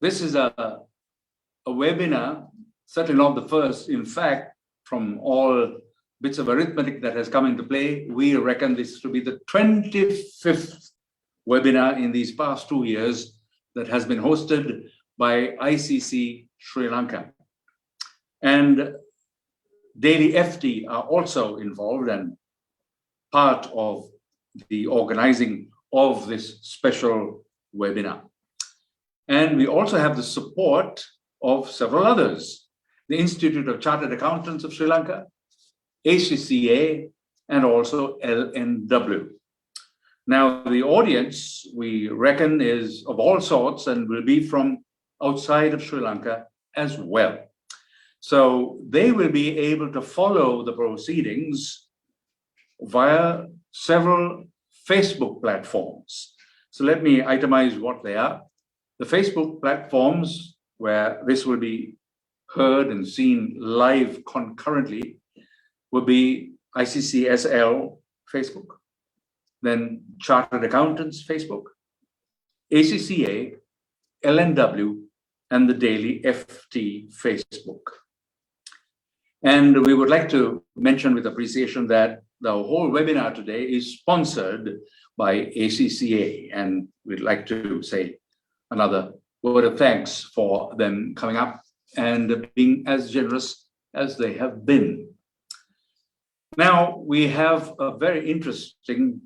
this is a webinar, certainly not the first. In fact, from all bits of arithmetic that has come into play, we reckon this to be the 25th webinar in these past 2 years that has been hosted by ICC Sri Lanka. And Daily FT are also involved and part of the organizing of this special webinar. And we also have the support of several others: the Institute of Chartered Accountants of Sri Lanka, ACCA, and also LNW. Now, the audience, we reckon, is of all sorts and will be from outside of Sri Lanka as well. So they will be able to follow the proceedings via several Facebook platforms. So let me itemize what they are. The Facebook platforms where this will be heard and seen live concurrently will be ICCSL Facebook, then Chartered Accountants Facebook, ACCA, LNW, and the Daily FT Facebook. And we would like to mention with appreciation that the whole webinar today is sponsored by ACCA, and we'd like to say another word of thanks for them coming up and being as generous as they have been. Now, we have a very interesting,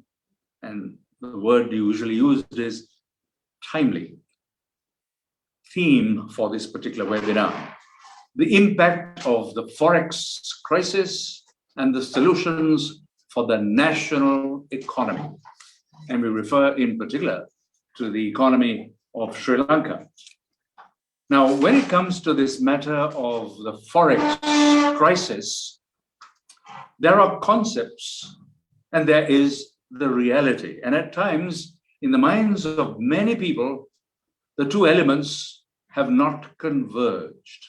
and the word usually used is timely, theme for this particular webinar: the impact of the Forex crisis and the solutions for the national economy. And we refer in particular to the economy of Sri Lanka. Now, when it comes to this matter of the Forex crisis, there are concepts and there is the reality. And at times, in the minds of many people, the two elements have not converged.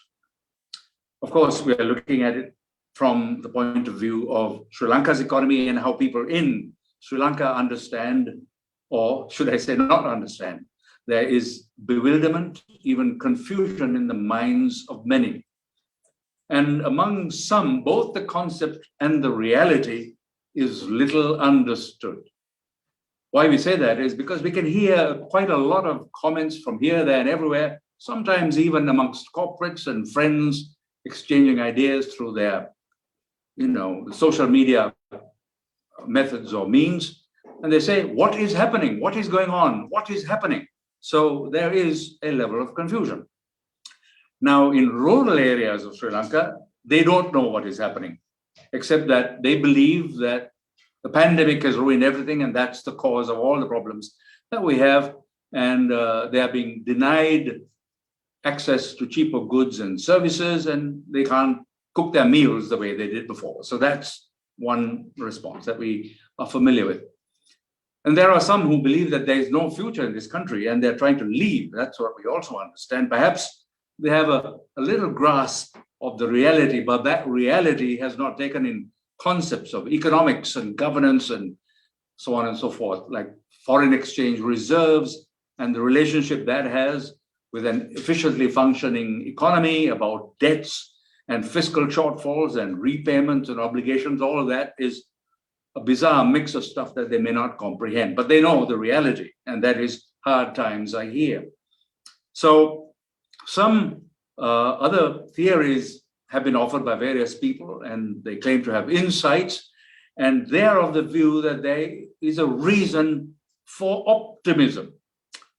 Of course, we are looking at it from the point of view of Sri Lanka's economy and how people in Sri Lanka understand, or should I say not understand. There is bewilderment, even confusion in the minds of many. And among some, both the concept and the reality is little understood. Why we say that is because we can hear quite a lot of comments from here, there, and everywhere, sometimes even amongst corporates and friends exchanging ideas through their, social media methods or means. And they say, what is happening? What is going on? What is happening? So there is a level of confusion. Now, in rural areas of Sri Lanka, they don't know what is happening, except that they believe that the pandemic has ruined everything, and that's the cause of all the problems that we have. And they are being denied access to cheaper goods and services, and they can't cook their meals the way they did before. So that's one response that we are familiar with. And there are some who believe that there is no future in this country and they're trying to leave. That's what we also understand. Perhaps they have a little grasp of the reality, but that reality has not taken in concepts of economics and governance and so on and so forth, like foreign exchange reserves and the relationship that has with an efficiently functioning economy, about debts and fiscal shortfalls and repayments and obligations. All of that is a bizarre mix of stuff that they may not comprehend, but they know the reality, and that is hard times are here. So some other theories have been offered by various people, and they claim to have insights, and they are of the view that there is a reason for optimism.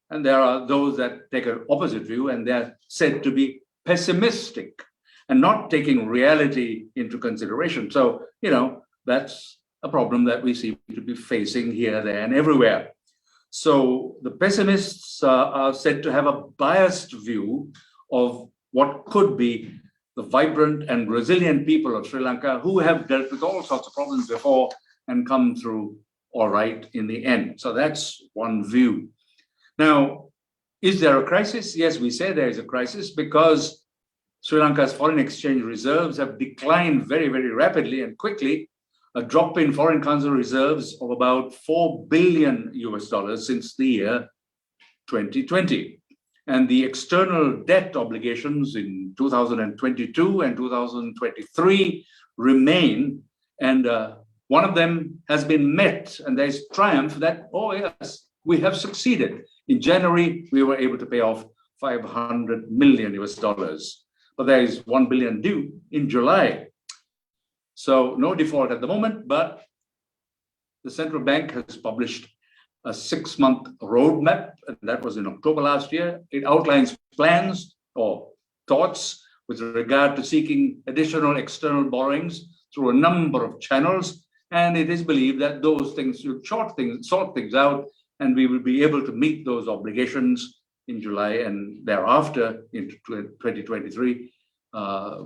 And there are those that take an opposite view, and they're said to be pessimistic and not taking reality into consideration. So, that's a problem that we seem to be facing here, there, and everywhere. So the pessimists are said to have a biased view of what could be the vibrant and resilient people of Sri Lanka who have dealt with all sorts of problems before and come through all right in the end. So that's one view. Now, is there a crisis? Yes, we say there is a crisis because Sri Lanka's foreign exchange reserves have declined very, very rapidly and quickly, a drop in foreign currency reserves of about $4 billion since the year 2020. And the external debt obligations in 2022 and 2023 remain. And one of them has been met, and there's triumph that, oh yes, we have succeeded. In January, we were able to pay off $500 million US, but there is 1 billion due in July. So no default at the moment, but the central bank has published a 6-month roadmap, and that was in October last year. It outlines plans or thoughts with regard to seeking additional external borrowings through a number of channels. And it is believed that those things should sort things out, and we will be able to meet those obligations in July and thereafter into 2023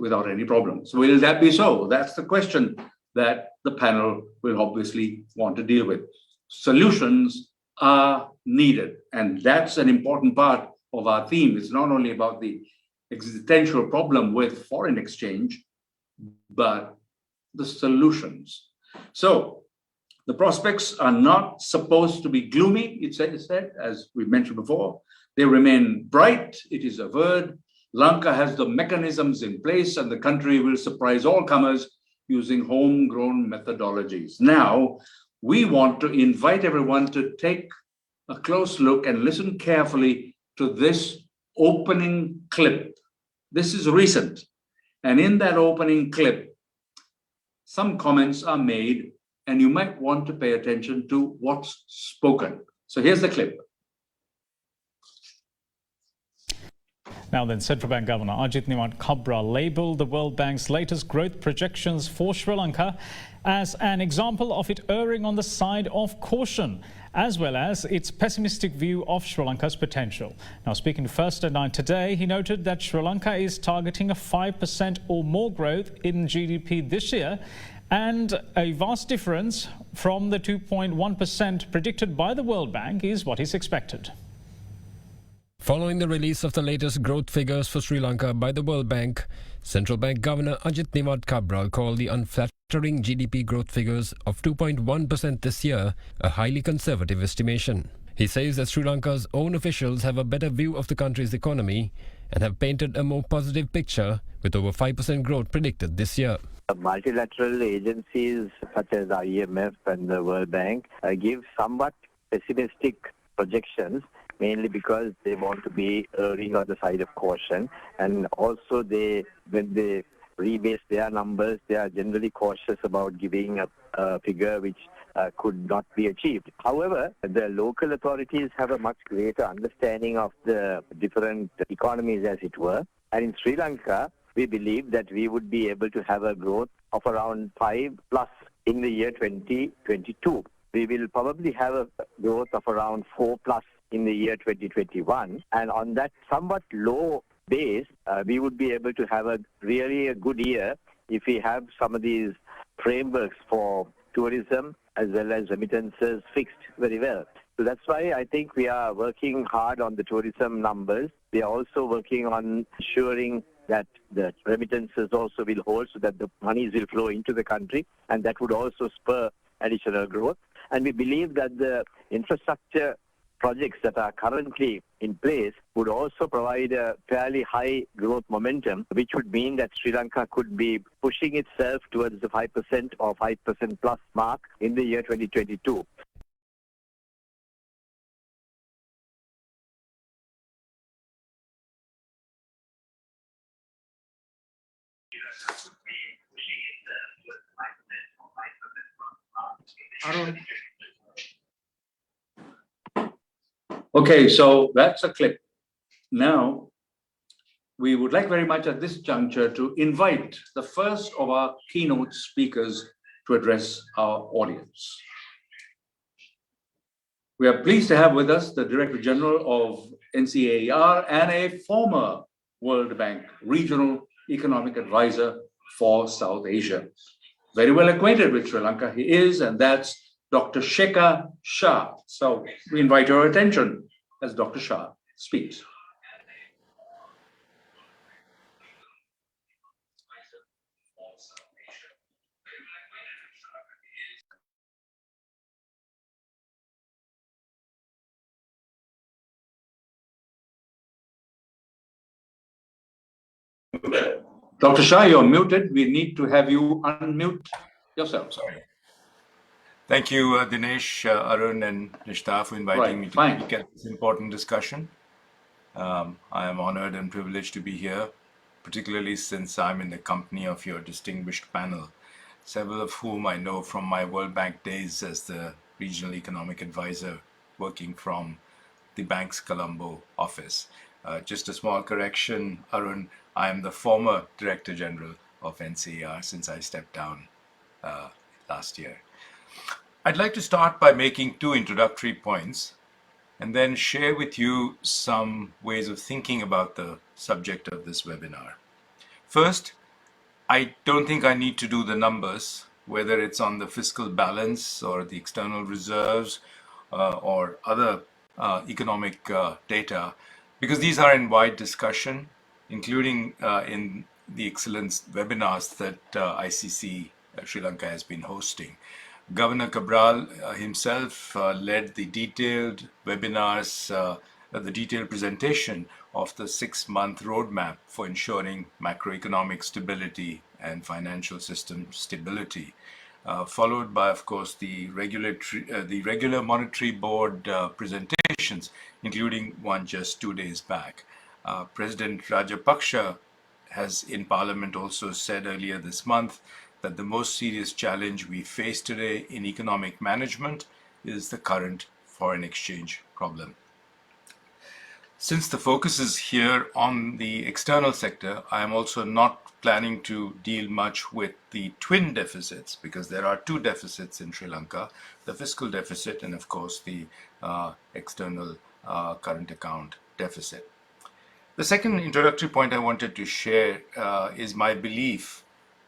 without any problems. So will that be so? That's the question that the panel will obviously want to deal with. Solutions are needed, and that's an important part of our theme. It's not only about the existential problem with foreign exchange, but the solutions. So the prospects are not supposed to be gloomy, it said, as we mentioned before. They remain bright, it is averred. Lanka has the mechanisms in place, and the country will surprise all comers using homegrown methodologies. Now, we want to invite everyone to take a close look and listen carefully to this opening clip. This is recent. And in that opening clip, some comments are made, and you might want to pay attention to what's spoken. So here's the clip. Now then, Central Bank Governor Ajith Cabraal labelled the World Bank's latest growth projections for Sri Lanka as an example of it erring on the side of caution, as well as its pessimistic view of Sri Lanka's potential. Now, speaking to First at 9 today, he noted that Sri Lanka is targeting a 5% or more growth in GDP this year, and a vast difference from the 2.1% predicted by the World Bank is what is expected. Following the release of the latest growth figures for Sri Lanka by the World Bank, Central Bank Governor Ajith Cabraal called the unflattering GDP growth figures of 2.1% this year a highly conservative estimation. He says that Sri Lanka's own officials have a better view of the country's economy and have painted a more positive picture with over 5% growth predicted this year. Multilateral agencies such as the IMF and the World Bank give somewhat pessimistic projections, mainly because they want to be erring on the side of caution, and also when they rebase their numbers, they are generally cautious about giving a figure which could not be achieved. However, the local authorities have a much greater understanding of the different economies, as it were, and in Sri Lanka, we believe that we would be able to have a growth of around 5+ in the year 2022. We will probably have a growth of around 4+ in the year 2021, and on that somewhat low base, we would be able to have a good year if we have some of these frameworks for tourism as well as remittances fixed very well. So that's why I think we are working hard on the tourism numbers. We are also working on ensuring that the remittances also will hold, so that the monies will flow into the country, and that would also spur additional growth. And we believe that the infrastructure projects that are currently in place would also provide a fairly high growth momentum, which would mean that Sri Lanka could be pushing itself towards the 5% or 5%+ mark in the year 2022. Okay, so that's a clip. Now, we would like very much at this juncture to invite the first of our keynote speakers to address our audience. We are pleased to have with us the Director General of NCAER and a former World Bank Regional Economic Advisor for South Asia. Very well acquainted with Sri Lanka he is, and that's Dr. Shekhar Shah. So we invite your attention as Dr. Shah speaks. Dr. Shah, you're muted. We need to have you unmute yourself. Sorry. Thank you, Dinesh, Arun, and Nishta for inviting me to speak at this important discussion. I am honored and privileged to be here, particularly since I'm in the company of your distinguished panel, several of whom I know from my World Bank days as the Regional Economic Advisor working from the bank's Colombo office. Just a small correction, Arun, I am the former Director General of NCER since I stepped down last year. I'd like to start by making two introductory points and then share with you some ways of thinking about the subject of this webinar. First, I don't think I need to do the numbers, whether it's on the fiscal balance or the external reserves or other economic data, because these are in wide discussion, including in the excellent webinars that ICC Sri Lanka has been hosting. Governor Cabraal himself led the detailed webinars, the detailed presentation of the 6-month roadmap for ensuring macroeconomic stability and financial system stability, followed by, of course, the regular monetary board presentations, including one just 2 days back. President Rajapaksa has in Parliament also said earlier this month that the most serious challenge we face today in economic management is the current foreign exchange problem. Since the focus is here on the external sector, I am also not planning to deal much with the twin deficits, because there are two deficits in Sri Lanka, the fiscal deficit and of course the external current account deficit. The second introductory point I wanted to share is my belief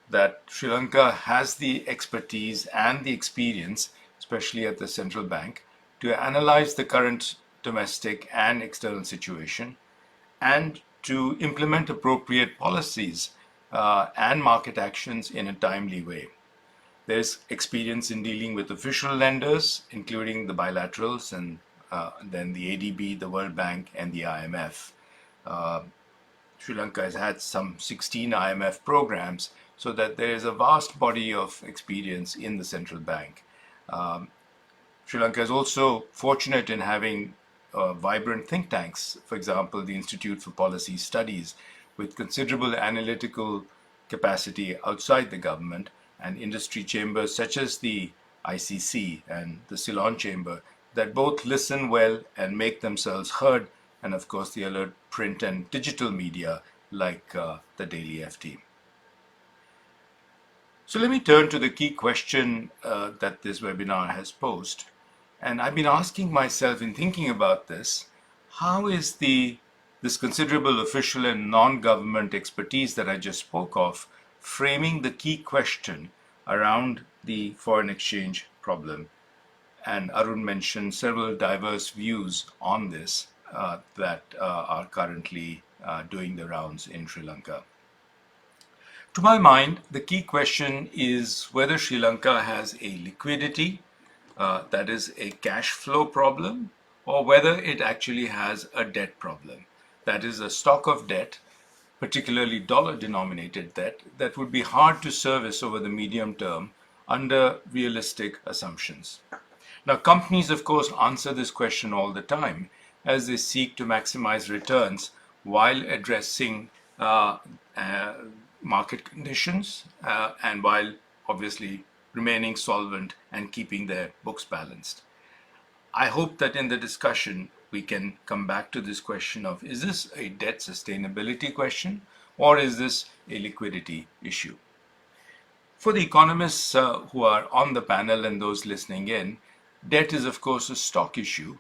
that Sri Lanka has the expertise and the experience, especially at the central bank, to analyze the current domestic and external situation and to implement appropriate policies and market actions in a timely way. There's experience in dealing with official lenders, including the bilaterals and then the ADB, the World Bank, and the IMF. Sri Lanka has had some 16 IMF programs, so that there is a vast body of experience in the central bank. Sri Lanka is also fortunate in having vibrant think tanks, for example, the Institute for Policy Studies, with considerable analytical capacity outside the government, and industry chambers such as the ICC and the Ceylon chamber that both listen well and make themselves heard, and of course the alert print and digital media like the Daily FT. So let me turn to the key question that this webinar has posed. And I've been asking myself in thinking about this, how is this considerable official and non-government expertise that I just spoke of framing the key question around the foreign exchange problem? And Arun mentioned several diverse views on this that are currently doing the rounds in Sri Lanka. To my mind, the key question is whether Sri Lanka has a liquidity, that is a cash flow problem, or whether it actually has a debt problem. That is a stock of debt, particularly dollar-denominated debt, that would be hard to service over the medium term under realistic assumptions. Now, companies, of course, answer this question all the time as they seek to maximize returns while addressing market conditions and while obviously remaining solvent and keeping their books balanced. I hope that in the discussion we can come back to this question of, is this a debt sustainability question or is this a liquidity issue? For the economists who are on the panel and those listening in, debt is of course a stock issue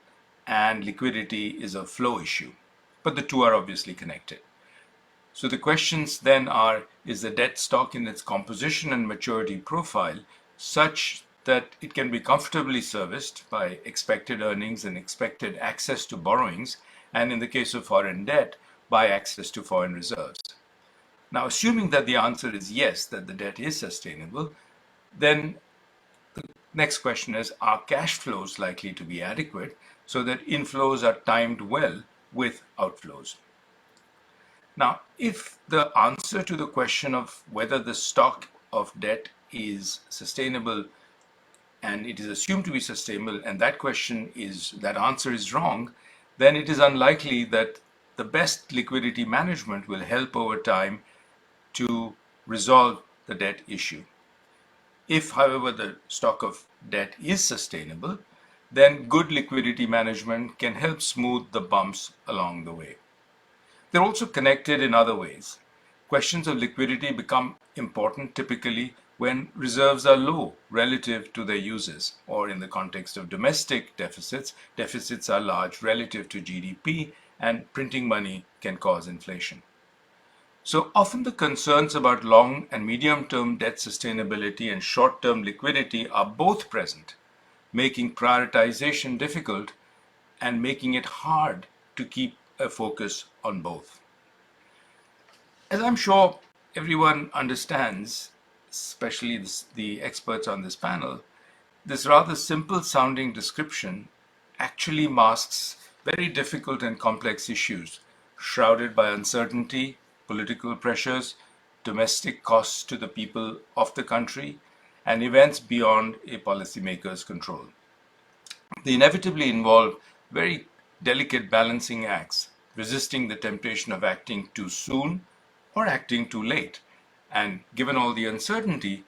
and liquidity is a flow issue, but the two are obviously connected. So the questions then are, is the debt stock in its composition and maturity profile such that it can be comfortably serviced by expected earnings and expected access to borrowings, and in the case of foreign debt, by access to foreign reserves? Now, assuming that the answer is yes, that the debt is sustainable, then the next question is, are cash flows likely to be adequate so that inflows are timed well with outflows? Now, if the answer to the question of whether the stock of debt is sustainable and it is assumed to be sustainable, and that answer is wrong, then it is unlikely that the best liquidity management will help over time to resolve the debt issue. If, however, the stock of debt is sustainable, then good liquidity management can help smooth the bumps along the way. They're also connected in other ways. Questions of liquidity become important typically when reserves are low relative to their uses, or in the context of domestic deficits, deficits are large relative to GDP, and printing money can cause inflation. So often the concerns about long and medium-term debt sustainability and short-term liquidity are both present, making prioritization difficult and making it hard to keep a focus on both. As I'm sure everyone understands, especially the experts on this panel, this rather simple sounding description actually masks very difficult and complex issues shrouded by uncertainty, political pressures, domestic costs to the people of the country, and events beyond a policymaker's control. They inevitably involve very delicate balancing acts, resisting the temptation of acting too soon or acting too late, and given all the uncertainty,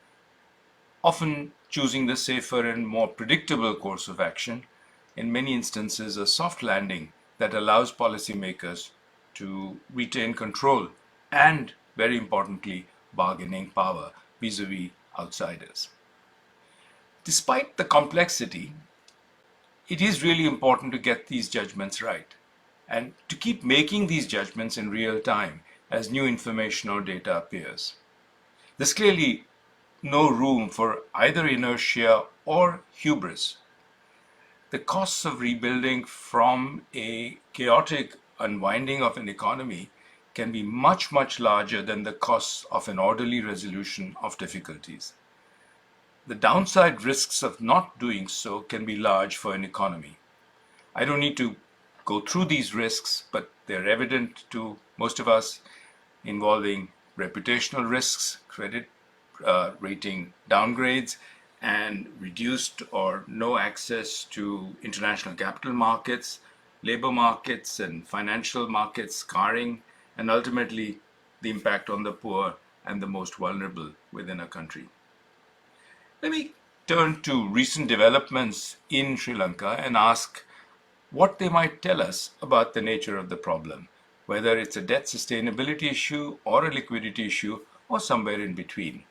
often choosing the safer and more predictable course of action, in many instances a soft landing that allows policymakers to retain control and, very importantly, bargaining power vis-a-vis outsiders. Despite the complexity, it is really important to get these judgments right and to keep making these judgments in real time as new information or data appears. There's clearly no room for either inertia or hubris. The costs of rebuilding from a chaotic unwinding of an economy can be much, much larger than the costs of an orderly resolution of difficulties. The downside risks of not doing so can be large for an economy. I don't need to go through these risks, but they're evident to most of us, involving reputational risks, credit rating downgrades, and reduced or no access to international capital markets, labor markets, and financial markets scarring, and ultimately the impact on the poor and the most vulnerable within a country. Let me turn to recent developments in Sri Lanka and ask what they might tell us about the nature of the problem, whether it's a debt sustainability issue or a liquidity issue or somewhere in between.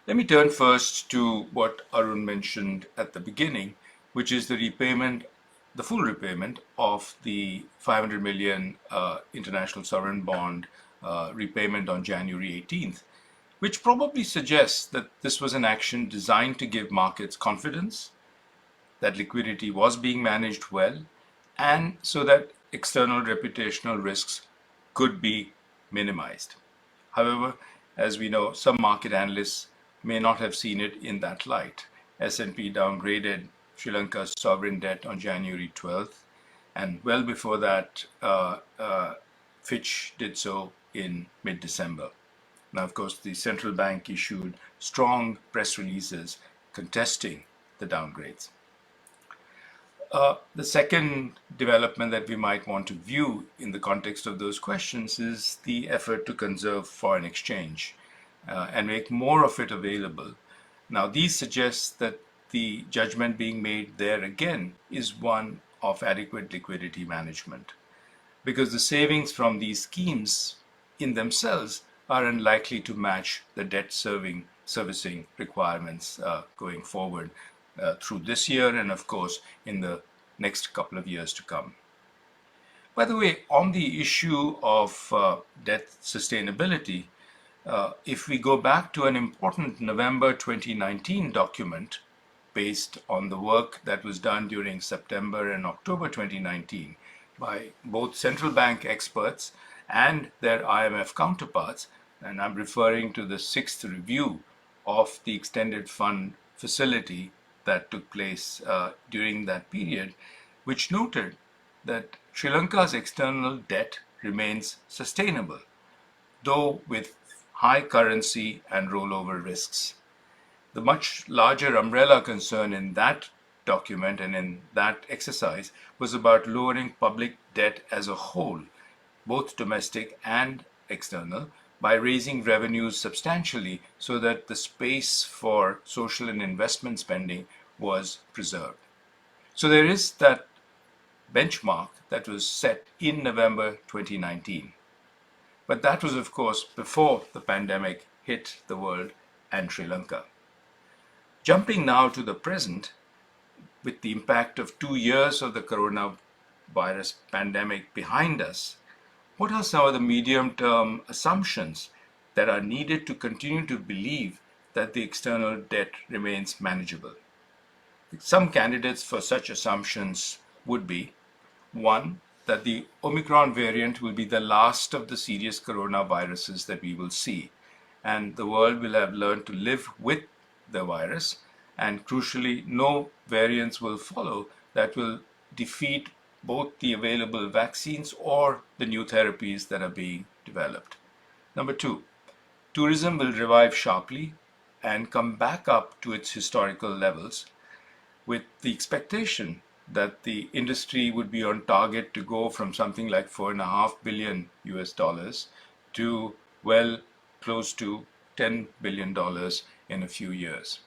Let me turn first to what Arun mentioned at the beginning, which is the full repayment of the 500 million international sovereign bond repayment on January 18th, which probably suggests that this was an action designed to give markets confidence that liquidity was being managed well, and so that external reputational risks could be minimized. However, as we know, some market analysts may not have seen it in that light. S&P downgraded Sri Lanka's sovereign debt on January 12th, and well before that, Fitch did so in mid-December. Now, of course, the central bank issued strong press releases contesting the downgrades. The second development that we might want to view in the context of those questions is the effort to conserve foreign exchange and make more of it available. Now, these suggest that the judgment being made there again is one of adequate liquidity management, because the savings from these schemes in themselves are unlikely to match the debt servicing requirements going forward through this year and, of course, in the next couple of years to come. By the way, on the issue of debt sustainability, if we go back to an important November 2019 document based on the work that was done during September and October 2019 by both central bank experts and their IMF counterparts, and I'm referring to the 6th review of the extended fund facility that took place during that period, which noted that Sri Lanka's external debt remains sustainable, though with high currency and rollover risks. The much larger umbrella concern in that document and in that exercise was about lowering public debt as a whole, both domestic and external, by raising revenues substantially so that the space for social and investment spending was preserved. So there is that benchmark that was set in November 2019. But that was, of course, before the pandemic hit the world and Sri Lanka. Jumping now to the present, with the impact of 2 years of the coronavirus pandemic behind us, what are some of the medium-term assumptions that are needed to continue to believe that the external debt remains manageable? Some candidates for such assumptions would be: one, that the Omicron variant will be the last of the serious coronaviruses that we will see, and the world will have learned to live with the virus, and crucially, no variants will follow that will defeat both the available vaccines or the new therapies that are being developed. Number two, tourism will revive sharply and come back up to its historical levels, with the expectation that the industry would be on target to go from something like $4.5 billion to well close to $10 billion in a few years.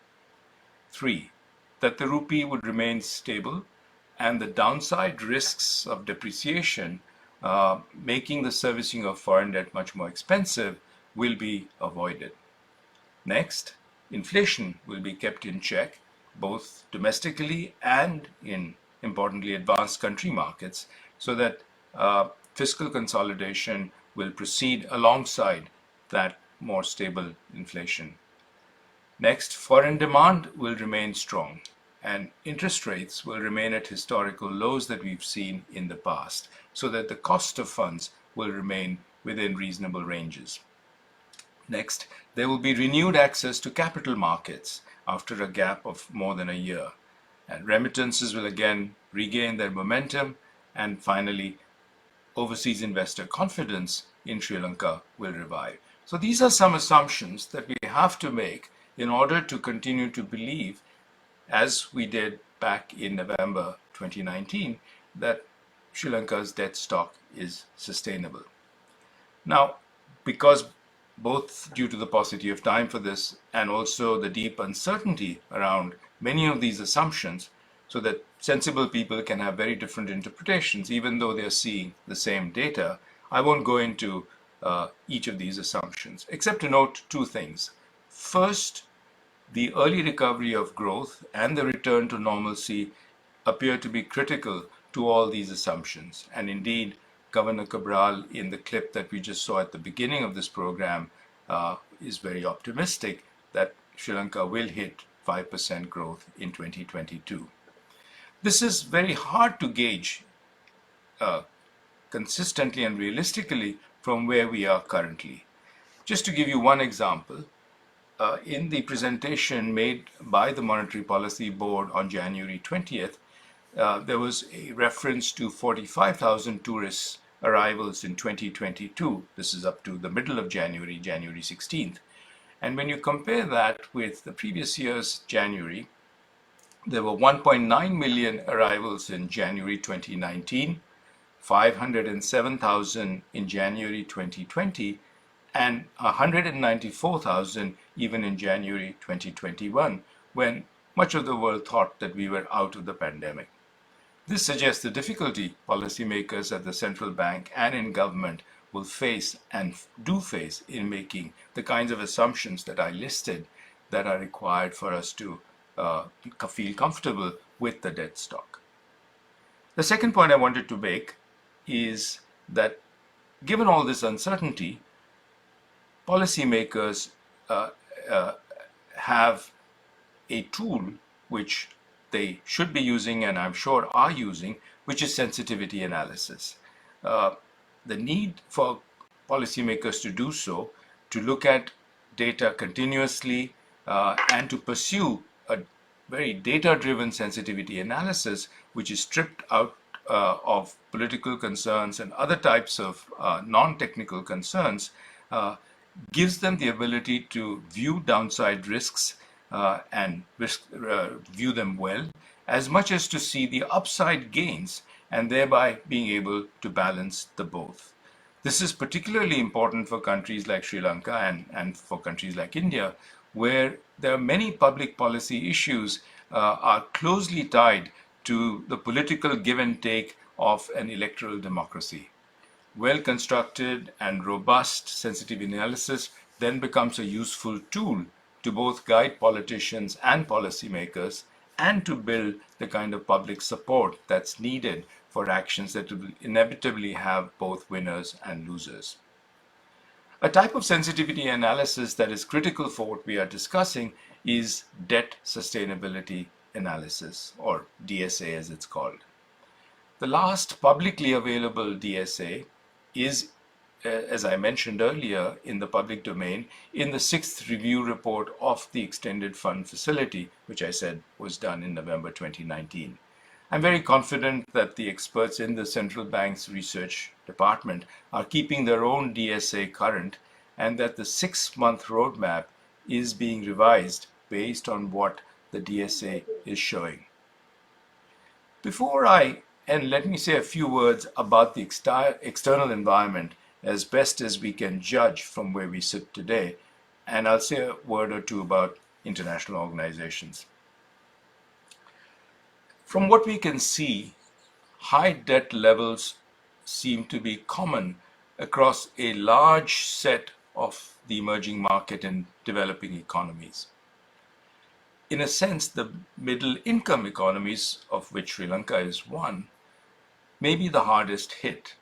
Three, that the rupee would remain stable and the downside risks of depreciation, making the servicing of foreign debt much more expensive, will be avoided. Next, inflation will be kept in check, both domestically and in, importantly, advanced country markets, so that fiscal consolidation will proceed alongside that more stable inflation. Next, foreign demand will remain strong, and interest rates will remain at historical lows that we've seen in the past, so that the cost of funds will remain within reasonable ranges. Next, there will be renewed access to capital markets after a gap of more than a year, and remittances will again regain their momentum, and finally, overseas investor confidence in Sri Lanka will revive. So these are some assumptions that we have to make in order to continue to believe, as we did back in November 2019, that Sri Lanka's debt stock is sustainable. Now, because both due to the paucity of time for this and also the deep uncertainty around many of these assumptions, so that sensible people can have very different interpretations, even though they're seeing the same data, I won't go into each of these assumptions, except to note two things. First, the early recovery of growth and the return to normalcy appear to be critical to all these assumptions. And indeed, Governor Cabraal, in the clip that we just saw at the beginning of this program, is very optimistic that Sri Lanka will hit 5% growth in 2022. This is very hard to gauge consistently and realistically from where we are currently. Just to give you one example, in the presentation made by the Monetary Policy Board on January 20th, there was a reference to 45,000 tourists arrivals in 2022. This is up to the middle of January, January 16th. And when you compare that with the previous year's January, there were 1.9 million arrivals in January 2019, 507,000 in January 2020, and 194,000 even in January 2021, when much of the world thought that we were out of the pandemic. This suggests the difficulty policymakers at the central bank and in government will face and do face in making the kinds of assumptions that I listed that are required for us to feel comfortable with the debt stock. The second point I wanted to make is that given all this uncertainty, policymakers have a tool which they should be using, and I'm sure are using, which is sensitivity analysis. The need for policymakers to do so, to look at data continuously, and to pursue a very data-driven sensitivity analysis, which is stripped out of political concerns and other types of non-technical concerns gives them the ability to view downside risks and view them well, as much as to see the upside gains and thereby being able to balance the both. This is particularly important for countries like Sri Lanka and for countries like India, where there are many public policy issues are closely tied to the political give and take of an electoral democracy. Well-constructed and robust sensitivity analysis then becomes a useful tool to both guide politicians and policymakers and to build the kind of public support that's needed for actions that will inevitably have both winners and losers. A type of sensitivity analysis that is critical for what we are discussing is debt sustainability analysis, or DSA as it's called. The last publicly available DSA is, as I mentioned earlier, in the public domain in the 6th review report of the Extended Fund Facility, which I said was done in November 2019. I'm very confident that the experts in the central bank's research department are keeping their own DSA current and that the 6-month roadmap is being revised based on what the DSA is showing. Before I end, let me say a few words about the external environment as best as we can judge from where we sit today, and I'll say a word or two about international organizations. From what we can see, high debt levels seem to be common across a large set of the emerging market and developing economies. In a sense, the middle income economies, of which Sri Lanka is one, may be the hardest hit,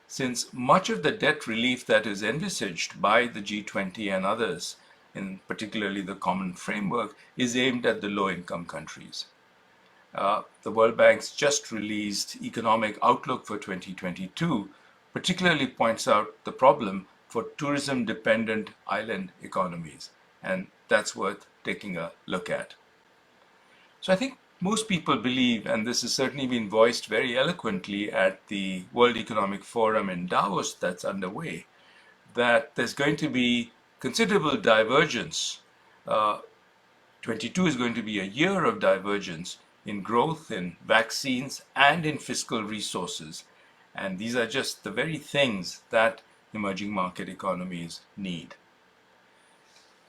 since much of the debt relief that is envisaged by the G20 and others, and particularly the Common Framework, is aimed at the low-income countries. The World Bank's just released Economic Outlook for 2022 particularly points out the problem for tourism-dependent island economies, and that's worth taking a look at. So I think most people believe, and this has certainly been voiced very eloquently at the World Economic Forum in Davos that's underway, that there's going to be considerable divergence. 22 is going to be a year of divergence in growth, in vaccines, and in fiscal resources. And these are just the very things that emerging market economies need.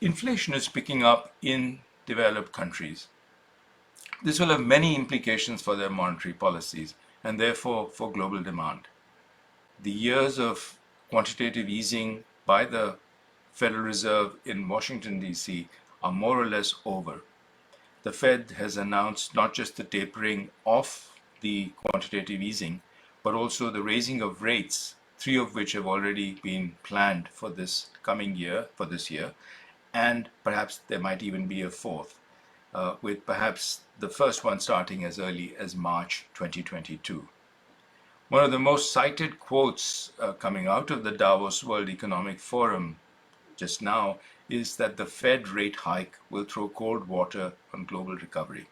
Inflation is picking up in developed countries. This will have many implications for their monetary policies and therefore for global demand. The years of quantitative easing by the Federal Reserve in Washington, D.C. are more or less over. The Fed has announced not just the tapering of the quantitative easing, but also the raising of rates, 3 of which have already been planned for this coming year, for this year, and perhaps there might even be a 4th, with perhaps the first one starting as early as March 2022. One of the most cited quotes coming out of the Davos World Economic Forum just now is that the Fed rate hike will throw cold water on global recovery.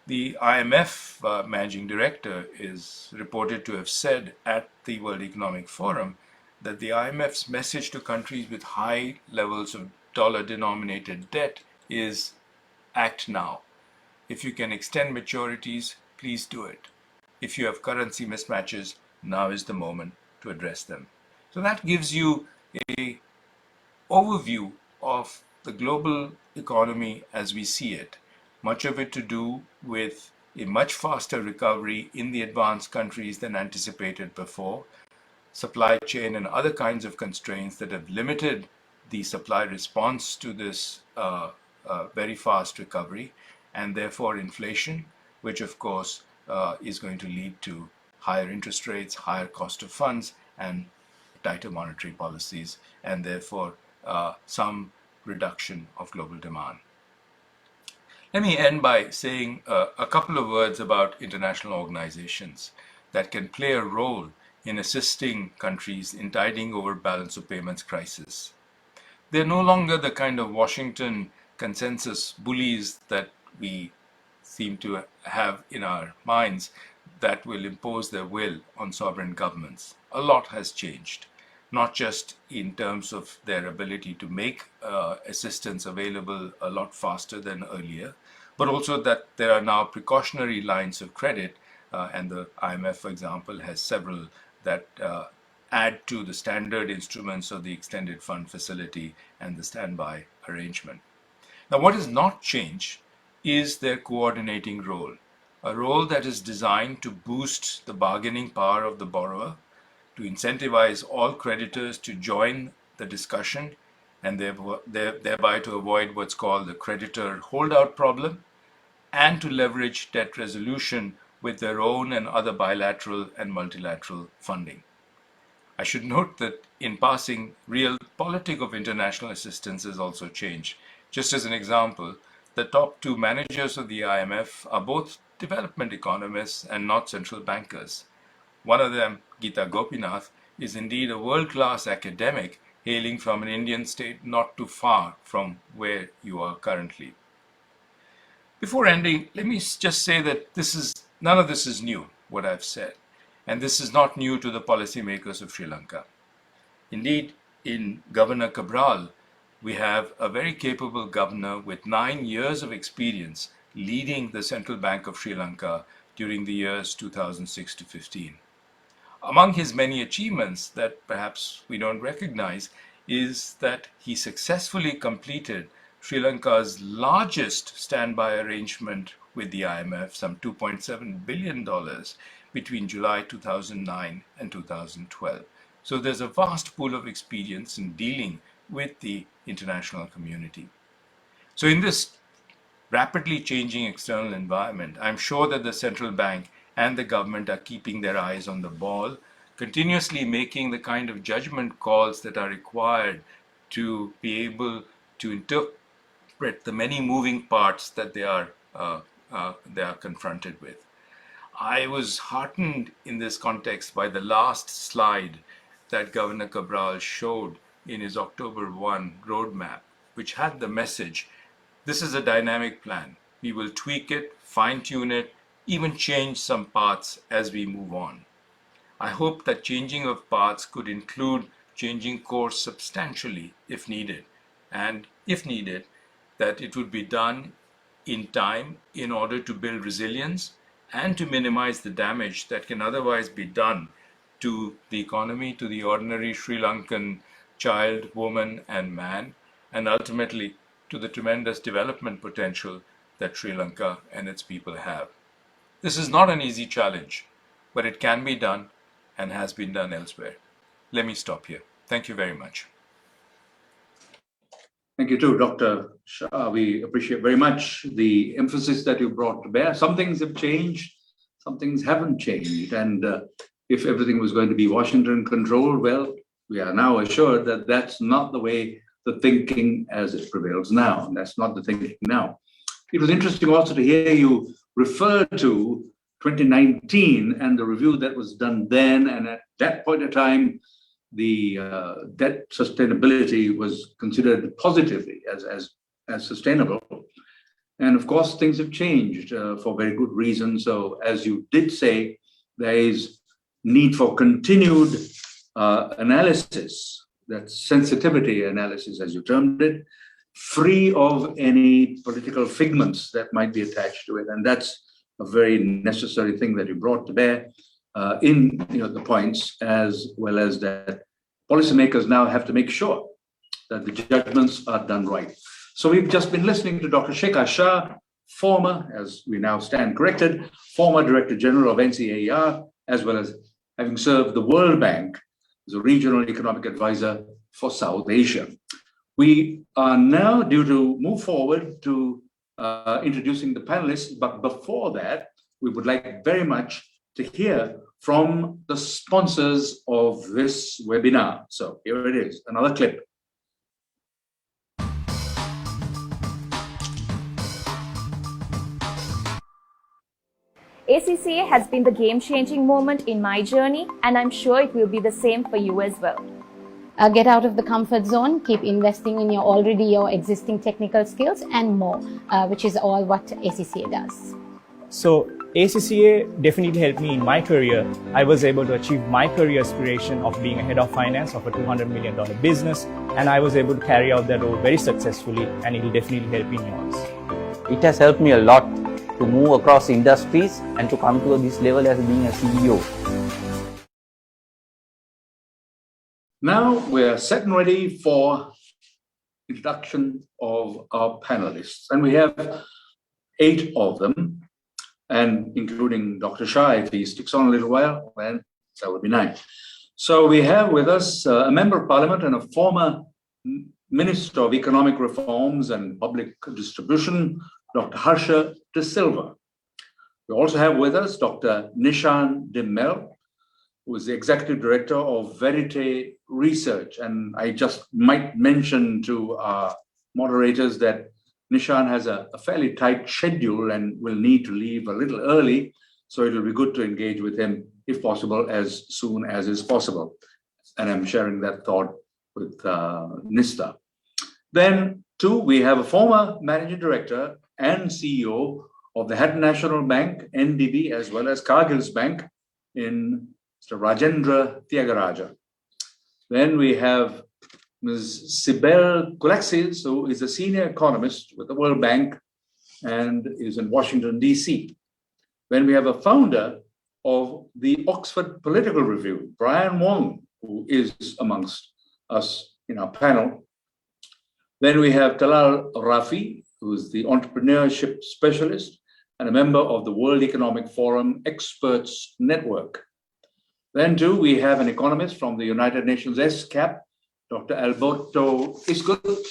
The IMF managing director is reported to have said at the World Economic Forum that the IMF's message to countries with high levels of dollar-denominated debt is act now. If you can extend maturities, please do it. If you have currency mismatches, now is the moment to address them. So that gives you an overview of the global economy as we see it. Much of it to do with a much faster recovery in the advanced countries than anticipated before, supply chain and other kinds of constraints that have limited the supply response to this very fast recovery, and therefore inflation, which of course is going to lead to higher interest rates, higher cost of funds, and tighter monetary policies, and therefore some reduction of global demand. Let me end by saying a couple of words about international organizations that can play a role in assisting countries in tiding over balance of payments crisis. They're no longer the kind of Washington consensus bullies that we seem to have in our minds. that will impose their will on sovereign governments. A lot has changed, not just in terms of their ability to make assistance available a lot faster than earlier, but also that there are now precautionary lines of credit, and the IMF, for example, has several that add to the standard instruments of the extended fund facility and the standby arrangement. Now, what has not changed is their coordinating role, a role that is designed to boost the bargaining power of the borrower, to incentivize all creditors to join the discussion, and thereby to avoid what's called the creditor holdout problem, and to leverage debt resolution with their own and other bilateral and multilateral funding. I should note that in passing, real politic of international assistance has also changed. Just as an example, the top two managers of the IMF are both development economists and not central bankers. One of them, Geeta Gopinath, is indeed a world-class academic hailing from an Indian state not too far from where you are currently. Before ending, let me just say that none of this is new, what I've said. And this is not new to the policymakers of Sri Lanka. Indeed, in Governor Cabraal, we have a very capable governor with 9 years of experience leading the Central Bank of Sri Lanka during the years 2006 to 15. Among his many achievements that perhaps we don't recognize is that he successfully completed Sri Lanka's largest standby arrangement with the IMF, some $2.7 billion, between July 2009 and 2012. So there's a vast pool of experience in dealing with the international community. So in this rapidly changing external environment, I'm sure that the central bank and the government are keeping their eyes on the ball, continuously making the kind of judgment calls that are required to be able to interpret the many moving parts that they are confronted with. I was heartened in this context by the last slide that Governor Cabraal showed in his October 1 roadmap, which had the message, this is a dynamic plan. We will tweak it, fine-tune it, even change some parts as we move on. I hope that changing of parts could include changing course substantially if needed, and if needed, that it would be done in time in order to build resilience and to minimize the damage that can otherwise be done to the economy, to the ordinary Sri Lankan child, woman, and man, and ultimately to the tremendous development potential that Sri Lanka and its people have. This is not an easy challenge, but it can be done and has been done elsewhere. Let me stop here. Thank you very much. Thank you too, Dr. Shah. We appreciate very much the emphasis that you brought to bear. Some things have changed, some things haven't changed. And if everything was going to be Washington controlled, well, we are now assured that that's not the way the thinking as it prevails now. And that's not the thinking now. It was interesting also to hear you refer to 2019 and the review that was done then. And at that point in time, the debt sustainability was considered positively as sustainable. And of course, things have changed for very good reason. So as you did say, there is need for continued analysis, that sensitivity analysis, as you termed it, free of any political figments that might be attached to it. And that's a very necessary thing that you brought to bear in the points, as well as that policymakers now have to make sure that the judgments are done right. So we've just been listening to Dr. Shekhar Shah, former, as we now stand corrected, former Director General of NCAER, as well as having served the World Bank as a regional economic advisor for South Asia. We are now due to move forward to introducing the panelists, but before that, we would like very much to hear from the sponsors of this webinar. So here it is, another clip. ACCA has been the game-changing moment in my journey, and I'm sure it will be the same for you as well. Get out of the comfort zone, keep investing in your existing technical skills and more, which is all what ACCA does. So ACCA definitely helped me in my career. I was able to achieve my career aspiration of being a head of finance of a $200 million business, and I was able to carry out that role very successfully, and it will definitely help in yours. It has helped me a lot to move across industries and to come to this level as being a CEO. Now we're set and ready for introduction of our panelists, and we have 8 of them, and including Dr. Shah, if he sticks on a little while, then that would be 9. So we have with us a member of parliament and a former Minister of Economic Reforms and Public Distribution, Dr. Harsha de Silva. We also have with us Dr. Nishan who is the Executive Director of Verite Research. And I just might mention to our moderators that Nishan has a fairly tight schedule and will need to leave a little early. So it'll be good to engage with him, if possible, as soon as is possible. And I'm sharing that thought with Nista. Then, 2, we have a former Managing Director and CEO of the Hatton National Bank, NDB, as well as Cargill's Bank in Mr. Rajendra Theagarajah. Then we have Ms. Sibel Kulaksiz, who is a senior economist with the World Bank and is in Washington, D.C. Then we have a founder of the Oxford Political Review, Brian Wong, who is amongst us in our panel. Then we have Talal Rafi, who is the entrepreneurship specialist and a member of the World Economic Forum Experts Network. Then too, we have an economist from the United Nations UNESCAP, Dr. Alberto Isgut.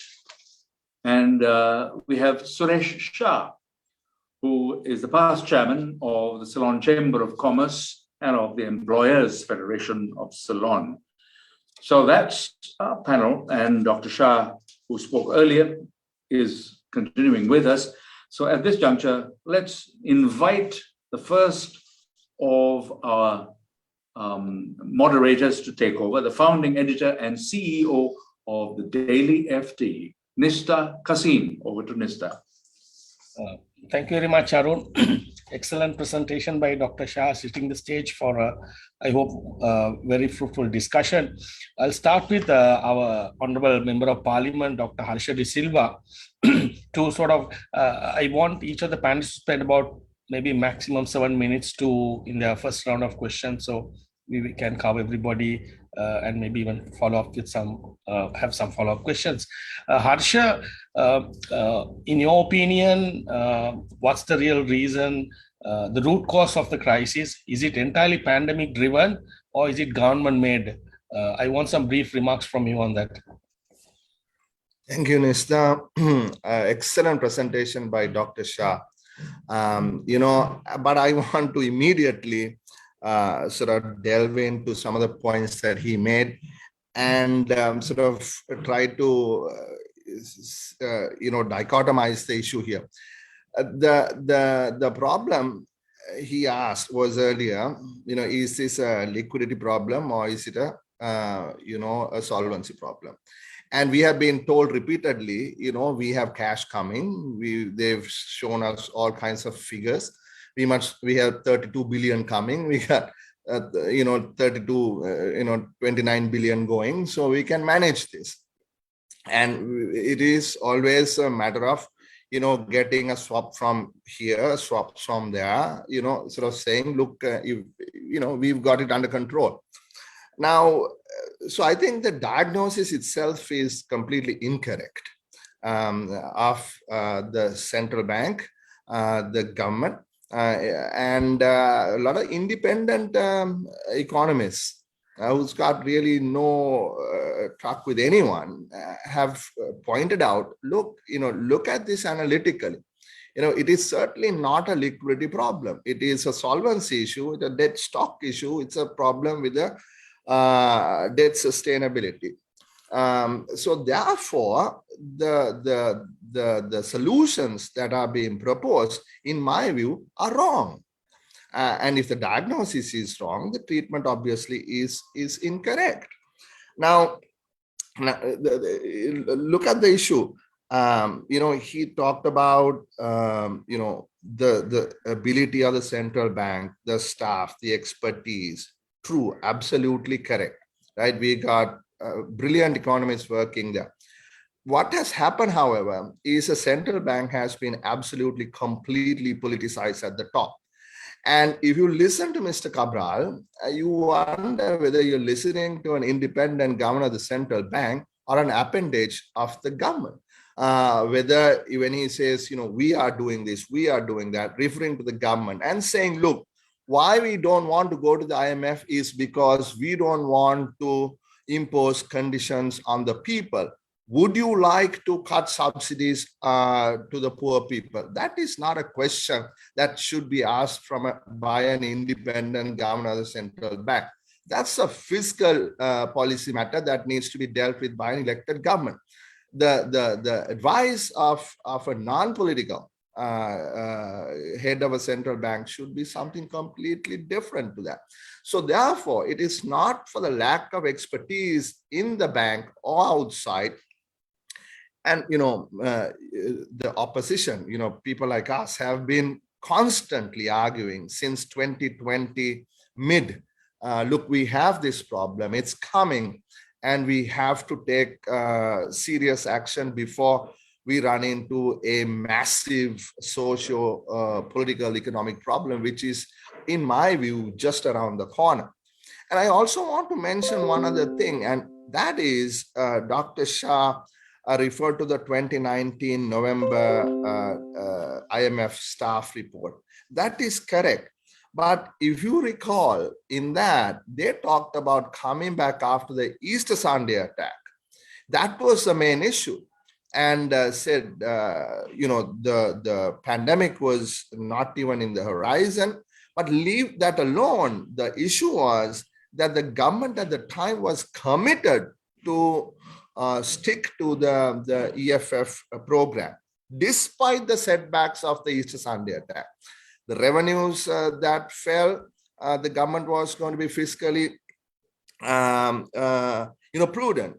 And we have Suresh Shah, who is the past chairman of the Ceylon Chamber of Commerce and of the Employers Federation of Ceylon. So that's our panel, and Dr. Shah, who spoke earlier, is continuing with us. So at this juncture, let's invite the first of our moderators to take over, the founding editor and CEO of the Daily FT, Nista Kasim. Over to Nista. Thank you very much, Arun. Excellent presentation by Dr. Shah, setting the stage for, I hope, very fruitful discussion. I'll start with our Honorable Member of Parliament, Dr. Harsha de Silva, to sort of, I want each of the panelists to spend about maybe maximum 7 minutes in their first round of questions. So we can cover everybody and maybe even follow up with have some follow-up questions. Harsha, in your opinion, what's the real reason, the root cause of the crisis? Is it entirely pandemic driven or is it government made? I want some brief remarks from you on that. Thank you, Nista. Excellent presentation by Dr. Shah. But I want to immediately sort of delve into some of the points that he made and sort of try to dichotomize the issue here. The problem he asked was earlier, is this a liquidity problem or is it a solvency problem? And we have been told repeatedly, we have cash coming. They've shown us all kinds of figures. We have 32 billion coming. We got 29 billion going. So we can manage this. And it is always a matter of, getting a swap from here, swap from there, sort of saying, look, we've got it under control. Now, so I think the diagnosis itself is completely incorrect of the central bank, the government, and a lot of independent economists who's got really no truck with anyone have pointed out, look at this analytically. It is certainly not a liquidity problem. It is a solvency issue, it's a debt stock issue. It's a problem with the debt sustainability. So therefore, the solutions that are being proposed, in my view, are wrong. And if the diagnosis is wrong, the treatment obviously is incorrect. Now look at the issue. He talked about, the ability of the central bank, the staff, the expertise, true, absolutely correct, right? We got brilliant economists working there. What has happened, however, is a central bank has been absolutely completely politicized at the top. And if you listen to Mr. Cabraal, you wonder whether you're listening to an independent governor of the central bank or an appendage of the government. Whether when he says, we are doing this, we are doing that, referring to the government and saying, look, why we don't want to go to the IMF is because we don't want to impose conditions on the people. Would you like to cut subsidies to the poor people? That is not a question that should be asked by an independent governor of the central bank. That's a fiscal policy matter that needs to be dealt with by an elected government. The advice of a non-political head of a central bank should be something completely different to that. So therefore, it is not for the lack of expertise in the bank or outside. And, the opposition, people like us have been constantly arguing since 2020 mid, look, we have this problem, it's coming, and we have to take serious action before we run into a massive socio-political economic problem, which is, in my view, just around the corner. And I also want to mention one other thing, and that is Dr. Shah referred to the 2019 November IMF staff report. That is correct. But if you recall, in that, they talked about coming back after the Easter Sunday attack. That was the main issue. And said, the pandemic was not even in the horizon, but leave that alone. The issue was that the government at the time was committed to stick to the EFF program, despite the setbacks of the Easter Sunday attack. The revenues that fell, the government was going to be fiscally prudent.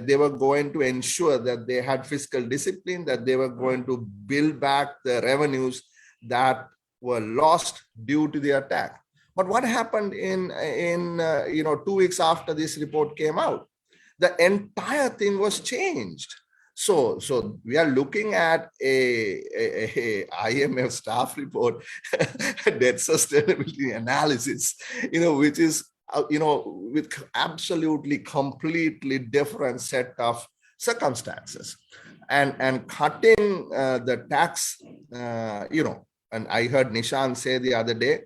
They were going to ensure that they had fiscal discipline, that they were going to build back the revenues that were lost due to the attack. But what happened in 2 weeks after this report came out? The entire thing was changed. So we are looking at a IMF staff report, debt sustainability analysis, which is with absolutely completely different set of circumstances, and cutting the tax, and I heard Nishan say the other day,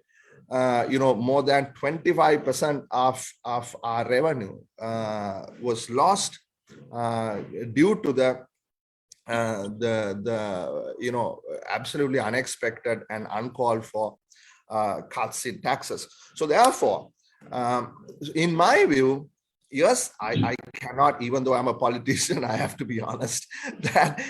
more than 25% of our revenue was lost due to the absolutely unexpected and uncalled for cuts in taxes. So therefore, in my view, yes, I cannot, even though I'm a politician, I have to be honest that,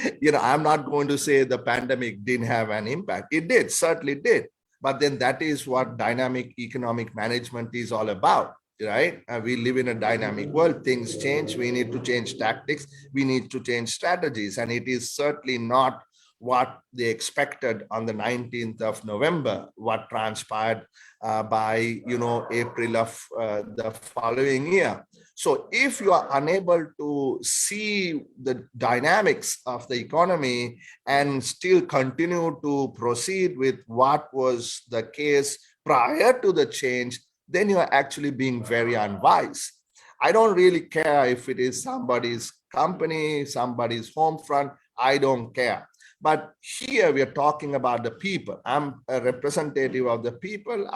I'm not going to say the pandemic didn't have an impact. It did, certainly did. But then that is what dynamic economic management is all about, right? We live in a dynamic world. Things change. We need to change tactics. We need to change strategies. And it is certainly not what they expected on the 19th of November, what transpired by, April of the following year. So if you are unable to see the dynamics of the economy and still continue to proceed with what was the case prior to the change, then you are actually being very unwise. I don't really care if it is somebody's company, somebody's home front. I don't care. But here we are talking about the people. I'm a representative of the people.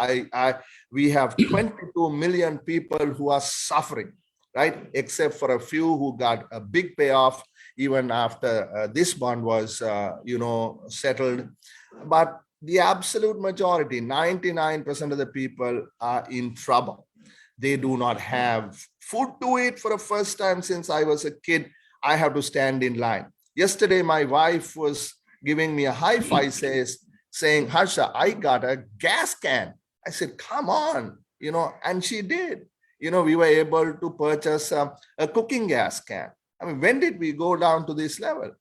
We have 22 million people who are suffering, right? Except for a few who got a big payoff even after this bond was, settled. But the absolute majority, 99% of the people are in trouble. They do not have food to eat. For the first time since I was a kid, I have to stand in line. Yesterday, my wife was giving me a high five, saying, Harsha, I got a gas can. I said, come on, and she did. We were able to purchase a cooking gas can. I mean, when did we go down to this level?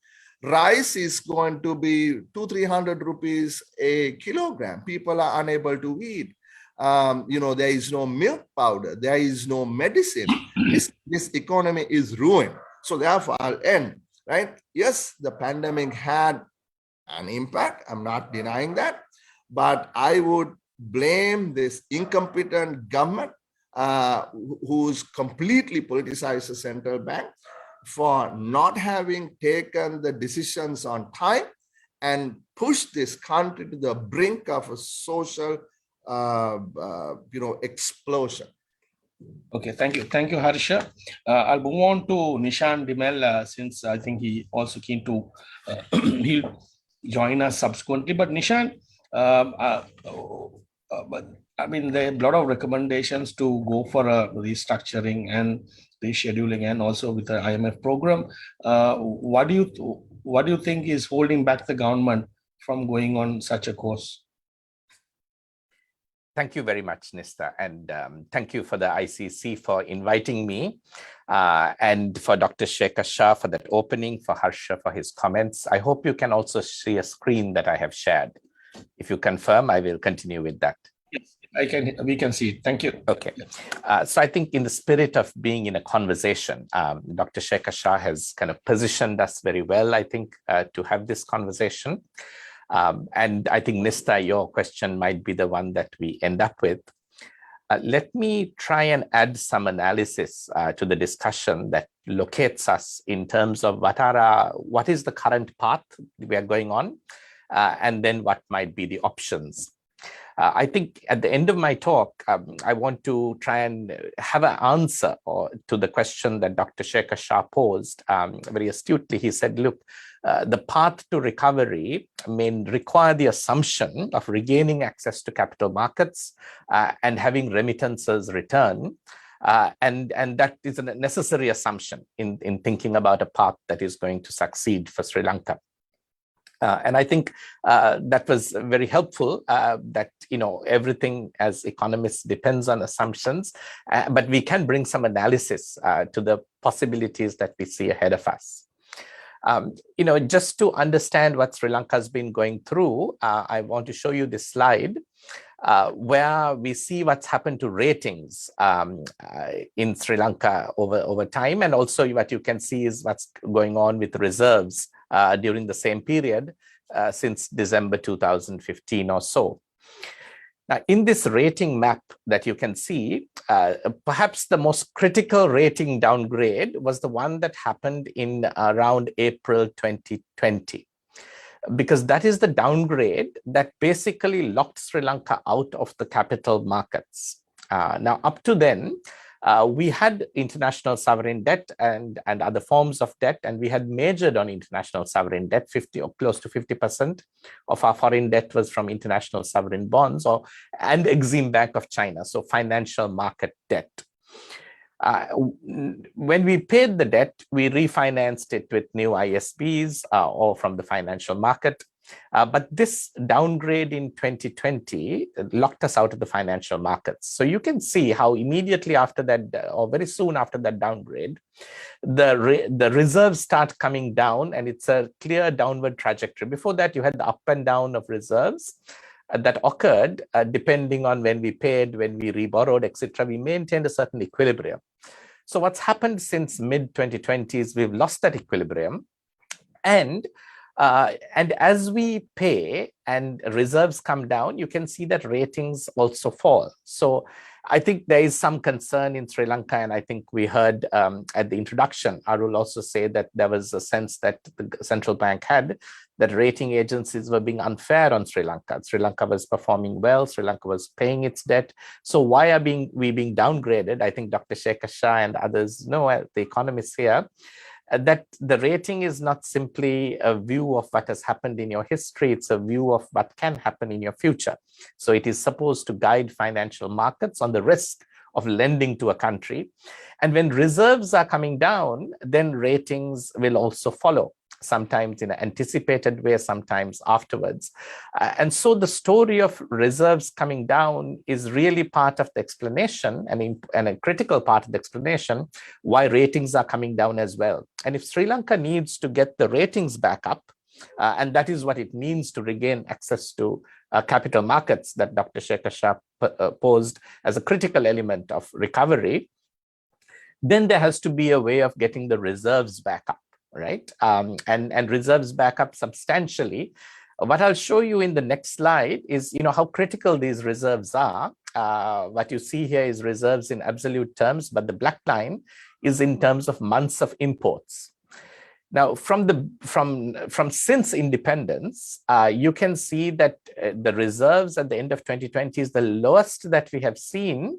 Rice is going to be 200-300 rupees a kilogram. People are unable to eat. There is no milk powder. There is no medicine. This economy is ruined. So therefore, I'll end, right? Yes, the pandemic had an impact. I'm not denying that. But I would blame this incompetent government who's completely politicized the central bank for not having taken the decisions on time and pushed this country to the brink of a social explosion. Okay, thank you, Harsha. I'll move on to Nishan Dimel since I think he also keen to he'll join us subsequently. But Nishan, but I mean, there are a lot of recommendations to go for a restructuring and rescheduling, and also with the IMF program. What do you think is holding back the government from going on such a course? Thank you very much, Nista, and thank you for the ICC for inviting me, and for Dr. Shekhar Shah for that opening, for Harsha for his comments. I hope you can also see a screen that I have shared. If you confirm, I will continue with that. Yes, we can see it. Thank you. Okay. So I think in the spirit of being in a conversation, Dr. Shekhar Shah has kind of positioned us very well, I think, to have this conversation. And I think, Nista, your question might be the one that we end up with. Let me try and add some analysis to the discussion that locates us in terms of what is the current path we are going on, and then what might be the options. I think at the end of my talk, I want to try and have an answer to the question that Dr. Shekhar Shah posed very astutely. He said, look, the path to recovery may require the assumption of regaining access to capital markets and having remittances return. And that is a necessary assumption in thinking about a path that is going to succeed for Sri Lanka. And I think that was very helpful, that, everything as economists depends on assumptions, but we can bring some analysis to the possibilities that we see ahead of us. Just to understand what Sri Lanka has been going through, I want to show you this slide where we see what's happened to ratings in Sri Lanka over time. And also what you can see is what's going on with reserves during the same period since December 2015 or so. Now, in this rating map that you can see, perhaps the most critical rating downgrade was the one that happened in around April 2020, because that is the downgrade that basically locked Sri Lanka out of the capital markets. Now, up to then, we had international sovereign debt and other forms of debt, and we had majored on international sovereign debt. 50 or close to 50% of our foreign debt was from international sovereign bonds and Exim Bank of China, so financial market debt. When we paid the debt, we refinanced it with new ISBs or from the financial market. But this downgrade in 2020 locked us out of the financial markets. So you can see how immediately after that, or very soon after that downgrade, the reserves start coming down, and it's a clear downward trajectory. Before that, you had the up and down of reserves that occurred depending on when we paid, when we reborrowed, etc. We maintained a certain equilibrium. So what's happened since mid-2020 is we've lost that equilibrium, and as we pay and reserves come down, you can see that ratings also fall. So I think there is some concern in Sri Lanka, and I think we heard at the introduction, Arul also say that there was a sense that the central bank had that rating agencies were being unfair on Sri Lanka. Sri Lanka was performing well, Sri Lanka was paying its debt. So why are we being downgraded? I think Dr. Shekhar Shah and others know, the economists here, that the rating is not simply a view of what has happened in your history, it's a view of what can happen in your future. So it is supposed to guide financial markets on the risk of lending to a country. And when reserves are coming down, then ratings will also follow. sometimes in an anticipated way, sometimes afterwards. And so the story of reserves coming down is really part of the explanation, and a critical part of the explanation why ratings are coming down as well. And if Sri Lanka needs to get the ratings back up, and that is what it means to regain access to capital markets that Dr. Shekhar Shah posed as a critical element of recovery, then there has to be a way of getting the reserves back up, right? And reserves back up substantially. What I'll show you in the next slide is, how critical these reserves are. What you see here is reserves in absolute terms, but the black line is in terms of months of imports. Now, from since independence, you can see that the reserves at the end of 2020 is the lowest that we have seen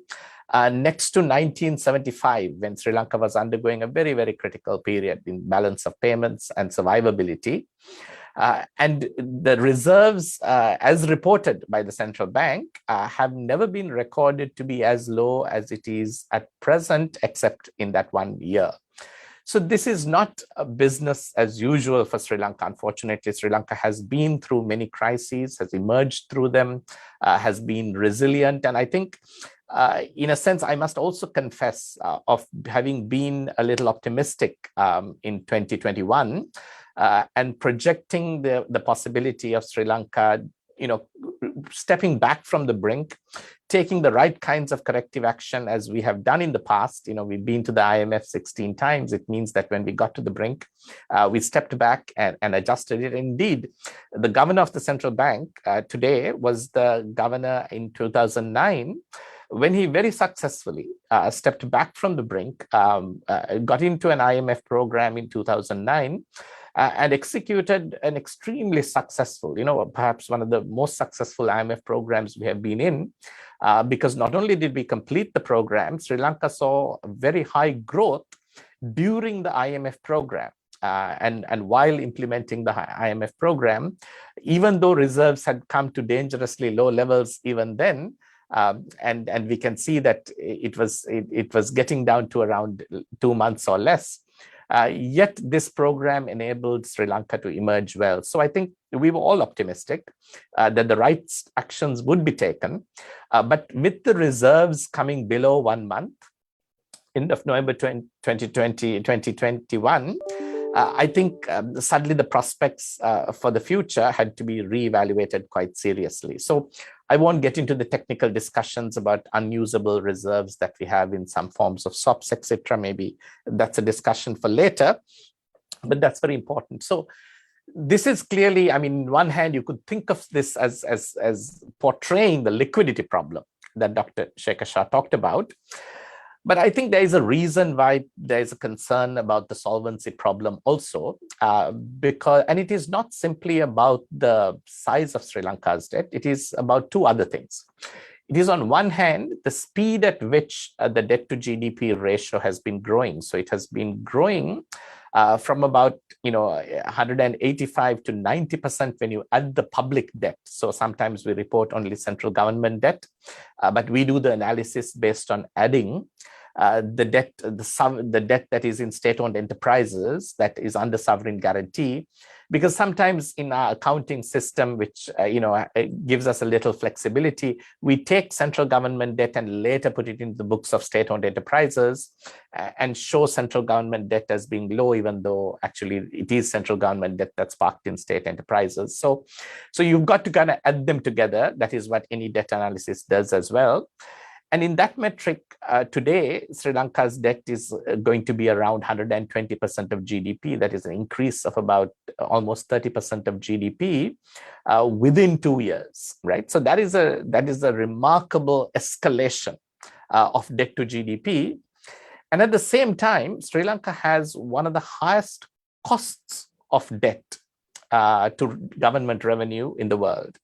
next to 1975, when Sri Lanka was undergoing a very, very critical period in balance of payments and survivability. And the reserves, as reported by the central bank, have never been recorded to be as low as it is at present, except in that 1 year. So this is not a business as usual for Sri Lanka. Unfortunately, Sri Lanka has been through many crises, has emerged through them, has been resilient. And I think, in a sense, I must also confess of having been a little optimistic in 2021 and projecting the possibility of Sri Lanka, stepping back from the brink, taking the right kinds of corrective action as we have done in the past. We've been to the IMF 16 times. It means that when we got to the brink, we stepped back and adjusted it. Indeed, the governor of the central bank today was the governor in 2009, when he very successfully stepped back from the brink, got into an IMF program in 2009, and executed an extremely successful, perhaps one of the most successful IMF programs we have been in, because not only did we complete the program, Sri Lanka saw very high growth during the IMF program. And while implementing the IMF program, even though reserves had come to dangerously low levels even then, and we can see that it was getting down to around 2 months or less. Yet this program enabled Sri Lanka to emerge well. So I think we were all optimistic that the right actions would be taken. But with the reserves coming below 1 month, end of November 2021, I think suddenly the prospects for the future had to be reevaluated quite seriously. So I won't get into the technical discussions about unusable reserves that we have in some forms of swaps, etc. Maybe that's a discussion for later, but that's very important. So this is clearly, on one hand, you could think of this as portraying the liquidity problem that Dr. Shekhar Shah talked about. But I think there is a reason why there is a concern about the solvency problem also, and it is not simply about the size of Sri Lanka's debt. It is about two other things. It is, on one hand, the speed at which the debt to GDP ratio has been growing. So it has been growing from about 185 to 90% when you add the public debt. So sometimes we report only central government debt, but we do the analysis based on adding the debt that is in state-owned enterprises that is under sovereign guarantee, because sometimes in our accounting system, which gives us a little flexibility, we take central government debt and later put it into the books of state-owned enterprises and show central government debt as being low, even though actually it is central government debt that's parked in state enterprises. So you've got to kind of add them together. That is what any debt analysis does as well. And in that metric, today, Sri Lanka's debt is going to be around 120% of GDP. That is an increase of about almost 30% of GDP within 2 years, right? So that is a remarkable escalation of debt to GDP. And at the same time, Sri Lanka has one of the highest costs of debt to government revenue in the world.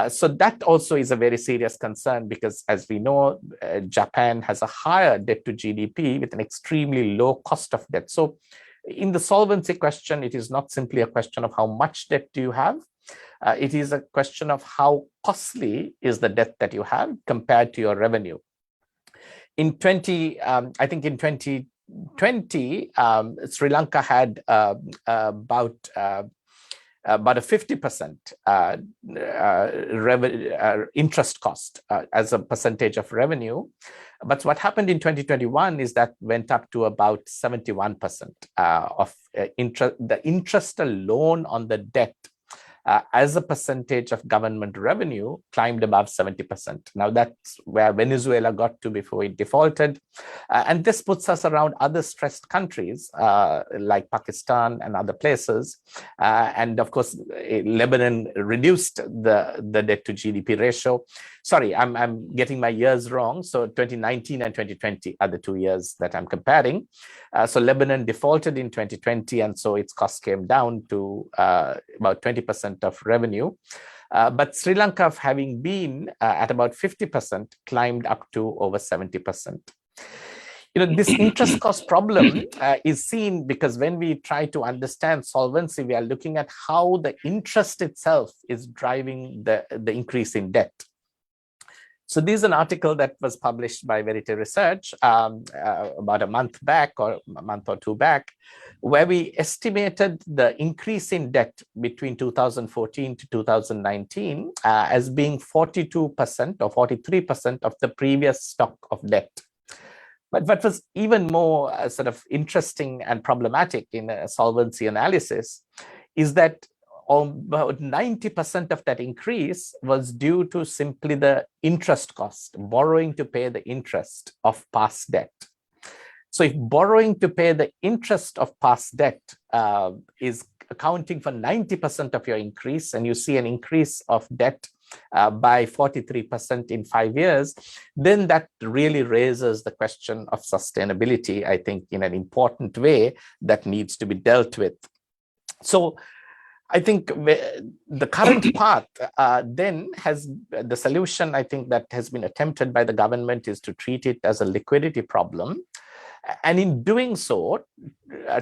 So that also is a very serious concern, because as we know, Japan has a higher debt to GDP with an extremely low cost of debt. So in the solvency question, it is not simply a question of how much debt do you have. It is a question of how costly is the debt that you have compared to your revenue. I think in 2019, 2020, Sri Lanka had about a 50% interest cost as a percentage of revenue. But what happened in 2021 is that went up to about 71% of interest. The interest alone on the debt as a percentage of government revenue climbed above 70%. Now that's where Venezuela got to before it defaulted. And this puts us around other stressed countries like Pakistan and other places. And of course, Lebanon reduced the debt to GDP ratio. Sorry, I'm getting my years wrong. So 2019 and 2020 are the 2 years that I'm comparing. So Lebanon defaulted in 2020, and so its costs came down to about 20% of revenue. But Sri Lanka, having been at about 50%, climbed up to over 70%. This interest cost problem is seen because when we try to understand solvency, we are looking at how the interest itself is driving the increase in debt. So this is an article that was published by Verite Research about a month back or a month or two back, where we estimated the increase in debt between 2014 to 2019 as being 42% or 43% of the previous stock of debt. But what was even more sort of interesting and problematic in a solvency analysis is that about 90% of that increase was due to simply the interest cost, borrowing to pay the interest of past debt. So if borrowing to pay the interest of past debt is accounting for 90% of your increase, and you see an increase of debt by 43% in 5 years, then that really raises the question of sustainability, I think, in an important way that needs to be dealt with. So I think the current path then has the solution, I think, that has been attempted by the government is to treat it as a liquidity problem. And in doing so,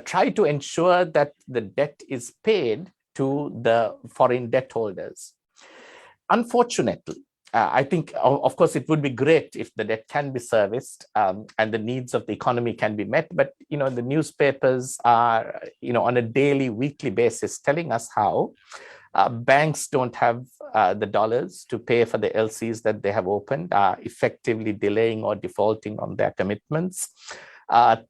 try to ensure that the debt is paid to the foreign debt holders. Unfortunately, I think, of course, it would be great if the debt can be serviced and the needs of the economy can be met. But, the newspapers are, on a daily, weekly basis telling us how banks don't have the dollars to pay for the LCs that they have opened, effectively delaying or defaulting on their commitments.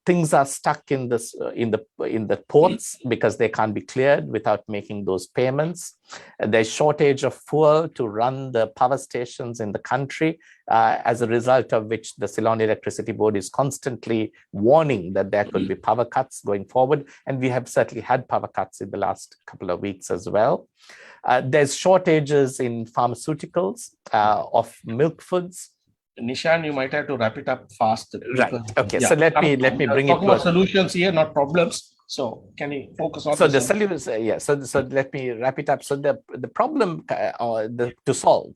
Things are stuck in the ports because they can't be cleared without making those payments. There's shortage of fuel to run the power stations in the country, as a result of which the Ceylon Electricity Board is constantly warning that there could be power cuts going forward. And we have certainly had power cuts in the last couple of weeks as well. There's shortages in pharmaceuticals, of milk foods. Nishan, you might have to wrap it up fast. Right. Okay. Yeah. So let me bring it to solutions here, not problems. So can you focus on the solutions? Yeah. So let me wrap it up. So the problem to solve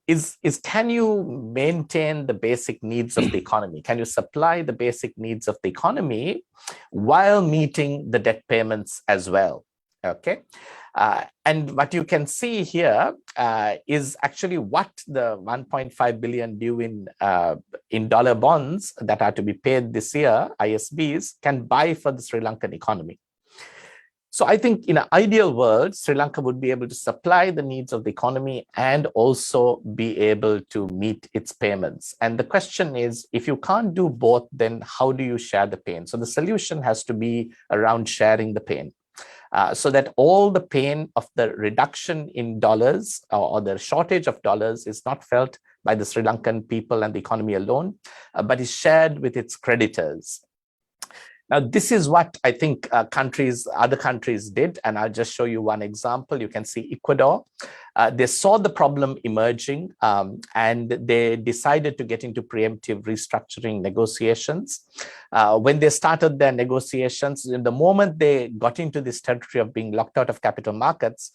is can you maintain the basic needs of the economy? Can you supply the basic needs of the economy while meeting the debt payments as well? Okay. And what you can see here is actually what the 1.5 billion due in dollar bonds that are to be paid this year, ISBs, can buy for the Sri Lankan economy. So I think in an ideal world, Sri Lanka would be able to supply the needs of the economy and also be able to meet its payments. And the question is, if you can't do both, then how do you share the pain? So the solution has to be around sharing the pain. So that all the pain of the reduction in dollars or the shortage of dollars is not felt by the Sri Lankan people and the economy alone, but is shared with its creditors. Now, this is what I think other countries did, and I'll just show you one example. You can see Ecuador. They saw the problem emerging, and they decided to get into preemptive restructuring negotiations. When they started their negotiations, in the moment they got into this territory of being locked out of capital markets,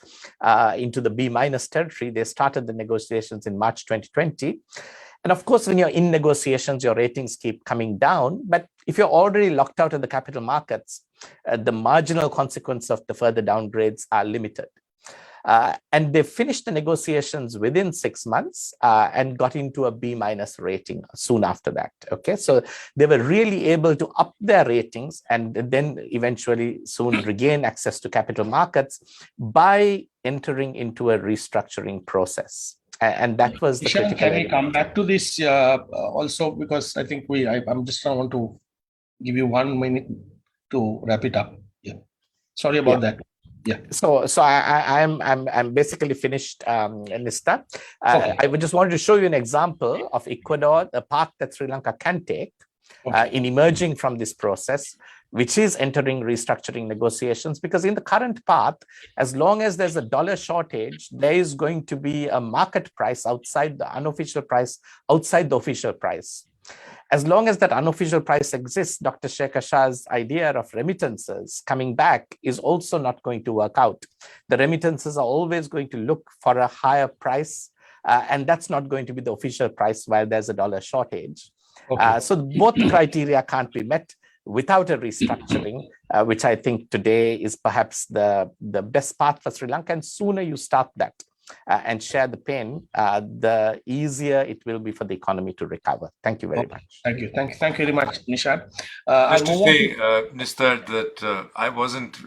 into the B- territory, they started the negotiations in March 2020. And of course, when you're in negotiations, your ratings keep coming down. But if you're already locked out of the capital markets, the marginal consequence of the further downgrades are limited. And they finished the negotiations within 6 months and got into a B- rating soon after that. Okay, so they were really able to up their ratings and then eventually soon regain access to capital markets by entering into a restructuring process. And that was the Nishan, critical can we element. come back to this also, because I think I'm just want to give you 1 minute to wrap it up. Yeah, sorry about that. Yeah. So I'm basically finished, Nista. Okay. I would just wanted to show you an example of Ecuador, the path that Sri Lanka can take in emerging from this process, which is entering restructuring negotiations. Because in the current path, as long as there's a dollar shortage, there is going to be a market price outside the unofficial price, outside the official price. As long as that unofficial price exists, Dr. Shekhar Shah's idea of remittances coming back is also not going to work out. The remittances are always going to look for a higher price, and that's not going to be the official price while there's a dollar shortage. So both criteria can't be met without a restructuring, which I think today is perhaps the best path for Sri Lanka. And sooner you start that and share the pain, the easier it will be for the economy to recover. Thank you very much. Thank you. Thank you very much, Nishan. Just to say, Nistar, that I wasn't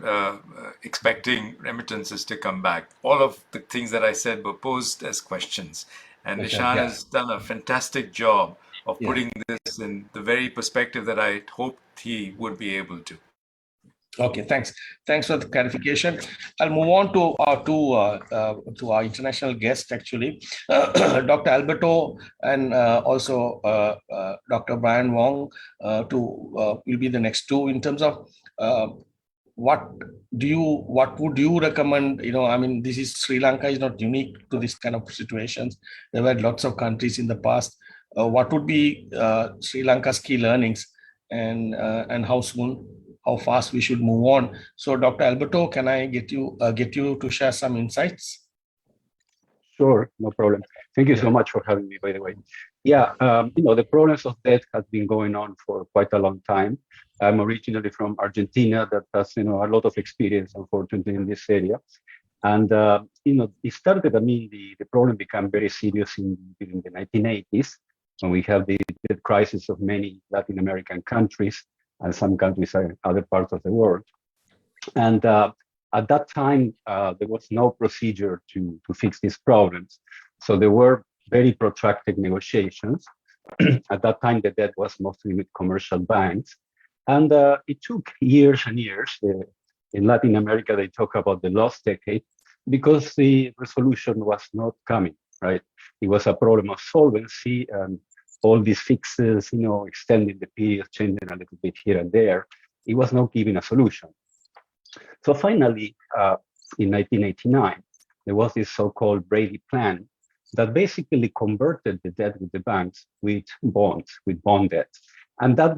expecting remittances to come back. All of the things that I said were posed as questions. And Nishan has done a fantastic job of putting this in the very perspective that I hoped he would be able to. Okay, thanks. Thanks for the clarification. I'll move on to our international guest, actually, Dr. Alberto, and also Dr. Brian Wong. Will be the next two in terms of what would you recommend? I mean, this is Sri Lanka is not unique to this kind of situations. There were lots of countries in the past. What would be Sri Lanka's key learnings, and how fast we should move on? So, Dr. Alberto, can I get you to share some insights? Sure, no problem. Thank you so much for having me, by the way. Yeah, the problems of debt have been going on for quite a long time. I'm originally from Argentina, that has a lot of experience, unfortunately, in this area. And it started. The problem became very serious during the 1980s, when we have the debt crisis of many Latin American countries and some countries in other parts of the world. And at that time, there was no procedure to fix these problems. So there were very protracted negotiations. At that time, the debt was mostly with commercial banks. And it took years and years. In Latin America, they talk about the lost decade because the resolution was not coming, right? It was a problem of solvency and all these fixes, extending the period, changing a little bit here and there. It was not giving a solution. So finally, in 1989, there was this so-called Brady plan that basically converted the debt with the banks with bonds, with bond debt. And that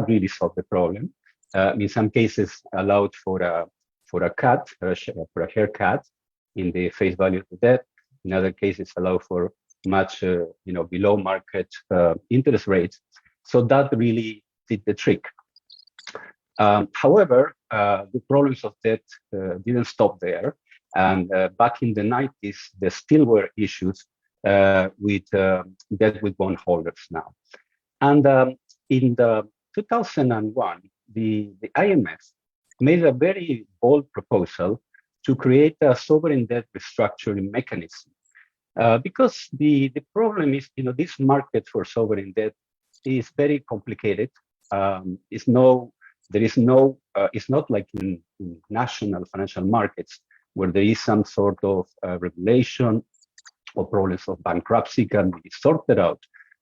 really solved the problem. In some cases, allowed for a cut, for a haircut in the face value of the debt. In other cases, allow for much below market interest rates. So that really did the trick. However, the problems of debt didn't stop there. And back in the 90s, there still were issues with debt with bondholders now. And in 2001, the IMF made a very bold proposal to create a sovereign debt restructuring mechanism. Because the problem is, this market for sovereign debt is very complicated. It's not like in national financial markets where there is some sort of regulation or problems of bankruptcy can be sorted out.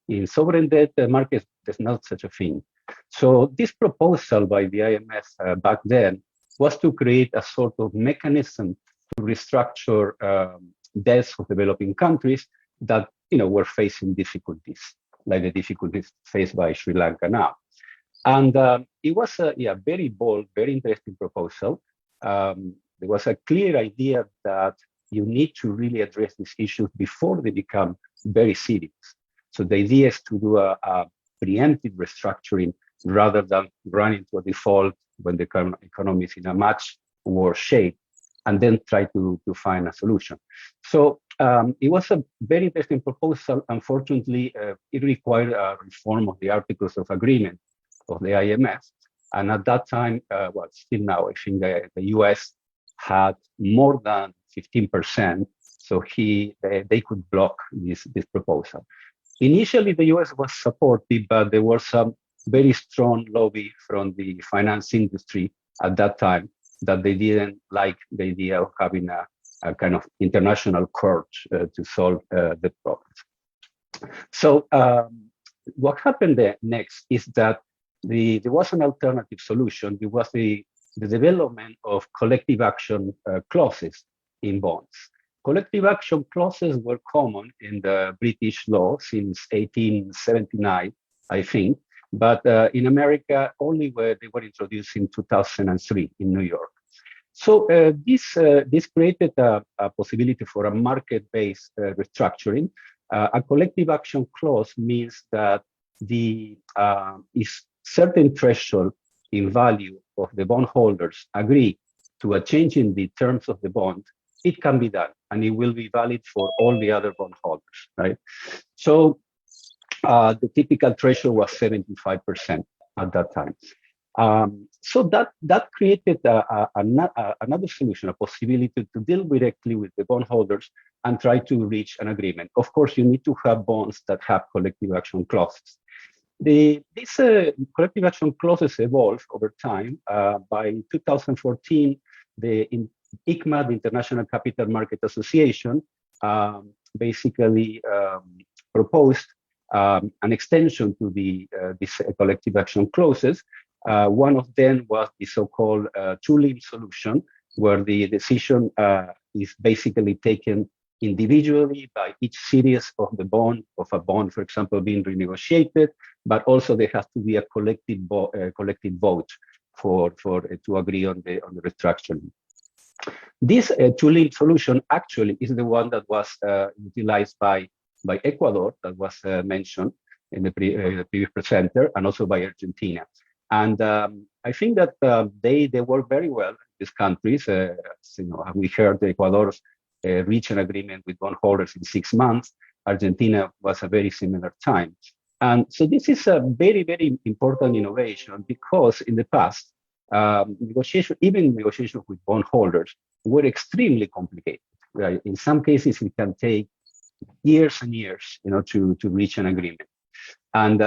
In sovereign debt markets, there's not such a thing. So this proposal by the IMF back then was to create a sort of mechanism to restructure debts of developing countries that were facing difficulties, like the difficulties faced by Sri Lanka now. And it was a very bold, very interesting proposal. There was a clear idea that you need to really address these issues before they become very serious. So the idea is to do a preemptive restructuring rather than run into a default when the economy is in a much worse shape. and then try to find a solution. So it was a very interesting proposal. Unfortunately, it required a reform of the Articles of Agreement of the IMF. And at that time, well, still now, I think the US had more than 15%, so they could block this proposal. Initially, the US was supportive, but there was some very strong lobby from the finance industry at that time that they didn't like the idea of having a kind of international court to solve the problems. So what happened next is that there was an alternative solution. There was the development of collective action clauses in bonds. Collective action clauses were common in the British law since 1879, I think, but in America only where they were introduced in 2003 in New York. So this created a possibility for a market-based restructuring. A collective action clause means that the certain threshold in value of the bondholders agree to a change in the terms of the bond, it can be done, and it will be valid for all the other bondholders, right? So the typical threshold was 75% at that time. So that created another solution, a possibility to deal directly with the bondholders and try to reach an agreement. Of course, you need to have bonds that have collective action clauses. These collective action clauses evolved over time. By 2014, the ICMA, the International Capital Market Association, basically proposed an extension to these collective action clauses. One of them was the so-called two-limb solution, where the decision is basically taken individually by each series of a bond, for example, being renegotiated, but also there has to be a collective vote to agree on the restructuring. This two-limb solution actually is the one that was utilized by Ecuador, that was mentioned in the previous presenter, and also by Argentina. And I think that they work very well, these countries. We heard Ecuador's reach an agreement with bondholders in 6 months. Argentina was a very similar time. And so this is a very, very important innovation, because in the past, negotiations with bondholders were extremely complicated. Right? In some cases, it can take years and years, to reach an agreement. And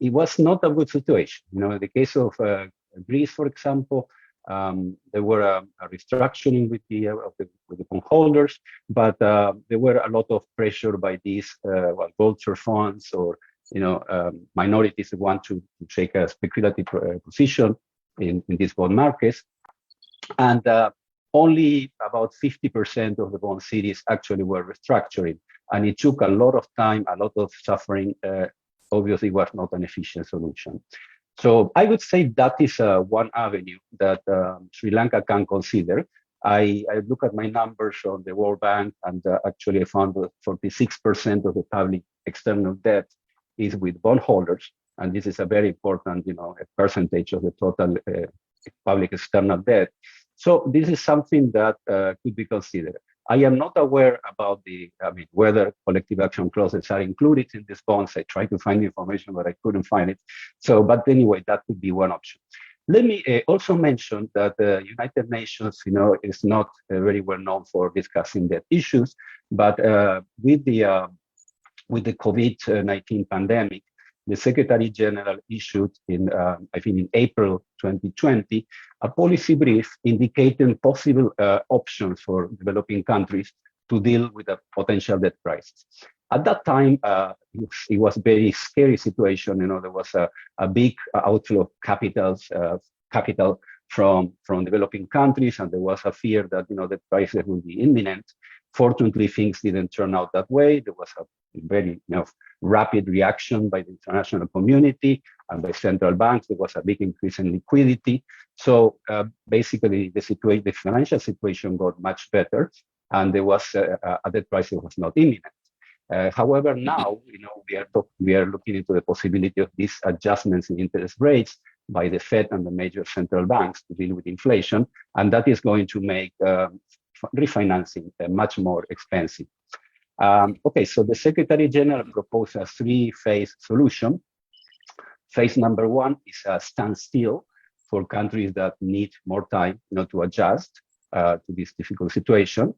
it was not a good situation. In the case of Greece, for example, there were a restructuring with the bondholders, but there were a lot of pressure by these vulture funds or minorities that want to take a speculative position in these bond markets, and only about 50% of the bond series actually were restructuring, and it took a lot of time, a lot of suffering. Obviously, was not an efficient solution. So I would say that is one avenue that Sri Lanka can consider. I look at my numbers on the World Bank, and actually I found that 46% of the public external debt is with bondholders, and this is a very important, percentage of the total public external debt. So this is something that could be considered. I am not aware about whether collective action clauses are included in these bonds. I tried to find information, but I couldn't find it. So, but anyway, that could be one option. Let me also mention that the United Nations, is not very well known for discussing debt issues, but with the COVID-19 pandemic, the Secretary General issued I think in April 2020, a policy brief indicating possible options for developing countries to deal with a potential debt crisis. At that time, it was a very scary situation. There was a big outflow of capital from developing countries, and there was a fear that the crisis would be imminent. Fortunately, things didn't turn out that way. There was a very rapid reaction by the international community and by central banks. There was a big increase in liquidity. So basically, the financial situation got much better, and there was a debt crisis was not imminent. However, now we are looking into the possibility of these adjustments in interest rates, by the Fed and the major central banks to deal with inflation, and that is going to make refinancing much more expensive. Okay, so the Secretary General proposed a three-phase solution. Phase number one is a standstill for countries that need more time to adjust to this difficult situation.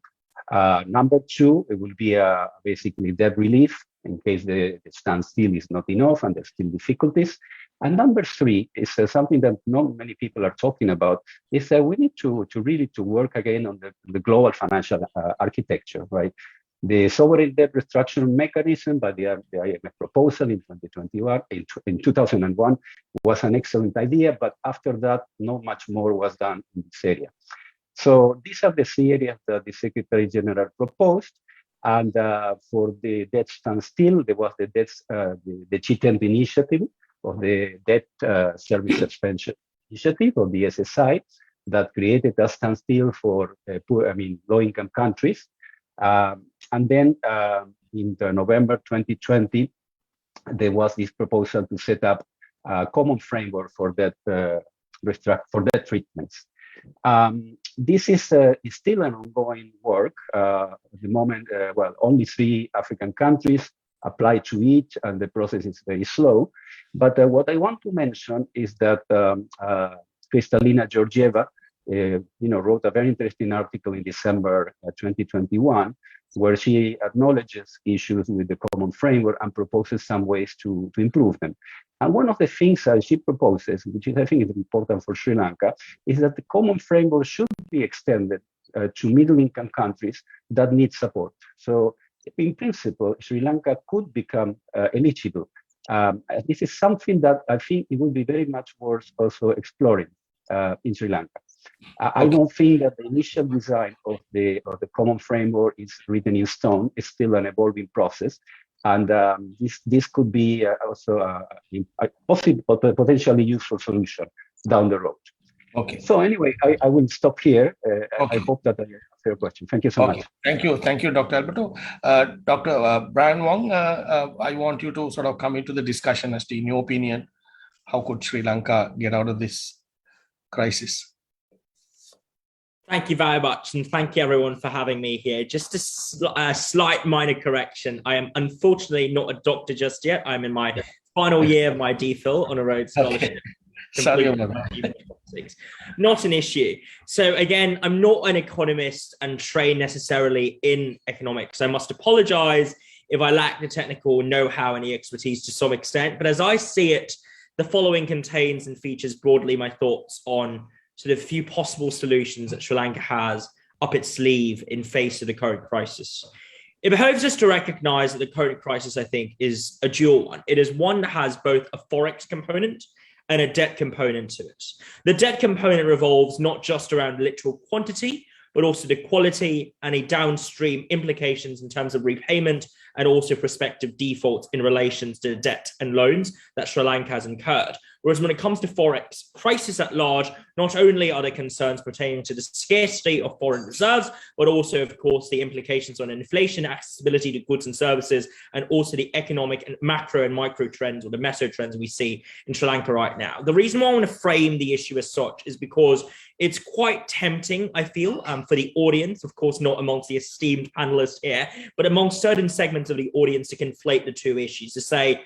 Number two, it will be basically debt relief in case the standstill is not enough and there's still difficulties. And number three is something that not many people are talking about, is that we need to really work again on the global financial architecture, right? The sovereign debt restructuring mechanism by the IMF proposal in 2001 was an excellent idea, but after that, not much more was done in this area. So these are the three areas that the Secretary General proposed. And for the debt standstill, there was the G10 initiative of the debt service suspension initiative of the SSI that created a standstill for low-income countries. And then in November 2020, there was this proposal to set up a common framework for debt treatments. This is still an ongoing work. At the moment, only 3 African countries apply to it, and the process is very slow. But what I want to mention is that Kristalina Georgieva, wrote a very interesting article in December 2021, where she acknowledges issues with the common framework and proposes some ways to improve them. And one of the things that she proposes, which I think is important for Sri Lanka, is that the common framework should be extended to middle-income countries that need support. So in principle, Sri Lanka could become eligible. This is something that I think it would be very much worth also exploring in Sri Lanka. I don't think that the initial design of the common framework is written in stone. It's still an evolving process, and this could be also a possible, potentially useful solution down the road. Okay. So anyway, I will stop here. Okay. I hope that I answered your question. Thank you so much. Thank you, Dr. Alberto. Dr. Brian Wong, I want you to sort of come into the discussion as to, in your opinion, how could Sri Lanka get out of this crisis? Thank you very much, and thank you everyone for having me here. Just a slight minor correction. I am unfortunately not a doctor just yet. I'm in my final year of my DPhil on a Rhodes Scholarship. Sorry about that. Not an issue. So again, I'm not an economist and trained necessarily in economics. I must apologize if I lack the technical know-how and the expertise to some extent. But as I see it, the following contains and features broadly my thoughts on sort of few possible solutions that Sri Lanka has up its sleeve in face of the current crisis. It behoves us to recognize that the current crisis, I think, is a dual one. It is one that has both a forex component and a debt component to it. The debt component revolves not just around literal quantity, but also the quality and a downstream implications in terms of repayment and also prospective defaults in relation to debt and loans that Sri Lanka has incurred. Whereas when it comes to forex crisis at large, not only are there concerns pertaining to the scarcity of foreign reserves, but also, of course, the implications on inflation, accessibility to goods and services, and also the economic and macro and micro trends, or the meso trends we see in Sri Lanka right now. The reason why I want to frame the issue as such is because it's quite tempting, I feel, for the audience, of course, not amongst the esteemed panelists here, but amongst certain segments of the audience to conflate the two issues, to say,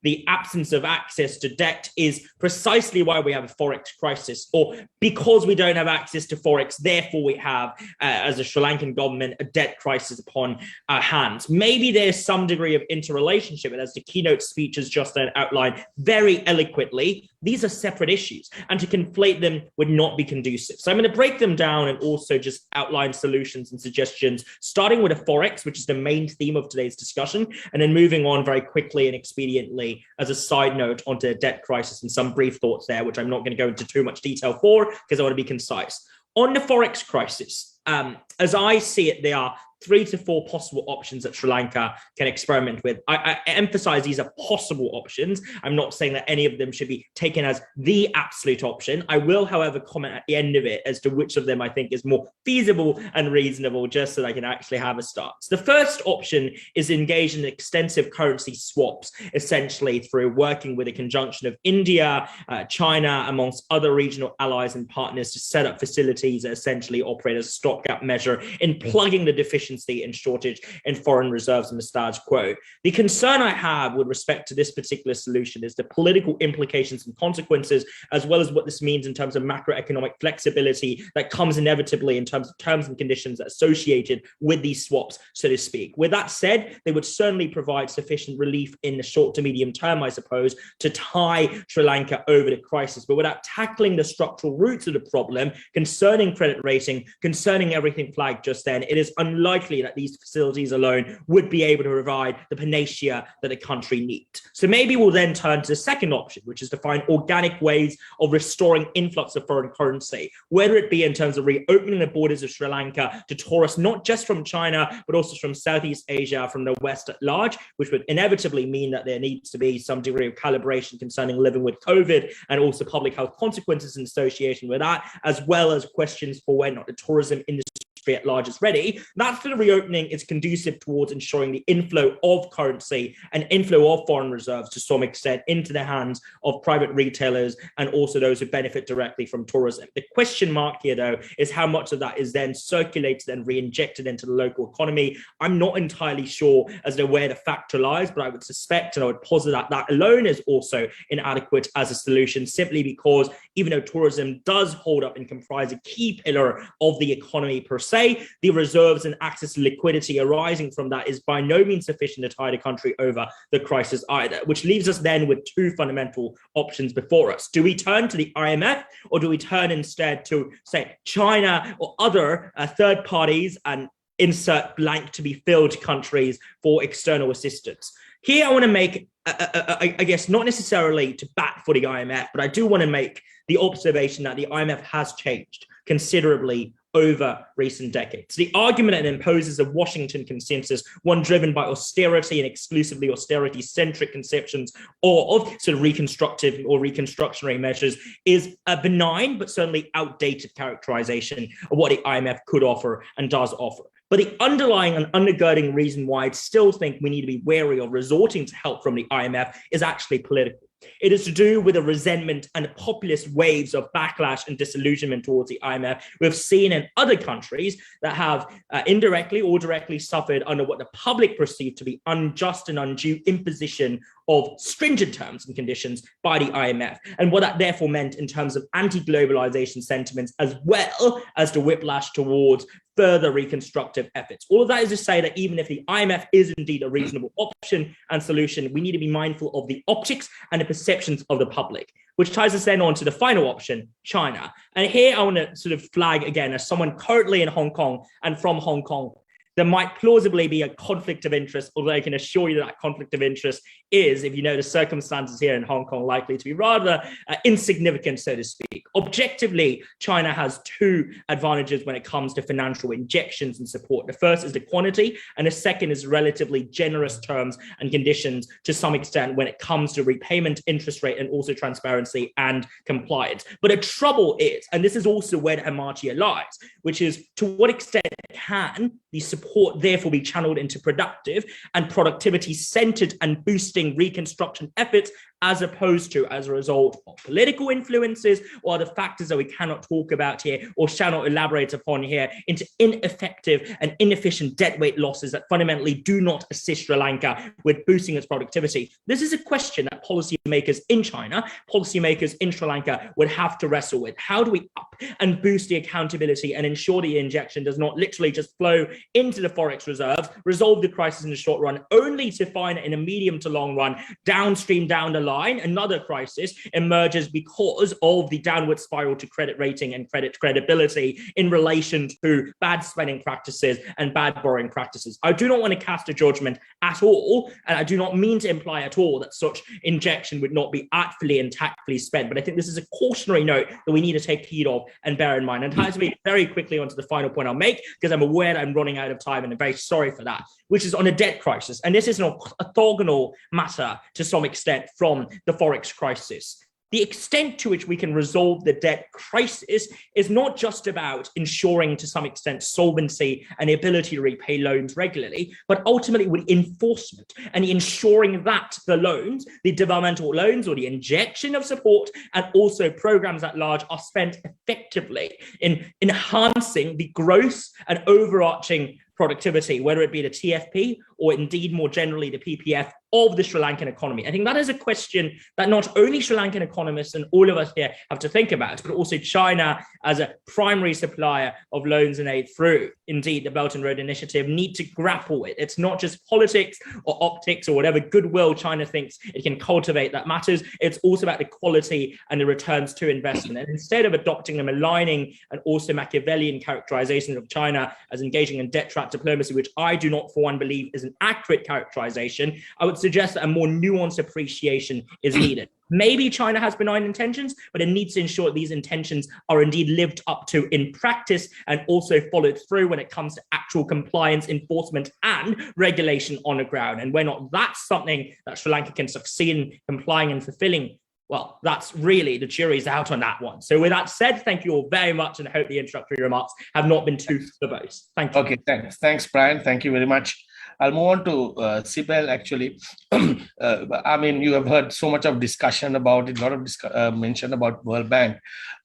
the absence of access to debt is precisely why we have a forex crisis, or because we don't have access to forex, therefore we have, as a Sri Lankan government, a debt crisis upon our hands. Maybe there's some degree of interrelationship, and as the keynote speeches just outlined very eloquently, these are separate issues, and to conflate them would not be conducive. So I'm going to break them down and also just outline solutions and suggestions, starting with a forex, which is the main theme of today's discussion, and then moving on very quickly and expediently as a side note onto the debt crisis and some brief thoughts there, which I'm not going to go into too much detail for because I want to be concise. On the forex crisis, as I see it, there are 3 to 4 possible options that Sri Lanka can experiment with. I emphasize these are possible options. I'm not saying that any of them should be taken as the absolute option. I will, however, comment at the end of it as to which of them I think is more feasible and reasonable, just so that I can actually have a start. So the first option is engage in extensive currency swaps, essentially through working with a conjunction of India, China, amongst other regional allies and partners to set up facilities that essentially operate as a stopgap measure in plugging the deficiency and shortage in foreign reserves and the status quo. The concern I have with respect to this particular solution is the political implications and consequences, as well as what this means in terms of macroeconomic flexibility that comes inevitably in terms of terms and conditions associated with these swaps, so to speak. With that said, they would certainly provide sufficient relief in the short to medium term, I suppose, to tie Sri Lanka over the crisis, but without tackling the structural roots of the problem concerning credit rating, concerning everything flagged just then, it is unlikely that these facilities alone would be able to provide the panacea that the country needs. So maybe we'll then turn to the second option, which is to find organic ways of restoring influx of foreign currency, whether it be in terms of reopening the borders of Sri Lanka to tourists, not just from China, but also from Southeast Asia, from the West at large, which would inevitably mean that there needs to be some degree of calibration concerning living with COVID and also public health consequences in association with that, as well as questions for whether or not the tourism industry at large is ready. That sort of reopening is conducive towards ensuring the inflow of currency and inflow of foreign reserves to some extent into the hands of private retailers and also those who benefit directly from tourism. The question mark here, though, is how much of that is then circulated and re-injected into the local economy. I'm not entirely sure as to where the factor lies, but I would suspect and I would posit that that alone is also inadequate as a solution, simply because even though tourism does hold up and comprise a key pillar of the economy per se, the reserves and access to liquidity arising from that is by no means sufficient to tide the country over the crisis either, which leaves us then with two fundamental options before us. Do we turn to the IMF, or do we turn instead to, say, China or other third parties and insert blank to be filled countries for external assistance? Here I want to make, I guess, not necessarily to bat for the IMF, but I do want to make the observation that the IMF has changed considerably over recent decades. The argument it imposes a Washington consensus, one driven by austerity and exclusively austerity-centric conceptions or of sort of reconstructive or reconstructionary measures, is a benign but certainly outdated characterization of what the IMF could offer and does offer. But the underlying and undergirding reason why I still think we need to be wary of resorting to help from the IMF is actually political. It is to do with the resentment and populist waves of backlash and disillusionment towards the IMF we've seen in other countries that have indirectly or directly suffered under what the public perceived to be unjust and undue imposition of stringent terms and conditions by the IMF, and what that therefore meant in terms of anti-globalization sentiments, as well as the whiplash towards further reconstructive efforts. All of that is to say that even if the IMF is indeed a reasonable option and solution, we need to be mindful of the optics and the perceptions of the public, which ties us then on to the final option, China. And here I want to sort of flag again, as someone currently in Hong Kong and from Hong Kong, there might plausibly be a conflict of interest, although I can assure you that conflict of interest is, if you know the circumstances here in Hong Kong, likely to be rather insignificant, so to speak. Objectively, China has two advantages when it comes to financial injections and support. The first is the quantity, and the second is relatively generous terms and conditions to some extent when it comes to repayment, interest rate, and also transparency and compliance. But the trouble is, and this is also where the hamartia lies, which is to what extent can the support therefore be channeled into productive and productivity-centered and boosting reconstruction efforts, as opposed to as a result of political influences or the factors that we cannot talk about here or shall not elaborate upon here, into ineffective and inefficient deadweight losses that fundamentally do not assist Sri Lanka with boosting its productivity. This is a question that policymakers in China, policymakers in Sri Lanka would have to wrestle with. How do we up and boost the accountability and ensure the injection does not literally just flow into the forex reserves, resolve the crisis in the short run, only to find in a medium to long run, downstream down the line, line, another crisis emerges because of the downward spiral to credit rating and credit credibility in relation to bad spending practices and bad borrowing practices. I do not want to cast a judgment at all, and I do not mean to imply at all that such injection would not be artfully and tactfully spent, but I think this is a cautionary note that we need to take heed of and bear in mind. And time to be very quickly onto the final point I'll make, because I'm aware that I'm running out of time and I'm very sorry for that, which is on a debt crisis. And this is an orthogonal matter to some extent from the Forex crisis. The extent to which we can resolve the debt crisis is not just about ensuring to some extent solvency and the ability to repay loans regularly, but ultimately with enforcement and ensuring that the loans, the developmental loans or the injection of support and also programs at large are spent effectively in enhancing the gross and overarching productivity, whether it be the TFP or indeed more generally the PPF of the Sri Lankan economy. I think that is a question that not only Sri Lankan economists and all of us here have to think about, but also China as a primary supplier of loans and aid through, indeed, the Belt and Road Initiative need to grapple with. It's not just politics or optics or whatever goodwill China thinks it can cultivate that matters. It's also about the quality and the returns to investment. And instead of adopting a maligning and also Machiavellian characterization of China as engaging in debt trap diplomacy, which I do not for one believe is an accurate characterization, I would suggest that a more nuanced appreciation is needed. Maybe China has benign intentions, but it needs to ensure that these intentions are indeed lived up to in practice and also followed through when it comes to actual compliance, enforcement, and regulation on the ground. And when not, that's something that Sri Lanka can succeed in complying and fulfilling. Well, that's really, the jury's out on that one. So with that said, thank you all very much, and I hope the introductory remarks have not been too verbose. Thank you. Okay, thanks. Thanks, Brian. Thank you very much. I'll move on to Sibel, actually. I mean, you have heard so much of discussion about it, a lot of mention about World Bank.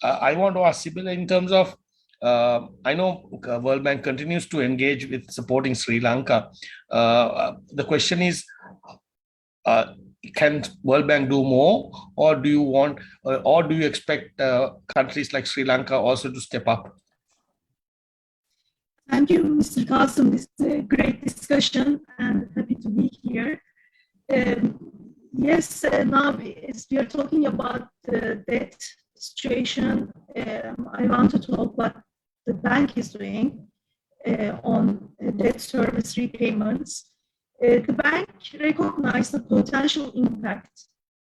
I want to ask Sibel in terms of, I know World Bank continues to engage with supporting Sri Lanka. The question is, can World Bank do more, or do you want, or do you expect countries like Sri Lanka also to step up? Thank you, Mr. Qasim. This is a great discussion and happy to be here. Yes, now as we are talking about the debt situation, I want to talk what the bank is doing on debt service repayments. The bank recognized the potential impact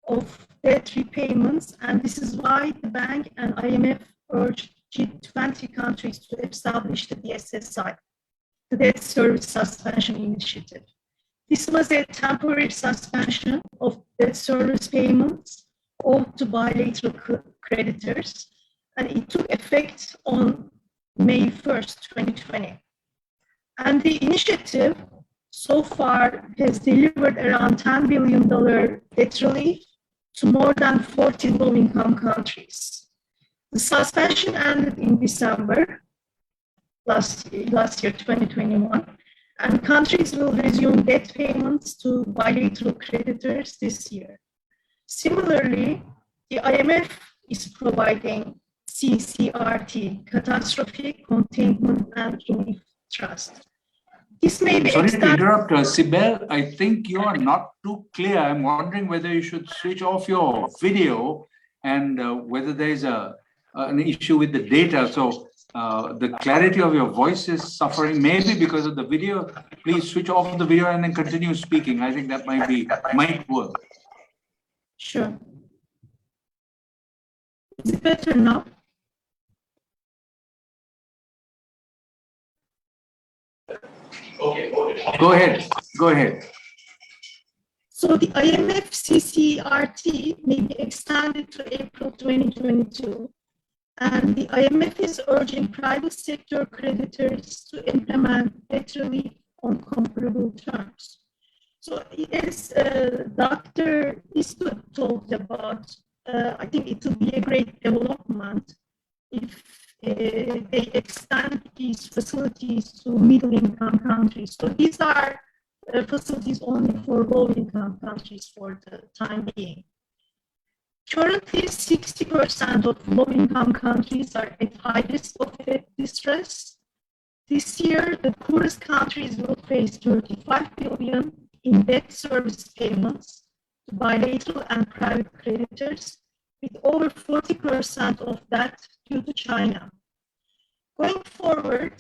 of debt repayments, and this is why the bank and IMF urged G20 countries to establish the DSSI, the Debt Service Suspension Initiative. This was a temporary suspension of debt service payments owed to bilateral creditors, and it took effect on May 1st, 2020. And the initiative so far has delivered around $10 billion debt relief to more than 40 low-income countries. The suspension ended in December last year, 2021, and countries will resume debt payments to bilateral creditors this year. Similarly, the IMF is providing CCRT, Catastrophe Containment and Relief Trust. This may be Sorry to interrupt, Sibel. I think you are not too clear. I'm wondering whether you should switch off your video and whether there is an issue with the data. So the clarity of your voice is suffering, maybe because of the video. Please switch off the video and then continue speaking. I think that might work. Sure. Is it better now? Okay. Go ahead. So the IMF CCRT may be extended to April 2022. And the IMF is urging private sector creditors to implement debt relief on comparable terms. So as Dr. Isgut talked about, I think it will be a great development if they extend these facilities to middle-income countries. So these are facilities only for low-income countries for the time being. Currently, 60% of low-income countries are at high risk of debt distress. This year, the poorest countries will face $35 billion in debt service payments to bilateral and private creditors, with over 40% of that due to China. Going forward,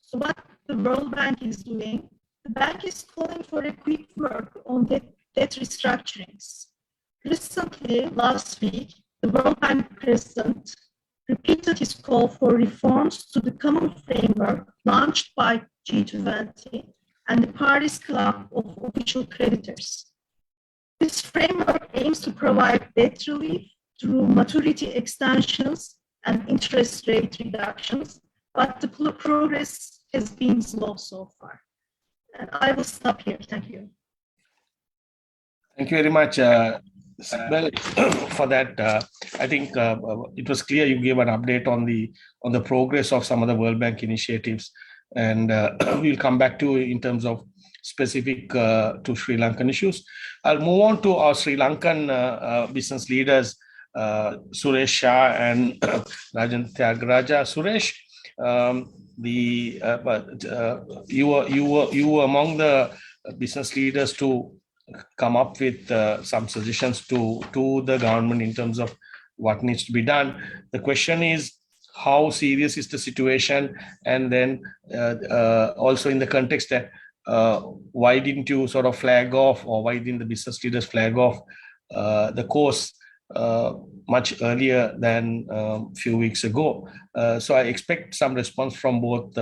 so what the World Bank is doing, the bank is calling for a quick work on debt restructurings. Recently, last week, the World Bank president repeated his call for reforms to the common framework launched by G20 and the Paris Club of Official Creditors. This framework aims to provide debt relief through maturity extensions and interest rate reductions, but the progress has been slow so far. And I will stop here. Thank you. Thank you very much, Sibel, for that. I think it was clear you gave an update on the progress of some of the World Bank initiatives, and we'll come back to in terms of specific to Sri Lankan issues. I'll move on to our Sri Lankan business leaders, Suresh, Shah, and Rajendra Theagarajah. Suresh, you were among the business leaders to come up with some suggestions to the government in terms of what needs to be done. The question is, how serious is the situation? And then also in the context that why didn't you sort of flag off, or why didn't the business leaders flag off the course much earlier than a few weeks ago? So I expect some response from both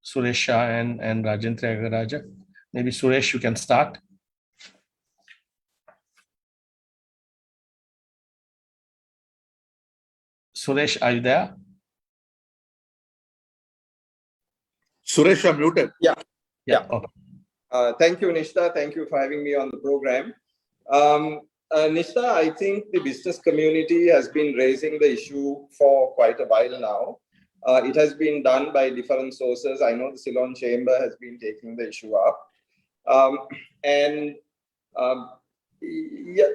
Suresh, Shah, and Rajendra Theagarajah. Maybe Suresh, you can start. Suresh, are you there? Suresh, you're muted. Yeah. Okay. Thank you, Nishta. Thank you for having me on the program. Nishta, I think the business community has been raising the issue for quite a while now. It has been done by different sources. I know the Ceylon Chamber has been taking the issue up.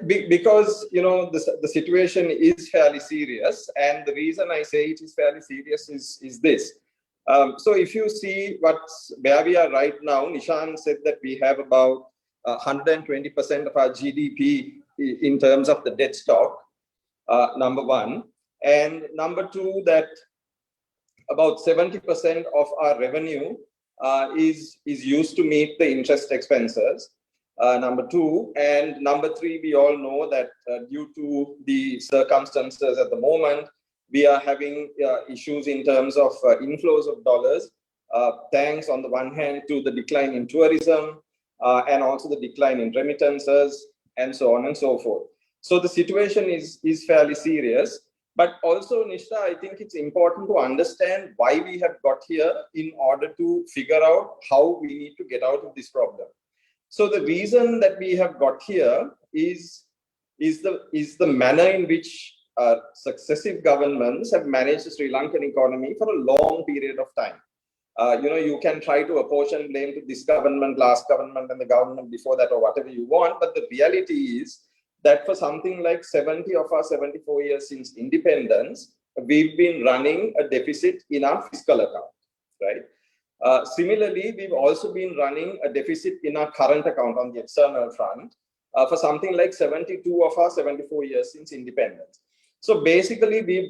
Because the situation is fairly serious, and the reason I say it is fairly serious is this. So if you see where we are right now, Nishan said that we have about 120% of our GDP in terms of the debt stock, number one. And number two, that about 70% of our revenue is used to meet the interest expenses, number two. And number three, we all know that due to the circumstances at the moment, we are having issues in terms of inflows of dollars, thanks on the one hand to the decline in tourism and also the decline in remittances and so on and so forth. So the situation is fairly serious. But also, Nishta, I think it's important to understand why we have got here in order to figure out how we need to get out of this problem. So the reason that we have got here is the manner in which successive governments have managed the Sri Lankan economy for a long period of time. You can try to apportion blame to this government, last government, and the government before that, or whatever you want. But the reality is that for something like 70 of our 74 years since independence, we've been running a deficit in our fiscal account, right? Similarly, we've also been running a deficit in our current account on the external front for something like 72 of our 74 years since independence. So basically, we've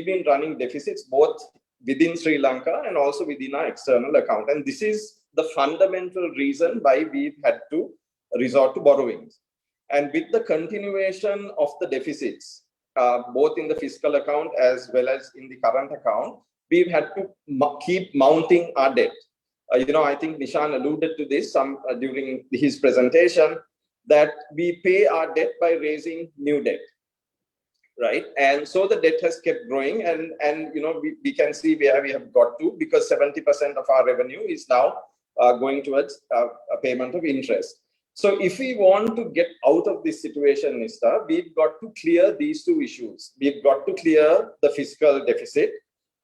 been running deficits both within Sri Lanka and also within our external account. And this is the fundamental reason why we've had to resort to borrowings. And with the continuation of the deficits, both in the fiscal account as well as in the current account, we've had to keep mounting our debt. I think Nishan alluded to this during his presentation, that we pay our debt by raising new debt, right? And so the debt has kept growing, and we can see where we have got to, because 70% of our revenue is now going towards a payment of interest. So if we want to get out of this situation, Nista, we've got to clear these two issues. We've got to clear the fiscal deficit,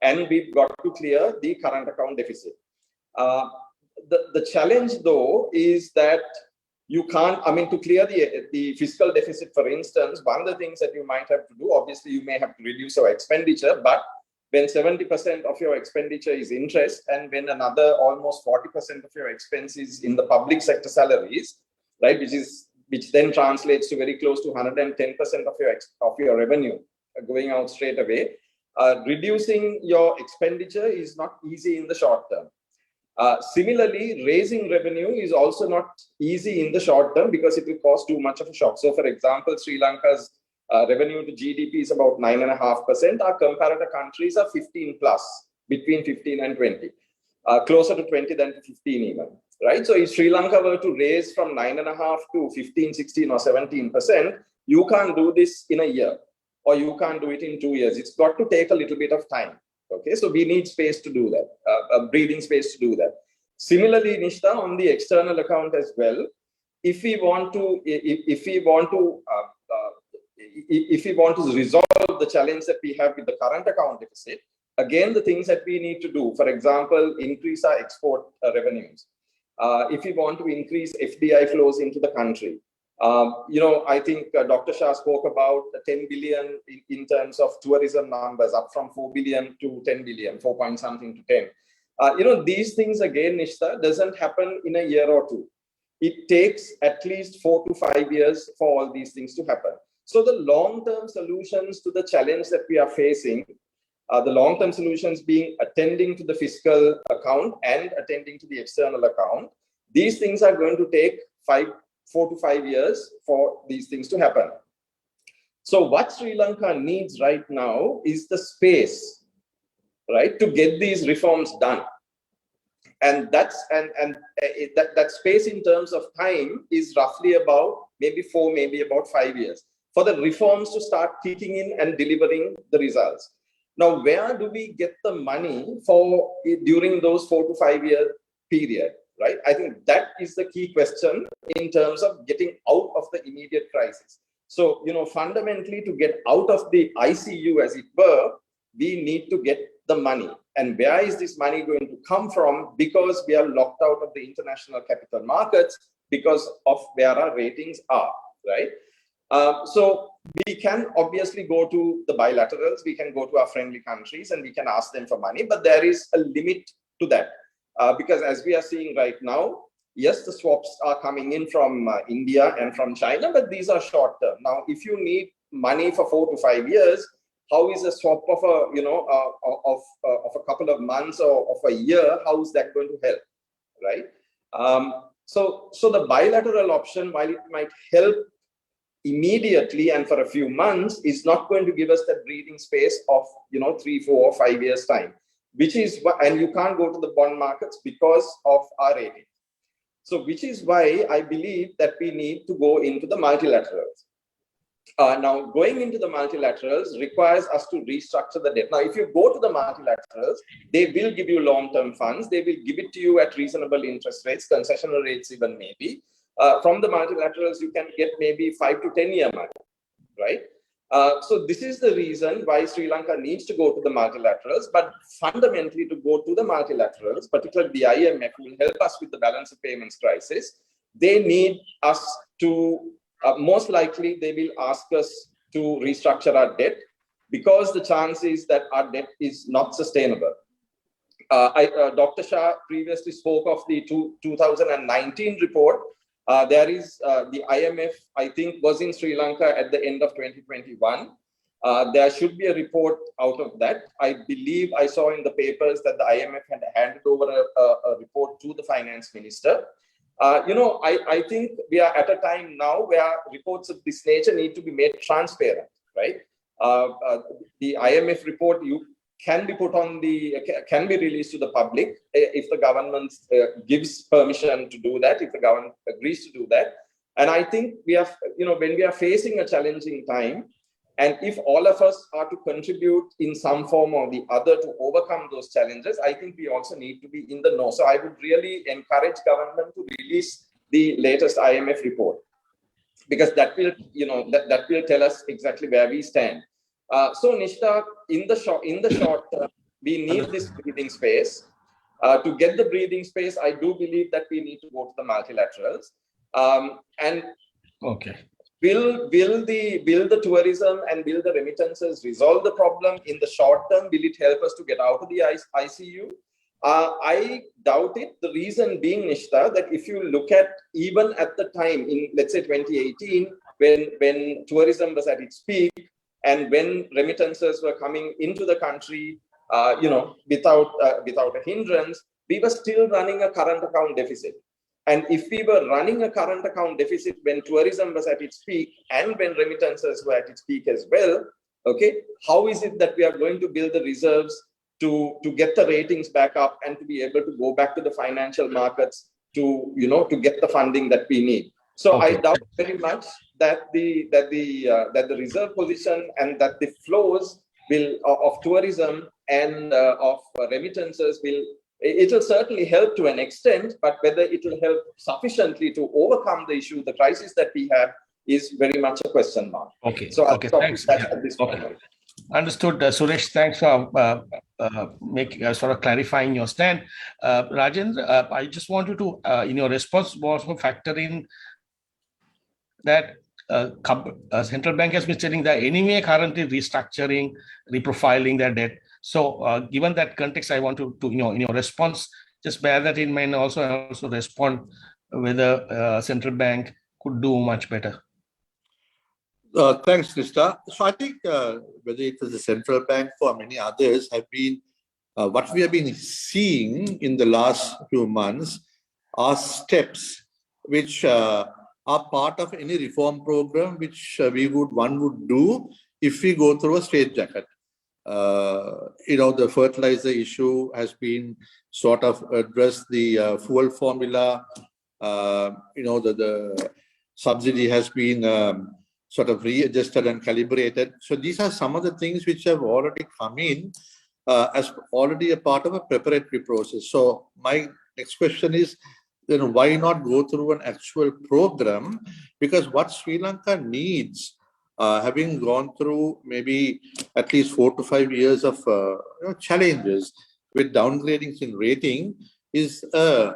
and we've got to clear the current account deficit. The challenge, though, is that you can't, to clear the fiscal deficit, for instance, one of the things that you might have to do, obviously, you may have to reduce your expenditure, but when 70% of your expenditure is interest, and when another almost 40% of your expense is in the public sector salaries, right, which is which then translates to very close to 110% of your revenue going out straight away. Reducing your expenditure is not easy in the short term. Similarly, raising revenue is also not easy in the short term because it will cause too much of a shock. So, for example, Sri Lanka's revenue to GDP is about 9.5%. Our comparator countries are 15 plus, between 15 and 20, closer to 20 than to 15 even, right? So if Sri Lanka were to raise from 9.5 to 15, 16 or 17%, you can't do this in a year, or you can't do it in 2 years. It's got to take a little bit of time. Okay, so we need space to do that, breathing space to do that. Similarly, Nishta, on the external account as well, if we want to resolve the challenge that we have with the current account deficit, again, the things that we need to do, for example, increase our export revenues. If we want to increase FDI flows into the country, I think Dr. Shah spoke about 10 billion in terms of tourism numbers, up from 4 billion to 10 billion, 4 point something to 10. These things again, Nishta, doesn't happen in a year or two. It takes at least 4 to 5 years for all these things to happen. So the long-term solutions to the challenge that we are facing, the long-term solutions being attending to the fiscal account and attending to the external account, these things are going to take 4 to 5 years for these things to happen. So what Sri Lanka needs right now is the space, right, to get these reforms done. And that space in terms of time is roughly about maybe 4, maybe about 5 years for the reforms to start kicking in and delivering the results. Now, where do we get the money for during those 4 to 5 year period, right? I think that is the key question in terms of getting out of the immediate crisis. So, fundamentally, to get out of the ICU, as it were, we need to get the money. And where is this money going to come from? Because we are locked out of the international capital markets because of where our ratings are, right? So we can obviously go to the bilaterals, we can go to our friendly countries and we can ask them for money, but there is a limit to that. Because as we are seeing right now, yes, the swaps are coming in from India and from China, but these are short term. Now, if you need money for 4 to 5 years, how is a swap of a couple of months or of a year? How is that going to help, right? So the bilateral option, while it might help immediately and for a few months, is not going to give us that breathing space of 3, 4, or 5 years time, which is why, and you can't go to the bond markets because of our rating. So which is why I believe that we need to go into the multilaterals. Now, going into the multilaterals requires us to restructure the debt. Now, if you go to the multilaterals, they will give you long-term funds. They will give it to you at reasonable interest rates, concessional rates even maybe. From the multilaterals, you can get maybe 5 to 10 year money, right? So this is the reason why Sri Lanka needs to go to the multilaterals, but fundamentally to go to the multilaterals, particularly the IMF, will help us with the balance of payments crisis. They need us to, most likely they will ask us to restructure our debt because the chance is that our debt is not sustainable. Dr. Shah previously spoke of the 2019 report. There is the IMF, I think, was in Sri Lanka at the end of 2021. There should be a report out of that. I believe I saw in the papers that the IMF had handed over a report to the finance minister. I think we are at a time now where reports of this nature need to be made transparent, right? The IMF report can be put on can be released to the public if the government gives permission to do that, if the government agrees to do that. And I think we have, when we are facing a challenging time, and if all of us are to contribute in some form or the other to overcome those challenges, I think we also need to be in the know. So I would really encourage government to release the latest IMF report, because that will, that will tell us exactly where we stand. So Nishta, in the short term, we need this breathing space. To get the breathing space, I do believe that we need to go to the multilaterals. And okay. Will the tourism and will the remittances resolve the problem in the short term? Will it help us to get out of the ICU? I doubt it. The reason being, Nishta, that if you look at even at the time in, let's say, 2018, when tourism was at its peak and when remittances were coming into the country, without a hindrance, we were still running a current account deficit. And if we were running a current account deficit when tourism was at its peak and when remittances were at its peak as well, okay, how is it that we are going to build the reserves to get the ratings back up and to be able to go back to the financial markets to get the funding that we need? So I doubt very much that the reserve position and that the flows of tourism and of remittances it will certainly help to an extent, but whether it will help sufficiently to overcome the issue, the crisis that we have, is very much a question mark. Okay. So okay. Thanks. At this point. Understood. Suresh, thanks for sort of clarifying your stand. Rajendra, I just want you to, in your response, also factor in that central bank has been saying that anyway currently restructuring, reprofiling their debt. So given that context, I want to in your response, just bear that in mind, also respond whether central bank could do much better. Thanks, Krista. So I think whether it is the central bank or many others have been, what we have been seeing in the last few months are steps which are part of any reform program which one would do if we go through a straitjacket. The fertilizer issue has been sort of addressed, the fuel formula, the subsidy has been sort of readjusted and calibrated. So these are some of the things which have already come in as already a part of a preparatory process. So my next question is, then why not go through an actual program? Because what Sri Lanka needs, having gone through maybe at least 4 to 5 years of challenges with downgradings in rating, is a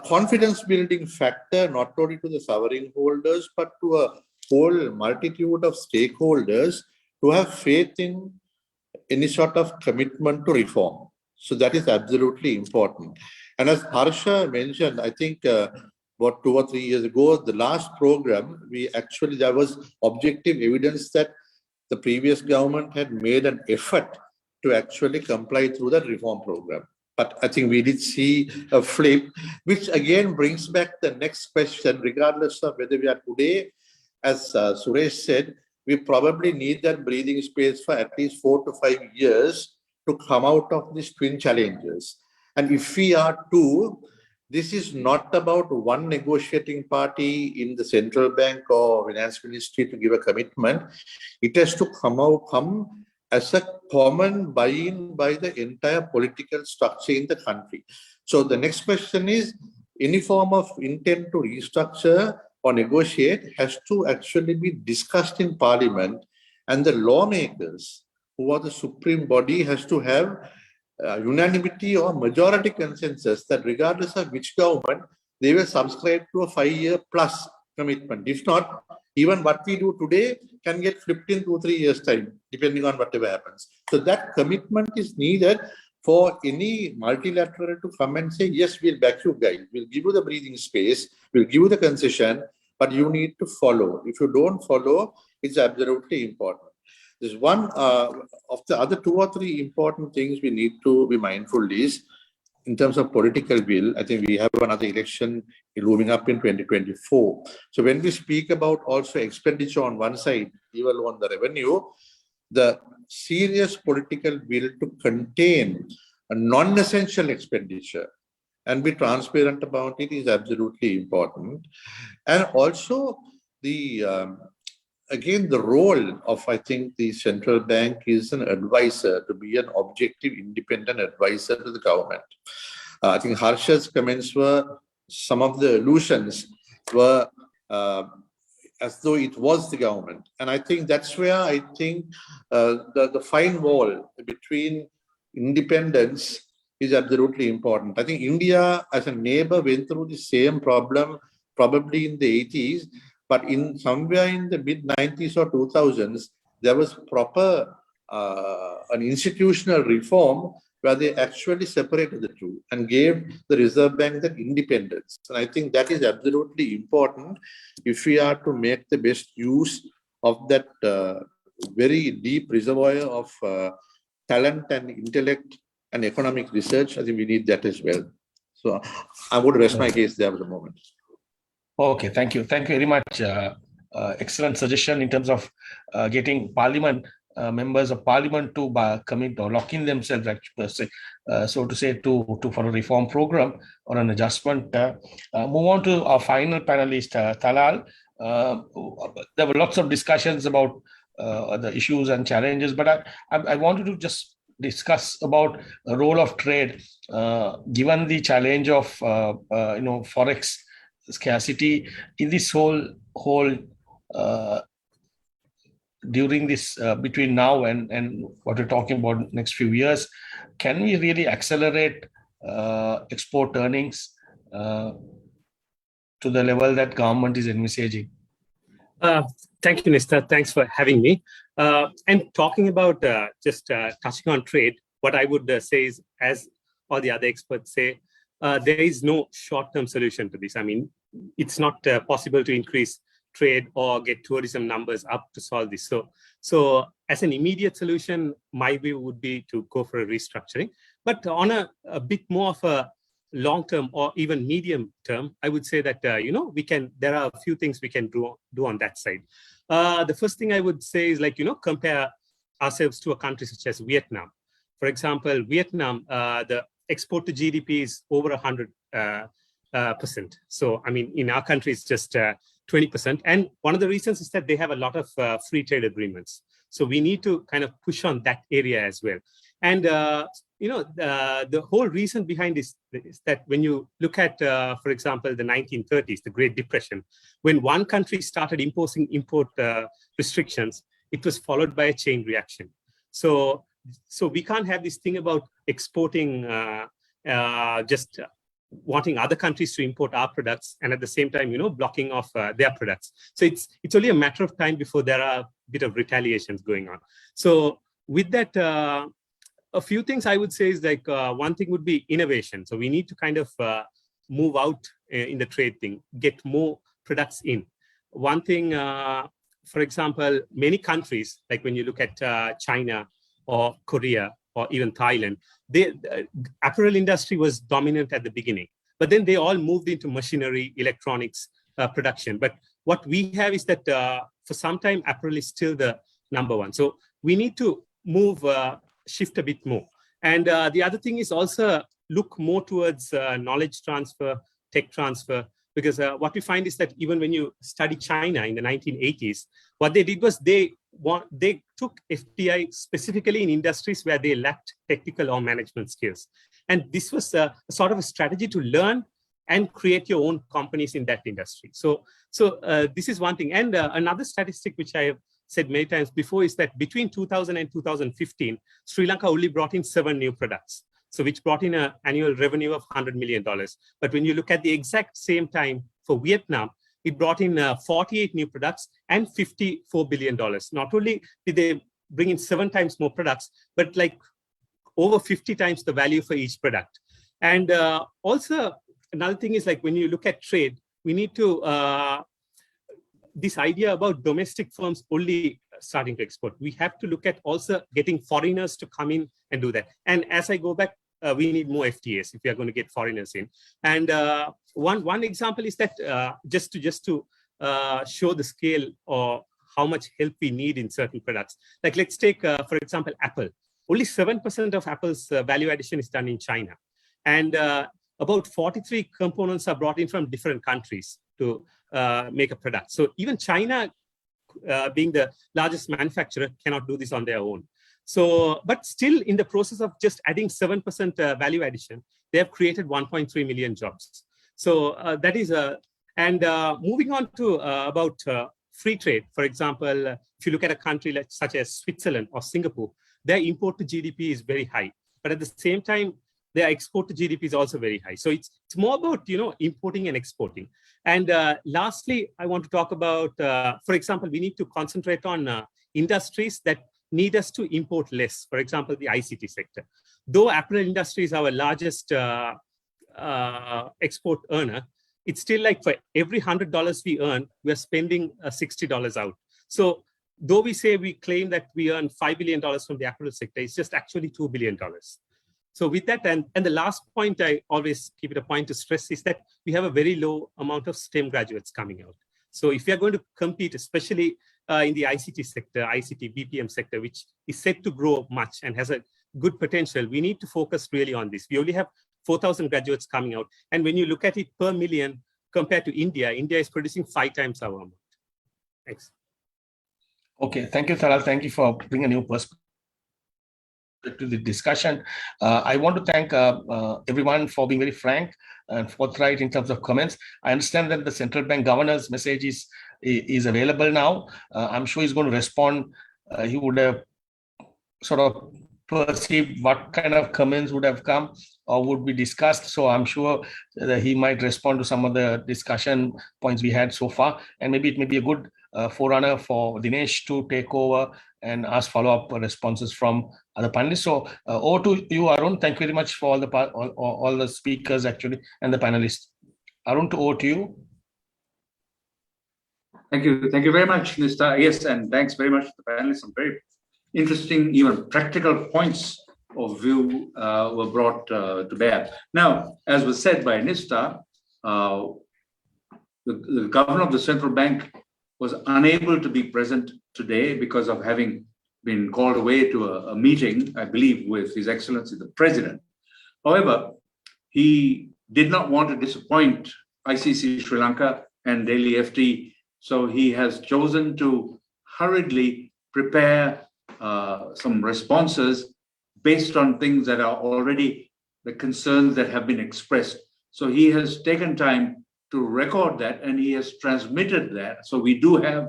confidence building factor, not only to the sovereign holders, but to a whole multitude of stakeholders to have faith in any sort of commitment to reform. So that is absolutely important. And as Harsha mentioned, I think about 2 or 3 years ago, the last program, there was objective evidence that the previous government had made an effort to actually comply through that reform program. But I think we did see a flip, which again brings back the next question, regardless of whether we are today, as Suresh said, we probably need that breathing space for at least 4 to 5 years to come out of these twin challenges. And if we are to, this is not about one negotiating party in the central bank or finance ministry to give a commitment. It has to come as a common buy-in by the entire political structure in the country. So the next question is, any form of intent to restructure or negotiate has to actually be discussed in parliament, and the lawmakers, who are the supreme body, has to have unanimity or majority consensus that regardless of which government, they will subscribe to a 5-year plus commitment. If not, even what we do today can get flipped in 2 or 3 years' time, depending on whatever happens. So that commitment is needed for any multilateral to come and say, yes, we'll back you guys, we'll give you the breathing space, we'll give you the concession, but you need to follow. If you don't follow, it's absolutely important. There's one of the other 2 or 3 important things we need to be mindful is, in terms of political will, I think we have another election looming up in 2024. So when we speak about also expenditure on one side, even on the revenue, the serious political will to contain a non-essential expenditure and be transparent about it is absolutely important. And also the again, the role of, I think, the central bank is an advisor, to be an objective, independent advisor to the government. I think Harsha's comments were, some of the allusions were as though it was the government. And I think that's where I think the fine wall between independence is absolutely important. I think India as a neighbor went through the same problem probably in the 80s, but in somewhere in the mid-90s or 2000s, there was proper an institutional reform where they actually separated the two and gave the Reserve Bank that independence. And I think that is absolutely important if we are to make the best use of that very deep reservoir of talent and intellect and economic research. I think we need that as well. So I would rest my case there for the moment. Okay, thank you. Thank you very much. Excellent suggestion in terms of getting Parliament, members of Parliament to commit or lock in themselves, so to say, to for a reform program or an adjustment. Move on to our final panelist, Talal. There were lots of discussions about the issues and challenges, but I wanted to just discuss about the role of trade, given the challenge of forex scarcity in this whole during this between now and what we're talking about next few years. Can we really accelerate export earnings to the level that government is envisaging? Thank you, Nista. Thanks for having me. And talking about just touching on trade, what I would say is, as all the other experts say, there is no short-term solution to this. I mean, it's not possible to increase trade or get tourism numbers up to solve this. So as an immediate solution, my view would be to go for a restructuring. But on a bit more of a long-term or even medium term, I would say that, there are a few things we can do on that side. The first thing I would say is compare ourselves to a country such as Vietnam. For example, Vietnam, the export to GDP is over 100%. So, I mean, in our country, it's just 20%. And one of the reasons is that they have a lot of free trade agreements. So we need to kind of push on that area as well. And, the whole reason behind this is that when you look at, for example, the 1930s, the Great Depression, when one country started imposing import restrictions, it was followed by a chain reaction. So we can't have this thing about exporting, just wanting other countries to import our products and at the same time, blocking off their products. So it's only a matter of time before there are a bit of retaliations going on. So with that, a few things I would say is one thing would be innovation. So we need to kind of move out in the trade thing, get more products in. One thing, for example, many countries, like when you look at China or Korea or even Thailand, the apparel industry was dominant at the beginning, but then they all moved into machinery, electronics production. But what we have is that for some time, apparel is still the number one. So we need to move, shift a bit more. And the other thing is also look more towards knowledge transfer, tech transfer, because what we find is that even when you study China in the 1980s, what they did was they took FDI specifically in industries where they lacked technical or management skills. And this was a sort of a strategy to learn and create your own companies in that industry. So this is one thing. And another statistic which I have said many times before is that between 2000 and 2015, Sri Lanka only brought in 7 new products, so which brought in an annual revenue of $100 million. But when you look at the exact same time for Vietnam, it brought in 48 new products and $54 billion. Not only did they bring in 7 times more products, but like over 50 times the value for each product. And also another thing is when you look at trade, we need to, this idea about domestic firms only starting to export. We have to look at also getting foreigners to come in and do that. And as I go back, we need more FTAs if we are going to get foreigners in. And one example is that just to show the scale or how much help we need in certain products. Like let's take, for example, Apple. Only 7% of Apple's value addition is done in China. And about 43 components are brought in from different countries to make a product. So even China, being the largest manufacturer, cannot do this on their own. So, but still in the process of just adding 7% value addition, they have created 1.3 million jobs. So that is and moving on to about free trade. For example, if you look at a country such as Switzerland or Singapore, their import to GDP is very high. But at the same time, their export to GDP is also very high. So it's more about, importing and exporting. And lastly, I want to talk about, for example, we need to concentrate on industries that need us to import less. For example, the ICT sector. though apparel industry is our largest export earner, it's still like for every $100 we earn, we're spending $60 out. So though we say we claim that we earn $5 billion from the apparel sector, it's just actually $2 billion. So with that, and the last point I always keep it a point to stress is that we have a very low amount of STEM graduates coming out. So if we are going to compete, especially in the ICT sector, ICT, BPM sector, which is set to grow much and has a good potential, we need to focus really on this. We only have 4,000 graduates coming out. And when you look at it per million compared to India, India is producing 5 times our amount. Thanks. Okay, thank you, Talal. Thank you for bringing a new perspective to the discussion. I want to thank everyone for being very frank and forthright in terms of comments. I understand that the central bank governor's message is available now. I'm sure he's going to respond. He would have sort of perceived what kind of comments would have come or would be discussed. So I'm sure that he might respond to some of the discussion points we had so far. And maybe it may be a good forerunner for Dinesh to take over and ask follow-up responses from other panelists. So over to you, Arun. Thank you very much for all the speakers actually and the panelists. Arun, over to you. Thank you very much, Mr. Yes, and thanks very much to the panelists. Some very interesting, even practical points of view were brought to bear. Now, as was said by Nista, the governor of the central bank was unable to be present today because of having been called away to a meeting, I believe, with His Excellency the President. However, he did not want to disappoint ICC Sri Lanka and Daily FT, so he has chosen to hurriedly prepare some responses based on things that are already the concerns that have been expressed. So he has taken time to record that and he has transmitted that. So we do have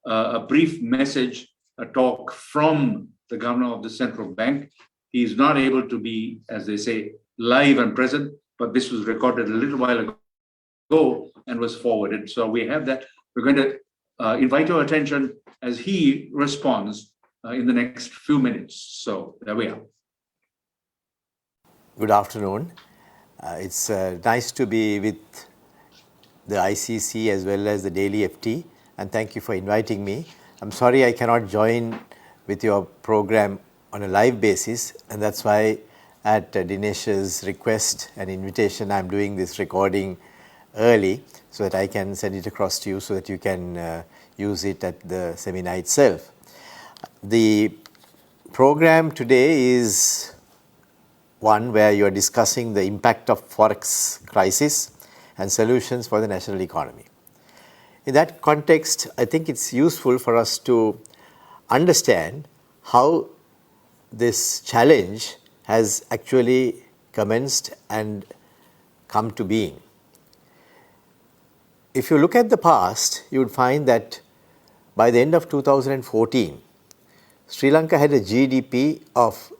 a brief message, a talk from the governor of the central bank. He's not able to be, as they say, live and present, but this was recorded a little while ago and was forwarded. So we have that. We're going to invite your attention as he responds in the next few minutes. So there we are. Good afternoon. It's nice to be with the ICC as well as the Daily FT, and thank you for inviting me. I'm sorry I cannot join with your program on a live basis, and that's why at Dinesh's request and invitation I'm doing this recording early so that I can send it across to you so that you can use it at the seminar itself. The program today is one where you are discussing the impact of Forex crisis and solutions for the national economy. In that context, I think it's useful for us to understand how this challenge has actually commenced and come to being. If you look at the past, you would find that by the end of 2014, Sri Lanka had a GDP of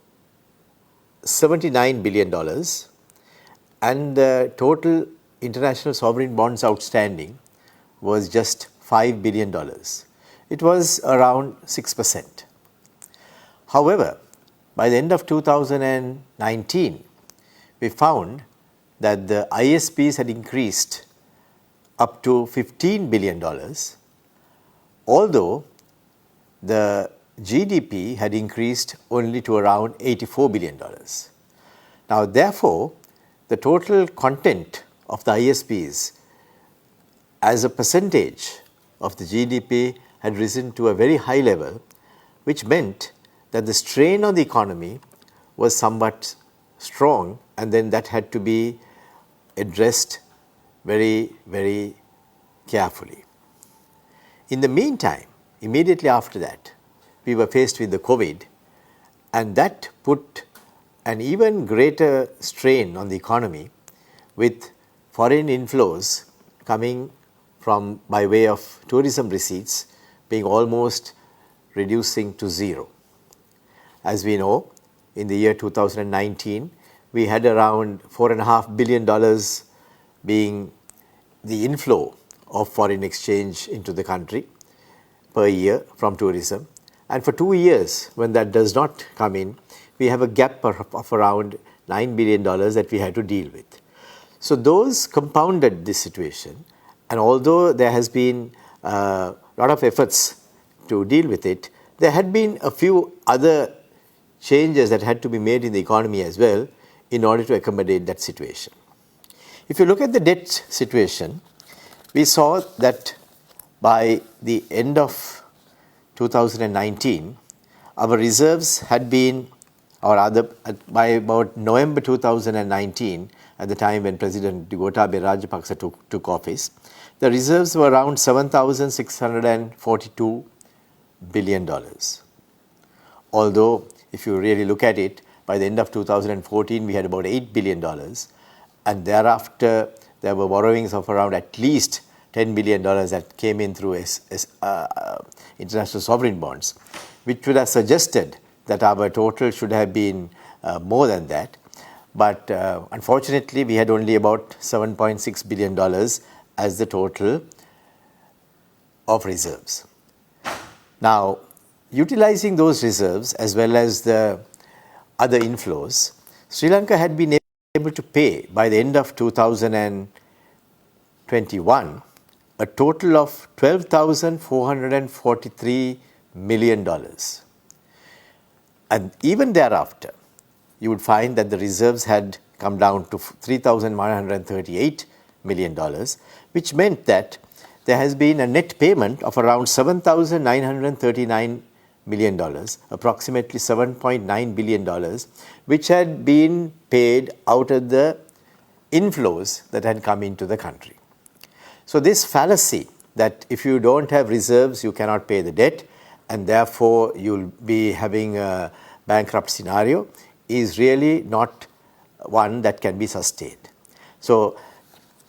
$79 billion and the total international sovereign bonds outstanding was just $5 billion. It was around 6%. However, by the end of 2019, we found that the ISPs had increased up to $15 billion, although the GDP had increased only to around $84 billion. Now, therefore, the total content of the ISPs as a percentage of the GDP had risen to a very high level, which meant that the strain on the economy was somewhat strong, and then that had to be addressed very, very carefully. In the meantime, immediately after that, we were faced with the COVID, and that put an even greater strain on the economy with foreign inflows coming from by way of tourism receipts being almost reducing to zero. As we know, in the year 2019, we had around $4.5 billion being the inflow of foreign exchange into the country per year from tourism. And for 2 years, when that does not come in, we have a gap of around $9 billion that we had to deal with. So those compounded this situation, and although there has been a lot of efforts to deal with it, there had been a few other changes that had to be made in the economy as well in order to accommodate that situation. If you look at the debt situation, we saw that by the end of 2019, our reserves had been, or rather by about November 2019, at the time when President Gotabaya Rajapaksa took office, the reserves were around $7,642 billion. Although, if you really look at it, by the end of 2014, we had about $8 billion, and thereafter there were borrowings of around at least $10 billion that came in through international sovereign bonds, which would have suggested that our total should have been more than that. But unfortunately, we had only about $7.6 billion as the total of reserves. Now, utilizing those reserves as well as the other inflows, Sri Lanka had been able to pay by the end of 2021 a total of $12,443 million. And even thereafter, you would find that the reserves had come down to $3,138 million, which meant that there has been a net payment of around $7,939 million, approximately $7.9 billion, which had been paid out of the inflows that had come into the country. So this fallacy that if you don't have reserves, you cannot pay the debt, and therefore you'll be having a bankrupt scenario, is really not one that can be sustained. So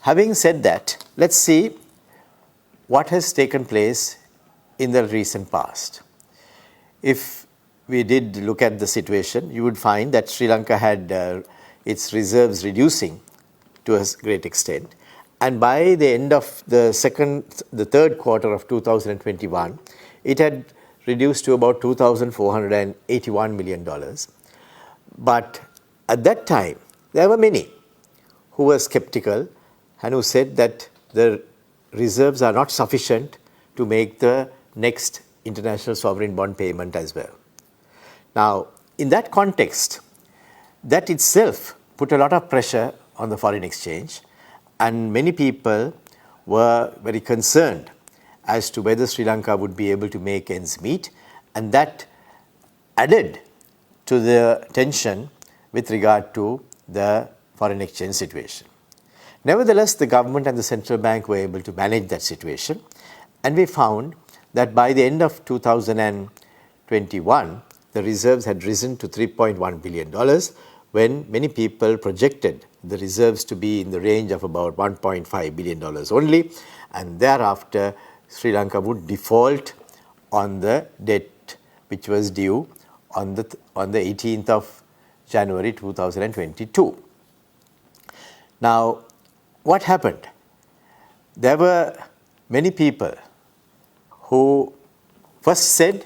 having said that, let's see what has taken place in the recent past. If we did look at the situation, you would find that Sri Lanka had its reserves reducing to a great extent. And by the end of the third quarter of 2021, it had reduced to about $2,481 million. But at that time, there were many who were skeptical and who said that the reserves are not sufficient to make the next international sovereign bond payment as well. Now, in that context, that itself put a lot of pressure on the foreign exchange, and many people were very concerned as to whether Sri Lanka would be able to make ends meet, and that added to the tension with regard to the foreign exchange situation. Nevertheless, the government and the central bank were able to manage that situation, and we found that by the end of 2021, the reserves had risen to $3.1 billion, when many people projected the reserves to be in the range of about $1.5 billion only, and thereafter Sri Lanka would default on the debt which was due on the 18th of January 2022. Now, what happened? There were many people who first said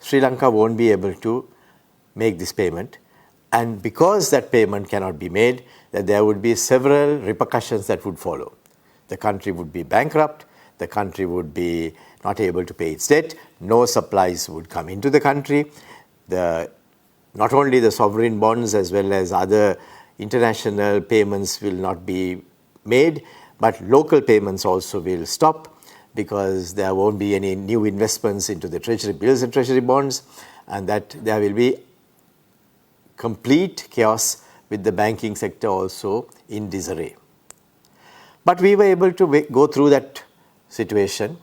Sri Lanka won't be able to make this payment, and because that payment cannot be made, that there would be several repercussions that would follow. The country would be bankrupt, the country would be not able to pay its debt, no supplies would come into the country, not only the sovereign bonds as well as other international payments will not be made, but local payments also will stop, because there won't be any new investments into the treasury bills and treasury bonds, and that there will be complete chaos with the banking sector also in disarray. But we were able to go through that situation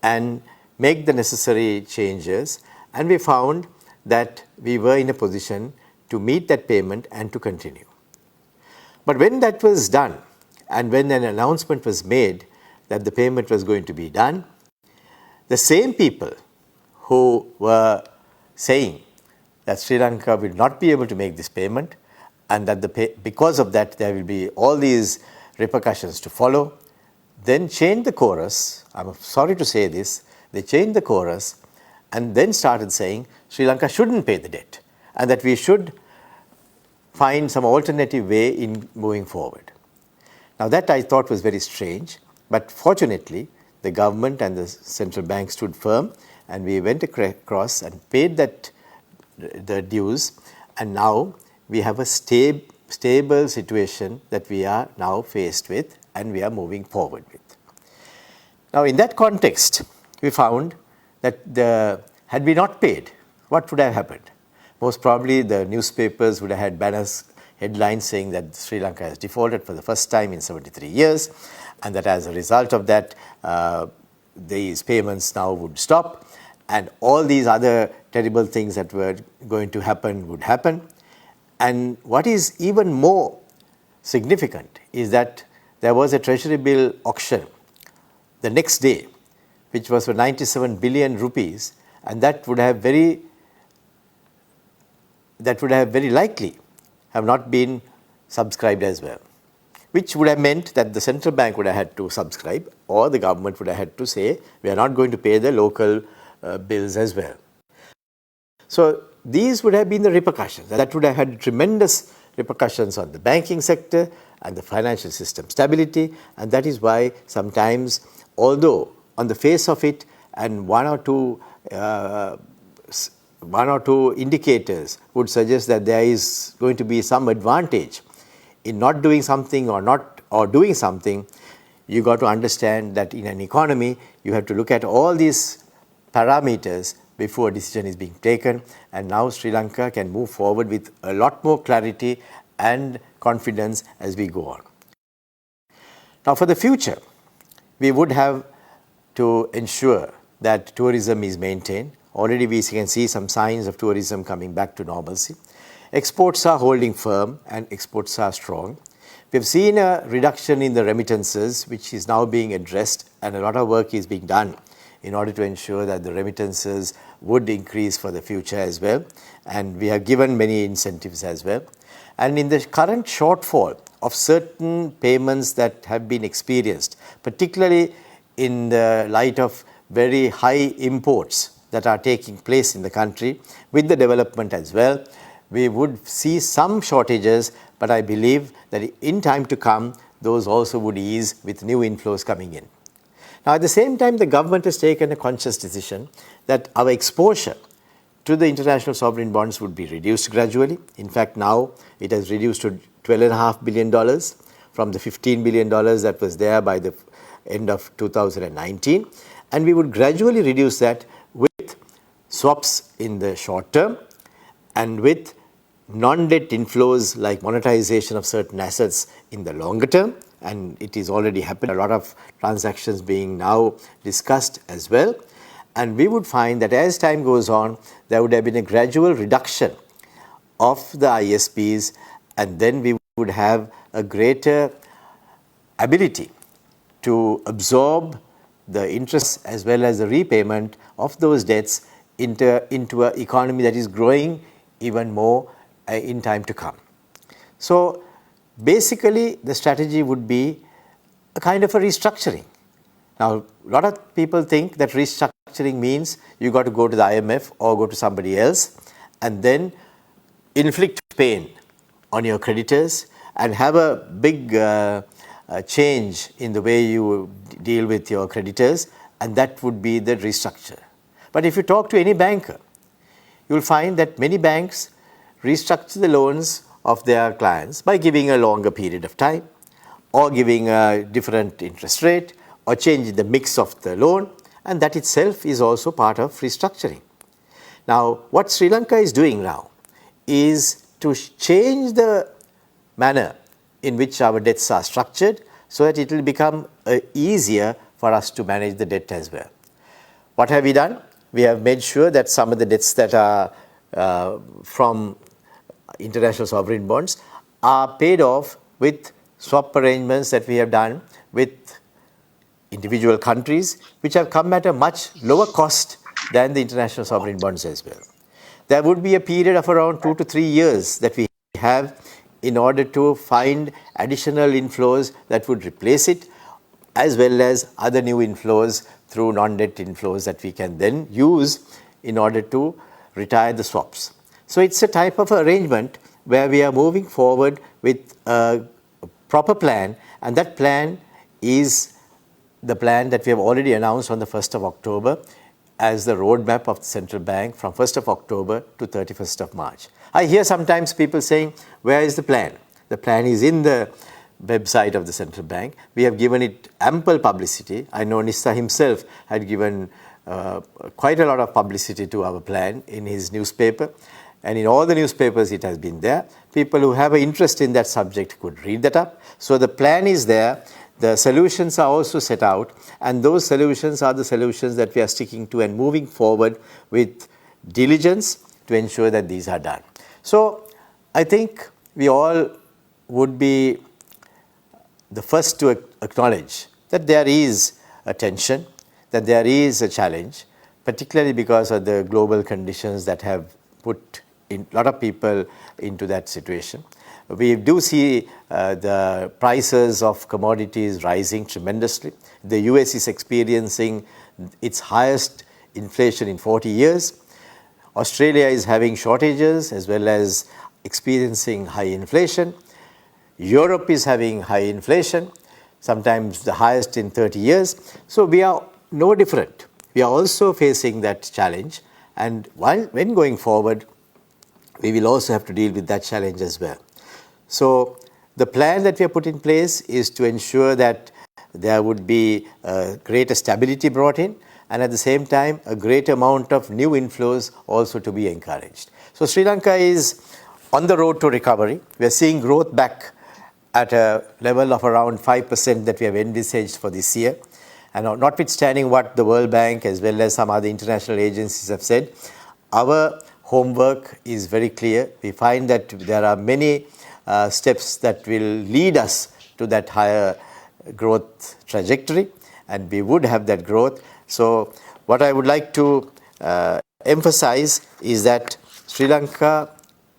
and make the necessary changes, and we found that we were in a position to meet that payment and to continue. But when that was done, and when an announcement was made that the payment was going to be done, the same people who were saying that Sri Lanka will not be able to make this payment, and that because of that there will be all these repercussions to follow, then changed the chorus. I'm sorry to say this, they changed the chorus and then started saying Sri Lanka shouldn't pay the debt, and that we should find some alternative way in moving forward. Now that I thought was very strange, but fortunately the government and the central bank stood firm, and we went across and paid the dues, and now we have a stable situation that we are now faced with and we are moving forward with. Now in that context, we found that had we not paid, what would have happened? Most probably the newspapers would have had banners, headlines saying that Sri Lanka has defaulted for the first time in 73 years, and that as a result of that, these payments now would stop, and all these other terrible things that were going to happen would happen. And what is even more significant is that there was a treasury bill auction the next day, which was for 97 billion rupees, and that would have very likely have not been subscribed as well, which would have meant that the central bank would have had to subscribe, or the government would have had to say, we are not going to pay the local bills as well. So these would have been the repercussions. That would have had tremendous repercussions on the banking sector and the financial system stability, and that is why sometimes, although on the face of it and one or two indicators would suggest that there is going to be some advantage in not doing something or doing something, you got to understand that in an economy you have to look at all these parameters before a decision is being taken, and now Sri Lanka can move forward with a lot more clarity and confidence as we go on. Now for the future, we would have to ensure that tourism is maintained. Already we can see some signs of tourism coming back to normalcy. Exports are holding firm and exports are strong. We've seen a reduction in the remittances, which is now being addressed, and a lot of work is being done in order to ensure that the remittances would increase for the future as well. And we have given many incentives as well. And in the current shortfall of certain payments that have been experienced, particularly in the light of very high imports that are taking place in the country with the development as well, we would see some shortages, but I believe that in time to come, those also would ease with new inflows coming in. Now, at the same time, the government has taken a conscious decision that our exposure to the international sovereign bonds would be reduced gradually. In fact, now it has reduced to $12.5 billion from the $15 billion that was there by the end of 2019. And we would gradually reduce that with swaps in the short term and with non-debt inflows like monetization of certain assets in the longer term. And it is already happened. A lot of transactions being now discussed as well. And we would find that as time goes on, there would have been a gradual reduction of the ISPs, and then we would have a greater ability to absorb the interest as well as the repayment of those debts into an economy that is growing even more in time to come. So basically, the strategy would be a kind of a restructuring. Now, a lot of people think that restructuring means you got to go to the IMF or go to somebody else and then inflict pain on your creditors and have a big change in the way you deal with your creditors, and that would be the restructure. But if you talk to any banker, you will find that many banks restructure the loans of their clients by giving a longer period of time or giving a different interest rate or changing the mix of the loan, and that itself is also part of restructuring. Now, what Sri Lanka is doing now is to change the manner in which our debts are structured so that it will become easier for us to manage the debt as well. What have we done? We have made sure that some of the debts that are from international sovereign bonds are paid off with swap arrangements that we have done with individual countries, which have come at a much lower cost than the international sovereign bonds as well. There would be a period of around 2 to 3 years that we have in order to find additional inflows that would replace it, as well as other new inflows through non-debt inflows that we can then use in order to retire the swaps. So it's a type of arrangement where we are moving forward with a proper plan, and that plan is the plan that we have already announced on the 1st of October as the roadmap of the central bank from 1st of October to 31st of March. I hear sometimes people saying, where is the plan? The plan is in the website of the central bank. We have given it ample publicity. I know Nista himself had given quite a lot of publicity to our plan in his newspaper, and in all the newspapers it has been there. People who have an interest in that subject could read that up. So the plan is there. The solutions are also set out, and those solutions are the solutions that we are sticking to and moving forward with diligence to ensure that these are done. So I think we all would be the first to acknowledge that there is a tension, that there is a challenge, particularly because of the global conditions that have put a lot of people into that situation. We do see the prices of commodities rising tremendously. The US is experiencing its highest inflation in 40 years. Australia is having shortages as well as experiencing high inflation. Europe is having high inflation, sometimes the highest in 30 years. So we are no different. We are also facing that challenge, and when going forward, we will also have to deal with that challenge as well. So the plan that we have put in place is to ensure that there would be greater stability brought in, and at the same time a great amount of new inflows also to be encouraged. So Sri Lanka is on the road to recovery. We are seeing growth back at a level of around 5% that we have envisaged for this year. And notwithstanding what the World Bank as well as some other international agencies have said, our homework is very clear. We find that there are many steps that will lead us to that higher growth trajectory, and we would have that growth. So what I would like to emphasize is that Sri Lanka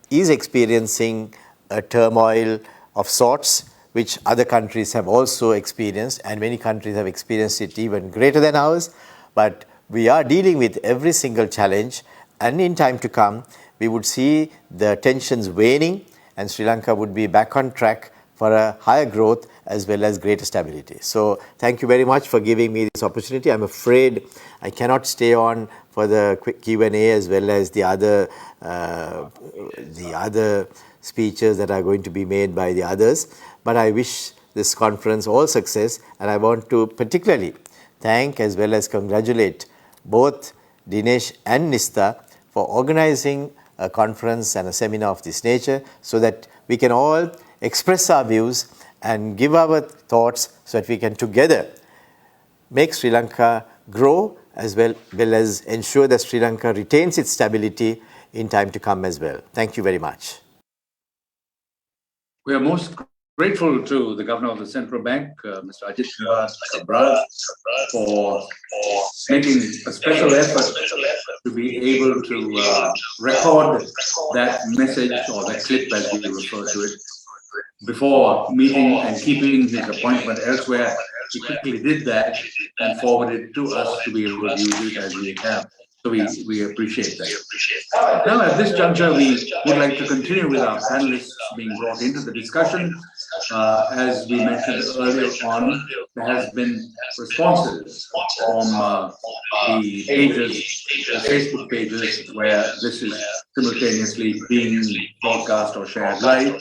is experiencing a turmoil of sorts, which other countries have also experienced, and many countries have experienced it even greater than ours. But we are dealing with every single challenge, and in time to come, we would see the tensions waning, and Sri Lanka would be back on track for a higher growth as well as greater stability. So thank you very much for giving me this opportunity. I'm afraid I cannot stay on for the quick Q&A as well as the other speeches that are going to be made by the others. But I wish this conference all success, and I want to particularly thank as well as congratulate both Dinesh and Nista for organizing a conference and a seminar of this nature so that we can all express our views and give our thoughts so that we can together make Sri Lanka grow as well as ensure that Sri Lanka retains its stability in time to come as well. Thank you very much. We are most grateful to the Governor of the Central Bank, Mr. Ajith Cabraal, for making a special effort to be able to record that message or that clip, as we refer to it, before meeting and keeping his appointment elsewhere. He quickly did that and forwarded it to us to be able to use it as we have. So we appreciate that. Now, at this juncture, we would like to continue with our panelists being brought into the discussion. As we mentioned earlier on, there has been responses from the pages, the Facebook pages, where this is simultaneously being broadcast or shared live.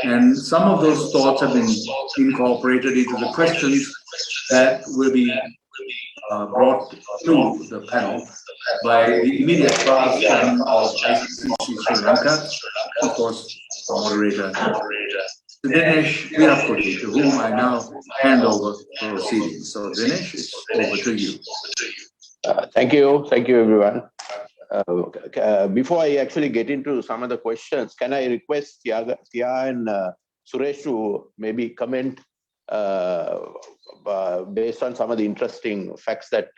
And some of those thoughts have been incorporated into the questions that will be brought to the panel by the immediate past chairman of ICC Sri Lanka, of course, moderator, Dinesh Weerakkody, to whom I now hand over proceedings. So Dinesh, it's over to you. Thank you, everyone. Before I actually get into some of the questions, can I request Thea and Suresh to maybe comment based on some of the interesting facts that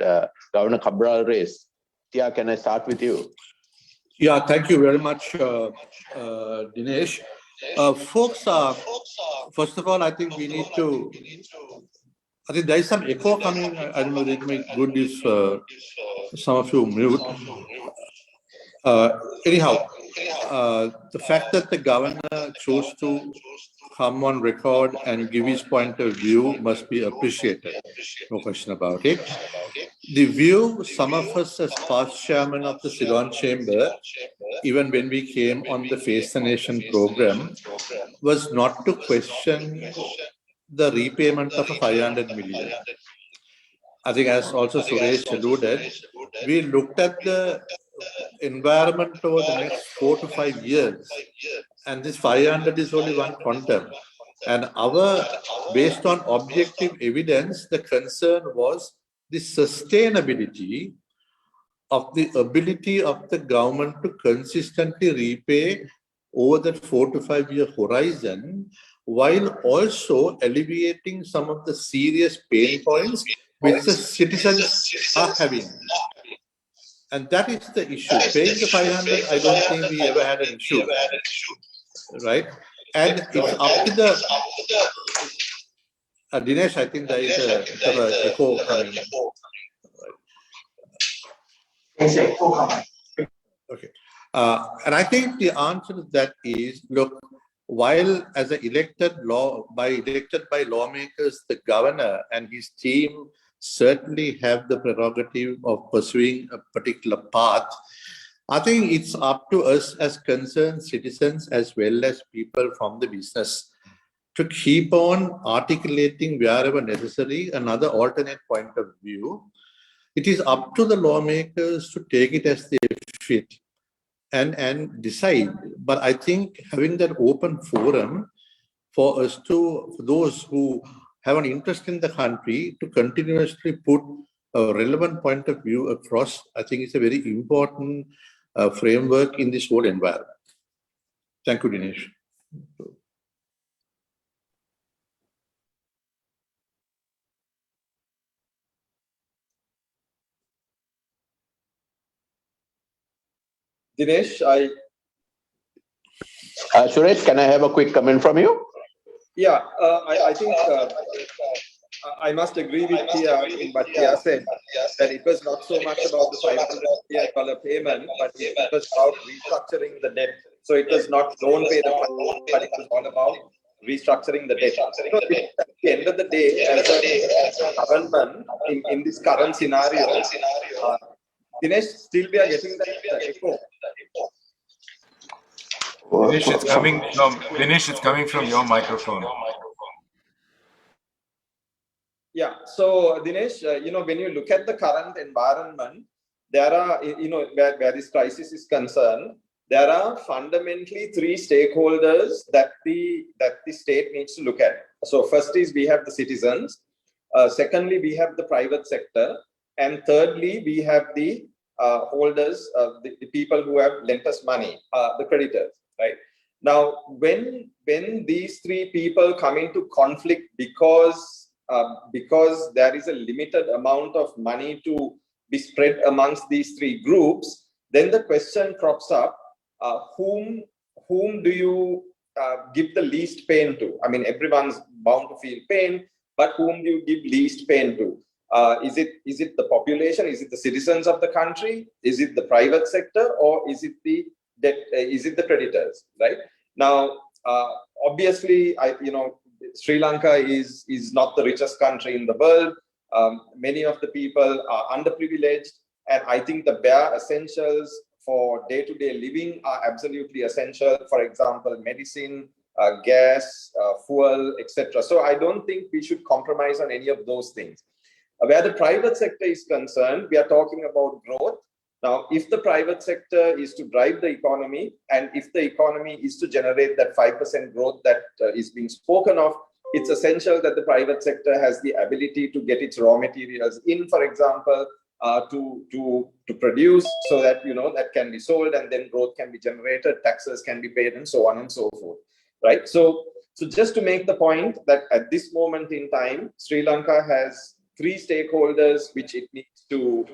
Governor Cabraal raised? Thea, can I start with you? Yeah, thank you very much, Dinesh. Folks, first of all, I think we need to, I think there is some echo coming. I don't know, it may be good if some of you mute. Anyhow, the fact that the governor chose to come on record and give his point of view must be appreciated. No question about it. The view, some of us as past chairman of the Ceylon Chamber, even when we came on the Face the Nation program, was not to question the repayment of a 500 million. I think as also Suresh alluded, we looked at the environment over the next 4 to 5 years, and this 500 is only one quantum. And based on objective evidence, the concern was the sustainability of the ability of the government to consistently repay over that 4 to 5 year horizon, while also alleviating some of the serious pain points which the citizens are having. And that is the issue. Paying the 500, I don't think we ever had an issue, right? And it's up to the... Dinesh, I think there is a bit of an echo coming. Okay. And I think the answer to that is, look, while as elected by lawmakers, the governor and his team certainly have the prerogative of pursuing a particular path, I think it's up to us as concerned citizens as well as people from the business to keep on articulating wherever necessary another alternate point of view. It is up to the lawmakers to take it as they fit and decide. But I think having that open forum for us for those who have an interest in the country to continuously put a relevant point of view across, I think it's a very important framework in this whole environment. Thank you, Dinesh. Dinesh, Suresh, can I have a quick comment from you? Yeah, I think I must agree with Tia in what Tia said, that it was not so much about the $500 million payment, but it was about restructuring the debt. So it was not loan payment, but it was all about restructuring the debt. You know, at the end of the day, as a government in this current scenario, Dinesh, still we are getting that echo. Dinesh, it's coming from your microphone. Yeah. So Dinesh, when you look at the current environment, there are, where this crisis is concerned, there are fundamentally three stakeholders that the state needs to look at. So first is we have the citizens. Secondly, we have the private sector. And thirdly, we have the holders, the people who have lent us money, the creditors, right? Now, when these three people come into conflict because there is a limited amount of money to be spread amongst these three groups, then the question crops up, whom do you give the least pain to? I mean, everyone's bound to feel pain, but whom do you give least pain to? Is it the population? Is it the citizens of the country? Is it the private sector? Or is it the creditors? Right now, obviously, Sri Lanka is not the richest country in the world. Many of the people are underprivileged, and I think the bare essentials for day-to-day living are absolutely essential. For example, medicine, gas, fuel, etc. So I don't think we should compromise on any of those things. Where the private sector is concerned, we are talking about growth. Now, if the private sector is to drive the economy, and if the economy is to generate that 5% growth that is being spoken of, it's essential that the private sector has the ability to get its raw materials in, for example, to produce, so that that can be sold, and then growth can be generated, taxes can be paid, and so on and so forth. Right. So just to make the point that at this moment in time, Sri Lanka has three stakeholders which it needs to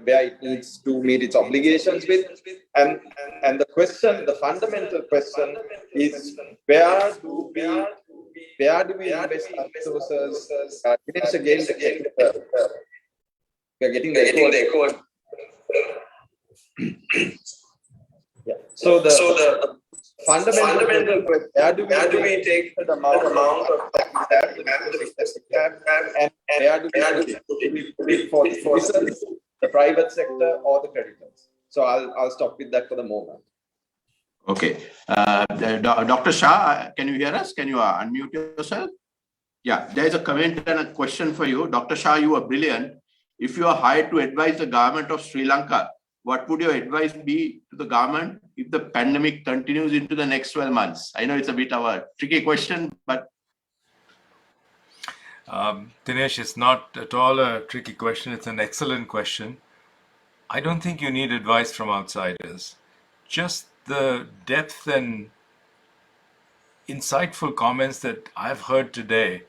where it needs to meet its obligations with, and the fundamental question is where do we invest our resources? Again, we are getting the echo. Yeah. So the fundamental question, where do we take the amount of that and where do we put it for citizens, the private sector, or the creditors? So I'll stop with that for the moment. Okay. Dr. Shah, can you hear us? Can you unmute yourself? Yeah, there is a comment and a question for you. Dr. Shah, you are brilliant. If you are hired to advise the government of Sri Lanka, what would your advice be to the government if the pandemic continues into the next 12 months? I know it's a bit of a tricky question, but... Dinesh, it's not at all a tricky question. It's an excellent question. I don't think you need advice from outsiders. Just the depth and insightful comments that I've heard today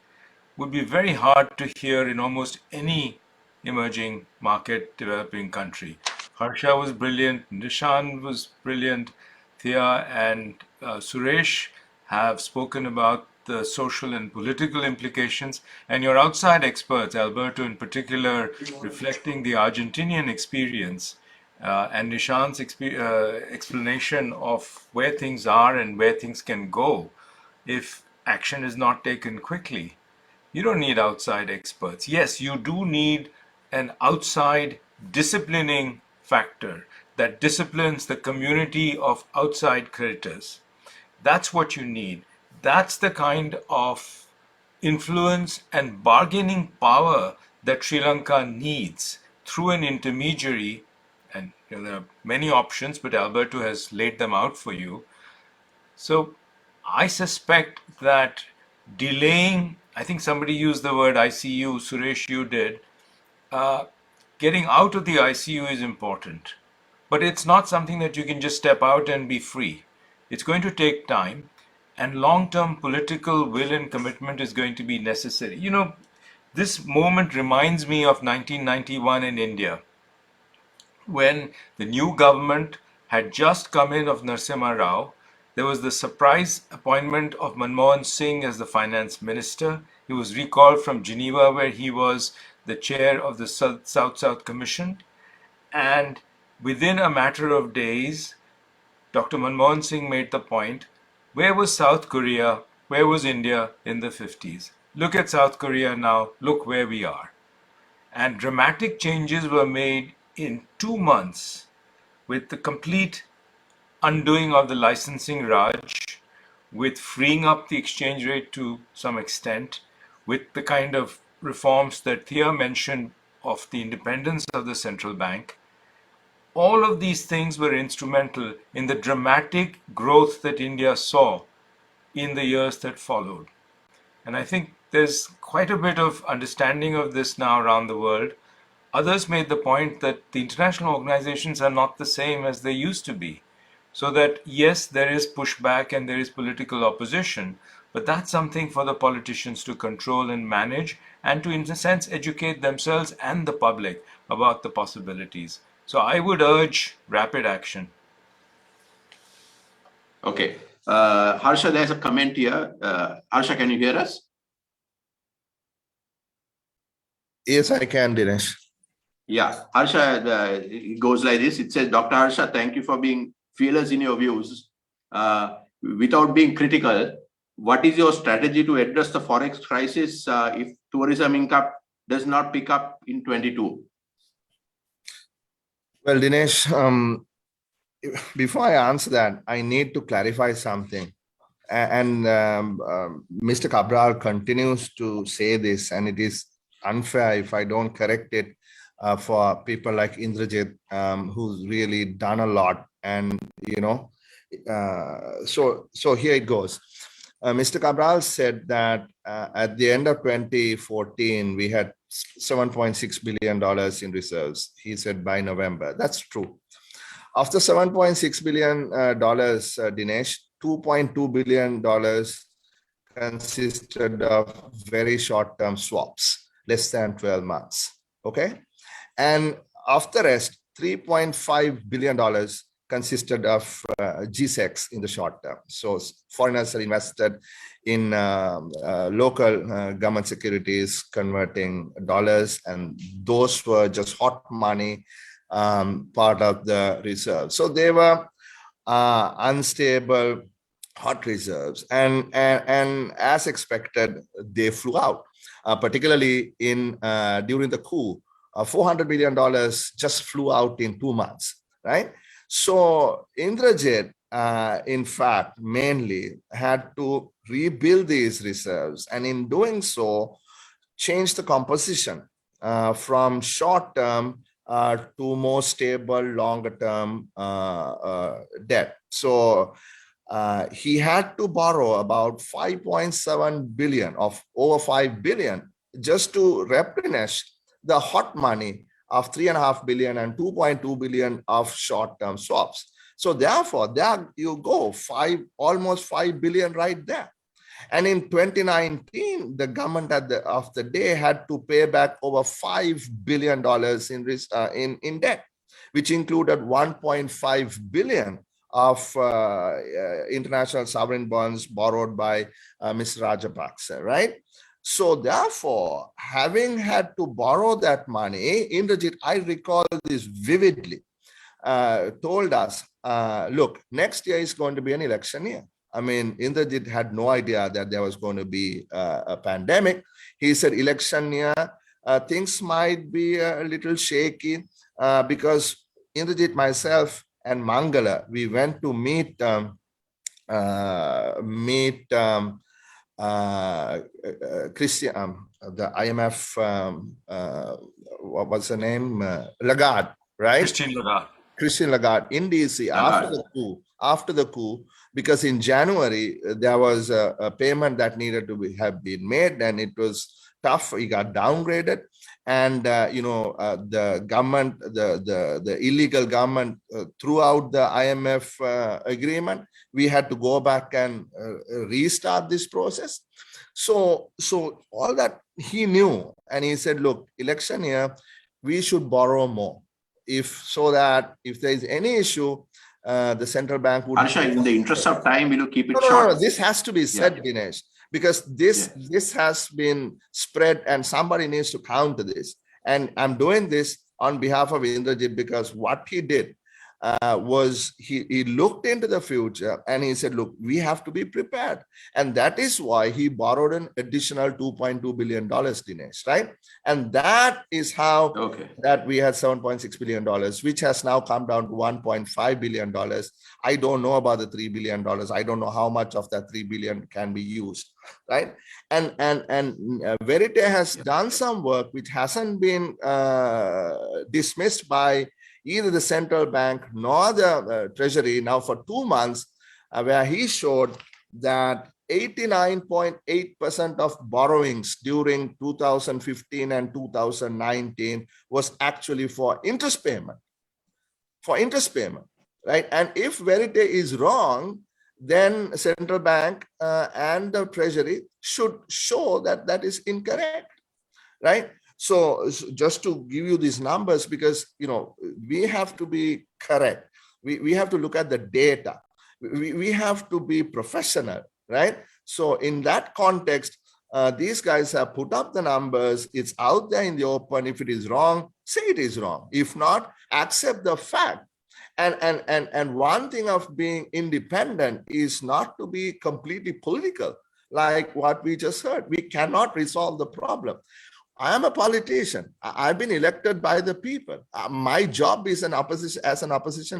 would be very hard to hear in almost any emerging market developing country. Harsha was brilliant, Nishan was brilliant, Thea and Suresh have spoken about the social and political implications, and your outside experts, Alberto in particular, reflecting the Argentinian experience and Nishan's explanation of where things are and where things can go if action is not taken quickly. You don't need outside experts. Yes, you do need an outside disciplining factor that disciplines the community of outside creditors. That's what you need. That's the kind of influence and bargaining power that Sri Lanka needs through an intermediary. And there are many options, but Alberto has laid them out for you. So I suspect that delaying, I think somebody used the word ICU, Suresh, you did, getting out of the ICU is important. But it's not something that you can just step out and be free. It's going to take time, and long-term political will and commitment is going to be necessary. You know, this moment reminds me of 1991 in India, when the new government had just come in of Narasimha Rao. There was the surprise appointment of Manmohan Singh as the finance minister. He was recalled from Geneva, where he was the chair of the South-South Commission. And within a matter of days, Dr. Manmohan Singh made the point, where was South Korea, where was India in the 50s? Look at South Korea now, look where we are. And dramatic changes were made in 2 months with the complete undoing of the licensing Raj, with freeing up the exchange rate to some extent, with the kind of reforms that Thea mentioned of the independence of the central bank. All of these things were instrumental in the dramatic growth that India saw in the years that followed. And I think there's quite a bit of understanding of this now around the world. Others made the point that the international organizations are not the same as they used to be. So that, yes, there is pushback and there is political opposition, but that's something for the politicians to control and manage, and to, in a sense, educate themselves and the public about the possibilities. So I would urge rapid action. Okay. Harsha, there's a comment here. Harsha, can you hear us? Yes, I can, Dinesh. Yeah, Harsha, it goes like this. It says, Dr. Harsha, thank you for being fearless in your views. Without being critical, what is your strategy to address the Forex crisis if tourism income does not pick up in 22? Well, Dinesh, before I answer that, I need to clarify something. And Mr. Cabraal continues to say this, and it is unfair if I don't correct it for people like Indrajit, who's really done a lot. And, you know, so here it goes. Mr. Cabraal said that at the end of 2014, we had $7.6 billion in reserves. He said by November. That's true. After $7.6 billion, Dinesh, $2.2 billion consisted of very short-term swaps, less than 12 months. Okay. And after rest, $3.5 billion consisted of GSECs in the short term. So foreigners are invested in local government securities, converting dollars, and those were just hot money, part of the reserve. So they were unstable hot reserves, and as expected, they flew out, particularly in during the coup. $400 million just flew out in 2 months, right? So Indrajit, in fact, mainly had to rebuild these reserves, and in doing so, change the composition from short-term to more stable, longer-term debt. So he had to borrow about 5.7 billion of over 5 billion just to replenish the hot money of 3.5 billion and 2.2 billion of short-term swaps. So therefore, there you go, almost 5 billion right there. And in 2019, the government of the day had to pay back over $5 billion in debt, which included 1.5 billion of international sovereign bonds borrowed by Mr. Rajapaksa, right? So therefore, having had to borrow that money, Indrajit, I recall this vividly, told us, look, next year is going to be an election year. I mean, Indrajit had no idea that there was going to be a pandemic. He said election year, things might be a little shaky because Indrajit, myself, and Mangala, we went to meet Christian, the IMF, what was her name? Lagarde, right? Christine Lagarde in DC after the coup, because in January there was a payment that needed to have been made, and it was tough. He got downgraded, and the government, the illegal government, threw out the IMF agreement. We had to go back and restart this process. So all that he knew, and he said, look, election year, we should borrow more, so that if there is any issue, the central bank would. Harsha, in the interest of time, will you keep it short? No. This has to be said, Dinesh, because this has been spread, and somebody needs to counter this. And I'm doing this on behalf of Indrajit, because what he did was he looked into the future and he said, look, we have to be prepared. And that is why he borrowed an additional $2.2 billion, Dinesh, right? And that is how that we had $7.6 billion, which has now come down to $1.5 billion. I don't know about the $3 billion. I don't know how much of that $3 billion can be used, right? And Verite has done some work which hasn't been dismissed by either the central bank nor the treasury now for 2 months, where he showed that 89.8% of borrowings during 2015 and 2019 was actually for interest payment, right? And if Verite is wrong, then central bank and the treasury should show that that is incorrect, right? So just to give you these numbers, because we have to be correct. We have to look at the data. We have to be professional, right? So in that context, these guys have put up the numbers. It's out there in the open. If it is wrong, say it is wrong. If not, accept the fact. And one thing of being independent is not to be completely political, like what we just heard. We cannot resolve the problem. I am a politician. I've been elected by the people. My job as an opposition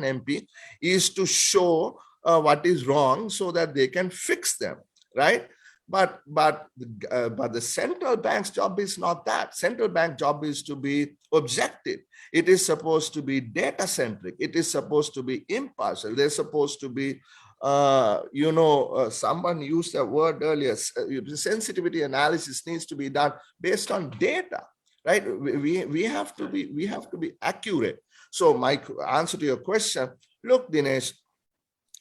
MP is to show what is wrong so that they can fix them, right? But the central bank's job is not that. Central bank job is to be objective. It is supposed to be data centric. It is supposed to be impartial. They're supposed to be someone used a word earlier, sensitivity analysis needs to be done based on data, right? We have to be accurate. So my answer to your question, look, Dinesh,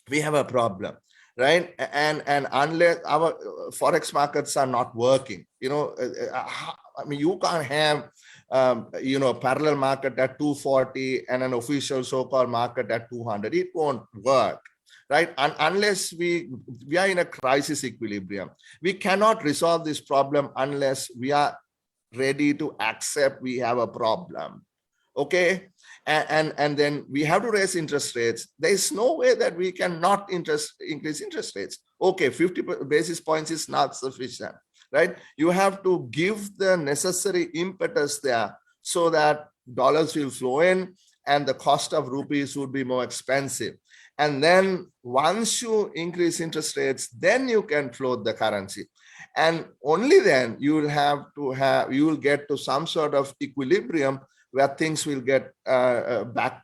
we have a problem, right? And unless our forex markets are not working, I mean, you can't have parallel market at 240 and an official so-called market at 200. It won't work, right? Unless we are in a crisis equilibrium. We cannot resolve this problem unless we are ready to accept we have a problem, okay? And then we have to raise interest rates. There is no way that we cannot increase interest rates. Okay, 50 basis points is not sufficient, right? You have to give the necessary impetus there so that dollars will flow in and the cost of rupees would be more expensive. And then once you increase interest rates, then you can float the currency. And only then you will get to some sort of equilibrium where things will get back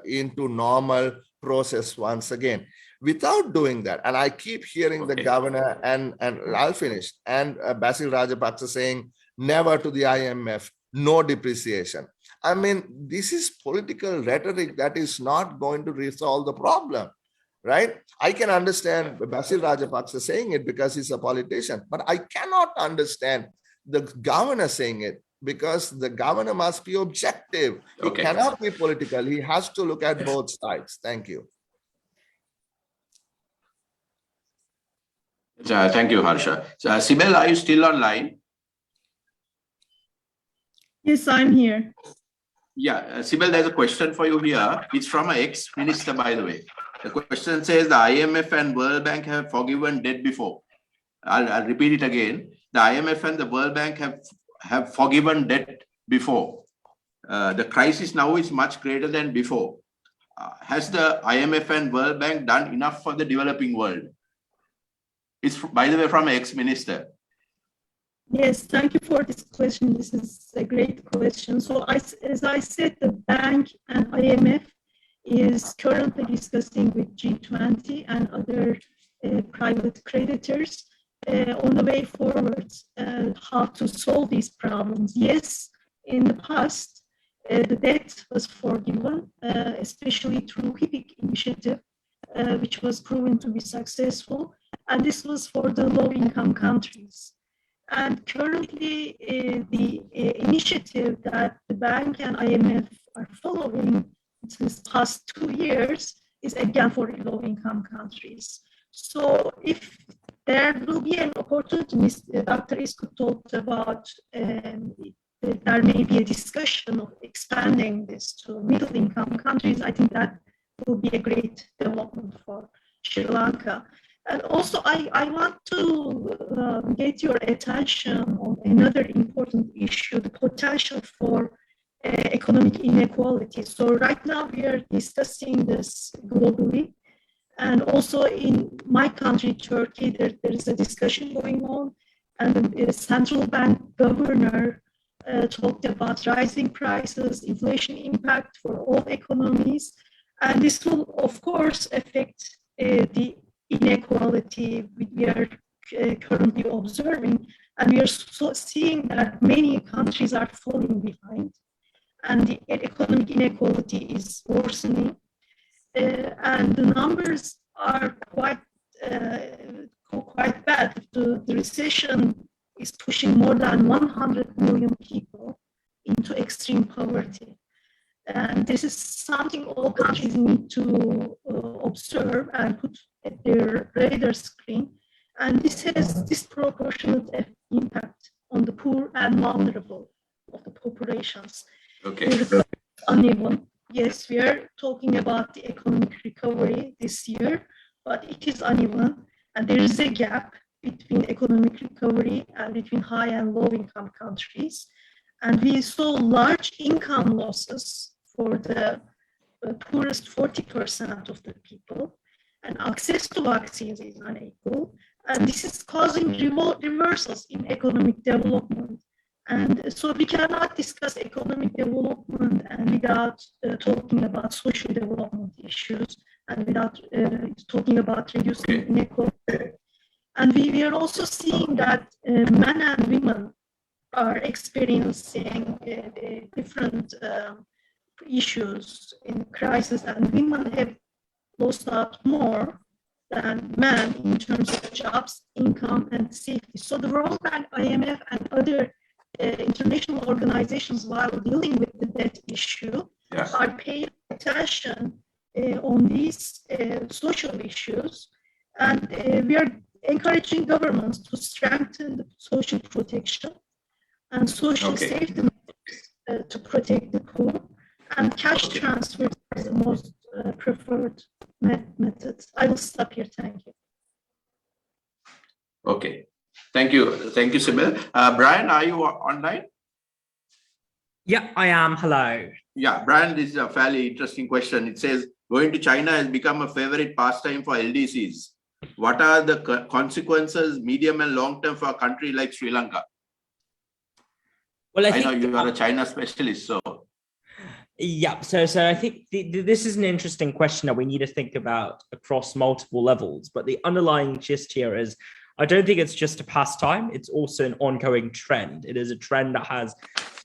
into normal process once again. Without doing that, and I keep hearing the governor and I'll finish, and Basil Rajapaksa saying never to the IMF, no depreciation. I mean, this is political rhetoric that is not going to resolve the problem, right? I can understand Basil Rajapaksa saying it because he's a politician, but I cannot understand the governor saying it because the governor must be objective. He cannot be political. He has to look at both sides. Thank you. Thank you, Harsha. Sibel, are you still online? Yes, I'm here. Yeah, Sibel, there's a question for you here. It's from an ex-minister, by the way. The question says the IMF and World Bank have forgiven debt before. I'll repeat it again. The IMF and the World Bank have forgiven debt before. The crisis now is much greater than before. Has the IMF and World Bank done enough for the developing world? It's, by the way, from an ex-minister. Yes, thank you for this question. This is a great question. So as I said, the bank and IMF is currently discussing with G20 and other private creditors on the way forward how to solve these problems. Yes, in the past, the debt was forgiven, especially through HIPC initiative, which was proven to be successful. And this was for the low-income countries. And currently, the initiative that the bank and IMF are following this past 2 years is again for low-income countries. So if there will be an opportunity, Dr. Isgut talked about there may be a discussion of expanding this to middle-income countries. I think that will be a great development for Sri Lanka. And also, I want to get your attention on another important issue, the potential for economic inequality. So right now, we are discussing this globally. And also in my country, Turkey, there is a discussion going on. And the central bank governor talked about rising prices, inflation impact for all economies. And this will, of course, affect the inequality we are currently observing, and we are seeing that many countries are falling behind, and the economic inequality is worsening, and the numbers are quite bad. The recession is pushing more than 100 million people into extreme poverty. And this is something all countries need to observe and put at their radar screen. And this has disproportionate impact on the poor and vulnerable of the populations. Okay. Uneven. Yes, we are talking about the economic recovery this year, but it is uneven. And there is a gap between economic recovery and between high and low income countries. And we saw large income losses for the poorest 40% of the people, and access to vaccines is unequal, and this is causing reversals in economic development. And so we cannot discuss economic development and without talking about social development issues and without talking about reducing inequality. And we are also seeing that men and women are experiencing different issues in crisis, and women have lost out more than men in terms of jobs, income, and safety. So the World Bank, IMF, and other international organizations, while dealing with the debt issue, are paying attention on these social issues, and we are encouraging governments to strengthen the social protection and social safety to protect the poor, and cash transfer is the most preferred method. I will stop here. Thank you. Okay. Thank you, Sibel. Brian, are you online? Yeah, I am. Hello. Yeah, Brian, this is a fairly interesting question. It says, going to China has become a favorite pastime for LDCs. What are the consequences, medium and long term, for a country like Sri Lanka? Well, I know you are a China specialist, so. Yeah, so I think this is an interesting question that we need to think about across multiple levels. But the underlying gist here is, I don't think it's just a pastime. It's also an ongoing trend. It is a trend that has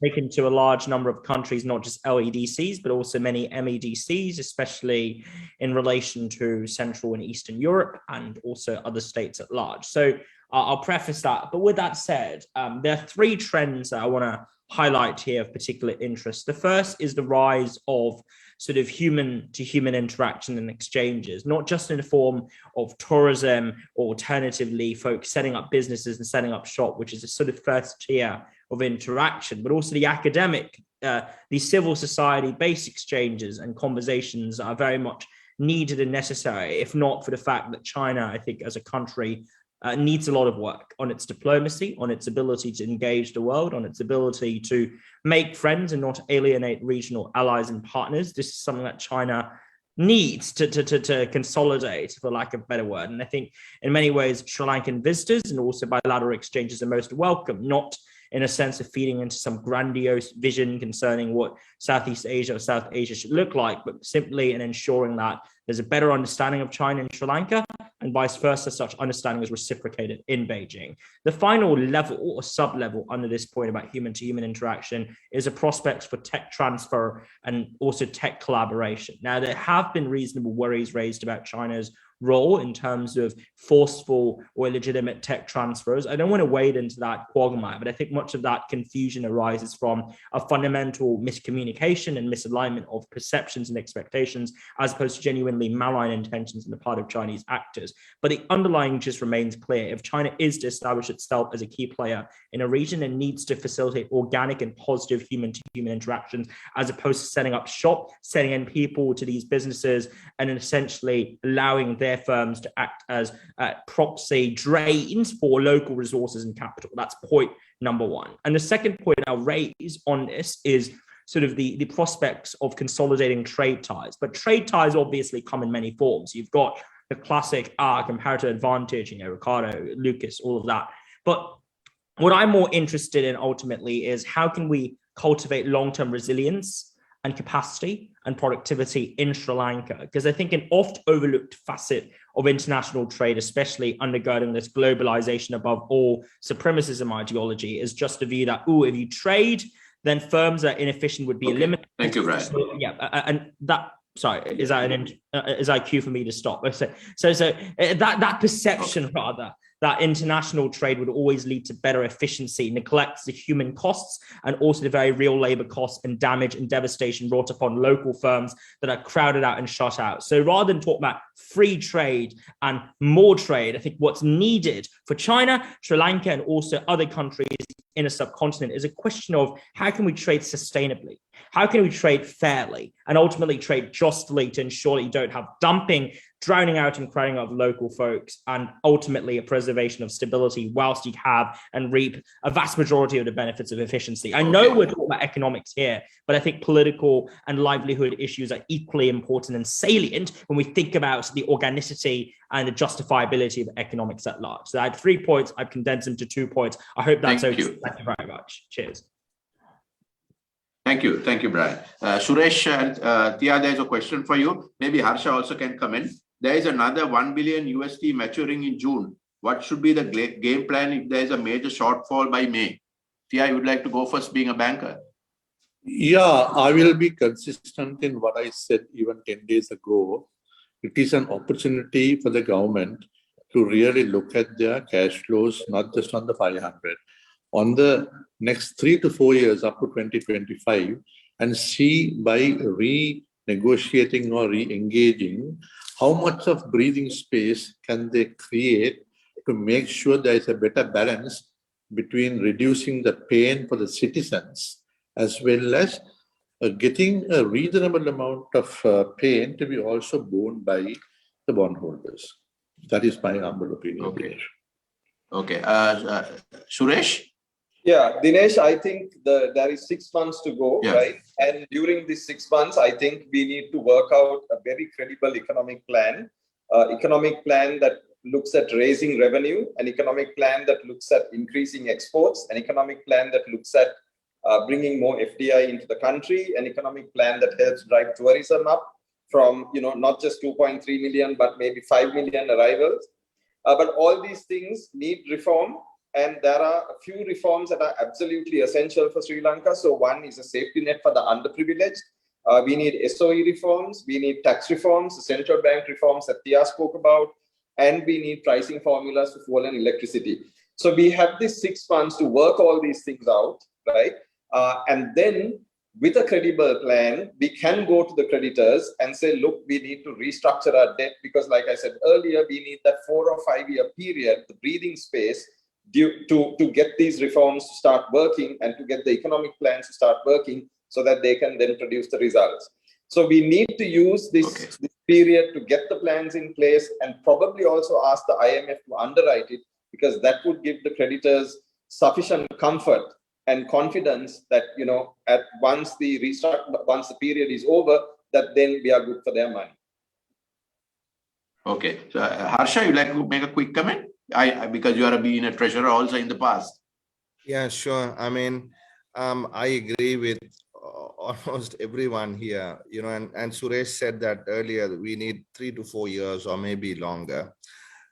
taken to a large number of countries, not just LEDCs, but also many MEDCs, especially in relation to Central and Eastern Europe and also other states at large. So I'll preface that. But with that said, there are three trends that I want to highlight here of particular interest. The first is the rise of sort of human-to-human interaction and exchanges, not just in the form of tourism or alternatively folks setting up businesses and setting up shop, which is a sort of first tier of interaction, but also the academic, the civil society-based exchanges and conversations are very much needed and necessary, if not for the fact that China, I think, as a country, needs a lot of work on its diplomacy, on its ability to engage the world, on its ability to make friends and not alienate regional allies and partners. This is something that China needs to consolidate, for lack of a better word. And I think in many ways, Sri Lankan visitors and also bilateral exchanges are most welcome, not in a sense of feeding into some grandiose vision concerning what Southeast Asia or South Asia should look like, but simply in ensuring that there's a better understanding of China and Sri Lanka, and vice versa, such understanding is reciprocated in Beijing. The final level or sub-level under this point about human-to-human interaction is a prospect for tech transfer and also tech collaboration. Now, there have been reasonable worries raised about China's role in terms of forceful or illegitimate tech transfers. I don't want to wade into that quagmire, but I think much of that confusion arises from a fundamental miscommunication and misalignment of perceptions and expectations, as opposed to genuinely malign intentions on the part of Chinese actors. But the underlying just remains clear. If China is to establish itself as a key player in a region, it needs to facilitate organic and positive human-to-human interactions, as opposed to setting up shop, sending in people to these businesses, and then essentially allowing their firms to act as proxy drains for local resources and capital. That's point number one. And the second point I'll raise on this is sort of the prospects of consolidating trade ties. But trade ties obviously come in many forms. You've got the classic comparative advantage, Ricardo, Lucas, all of that. But what I'm more interested in ultimately is how can we cultivate long-term resilience and capacity and productivity in Sri Lanka? Because I think an oft overlooked facet of international trade, especially undergirding this globalization above all supremacism ideology, is just the view that, if you trade, then firms that are inefficient would be eliminated. Thank you, Brian. So, yeah, and that, sorry, is that a cue for me to stop? So that perception rather, that international trade would always lead to better efficiency, neglects the human costs and also the very real labor costs and damage and devastation brought upon local firms that are crowded out and shut out. So rather than talk about free trade and more trade, I think what's needed for China, Sri Lanka, and also other countries in a subcontinent is a question of how can we trade sustainably? How can we trade fairly and ultimately trade justly to ensure that you don't have dumping, drowning out and crowding out of local folks, and ultimately a preservation of stability whilst you have and reap a vast majority of the benefits of efficiency. I know we're talking about economics here, but I think political and livelihood issues are equally important and salient when we think about the organicity and the justifiability of economics at large. So I had 3 points. I've condensed them to 2 points. I hope that's okay. Thank you very much. Cheers. Thank you, Brian. Suresh and Tia, there's a question for you. Maybe Harsha also can come in. There is another $1 billion USD maturing in June. What should be the game plan if there is a major shortfall by May? Tia, you would like to go first, being a banker? Yeah, I will be consistent in what I said even 10 days ago. It is an opportunity for the government to really look at their cash flows, not just on the 500, on the next 3 to 4 years up to 2025, and see by renegotiating or re-engaging, how much of breathing space can they create to make sure there is a better balance between reducing the pain for the citizens as well as getting a reasonable amount of pain to be also borne by the bondholders. That is my humble opinion. Okay. Okay. Suresh? Yeah, Dinesh, I think there is 6 months to go, right? And during these 6 months, I think we need to work out a very credible economic plan that looks at raising revenue, an economic plan that looks at increasing exports, an economic plan that looks at bringing more FDI into the country, an economic plan that helps drive tourism up from, not just 2.3 million, but maybe 5 million arrivals. But all these things need reform. And there are a few reforms that are absolutely essential for Sri Lanka. So one is a safety net for the underprivileged. We need SOE reforms. We need tax reforms, the central bank reforms that Thea spoke about. And we need pricing formulas for fuel and electricity. So we have these 6 months to work all these things out, right? And then with a credible plan, we can go to the creditors and say, look, we need to restructure our debt because like I said earlier, we need that 4 or 5 year period, the breathing space to get these reforms to start working and to get the economic plans to start working so that they can then produce the results. So we need to use this period to get the plans in place and probably also ask the IMF to underwrite it because that would give the creditors sufficient comfort and confidence that, once the period is over, that then we are good for their money. Okay. So, Harsha, you'd like to make a quick comment? Because you are being a treasurer also in the past. Yeah, sure. I mean, I agree with almost everyone here, and Suresh said that earlier, we need 3 to 4 years or maybe longer,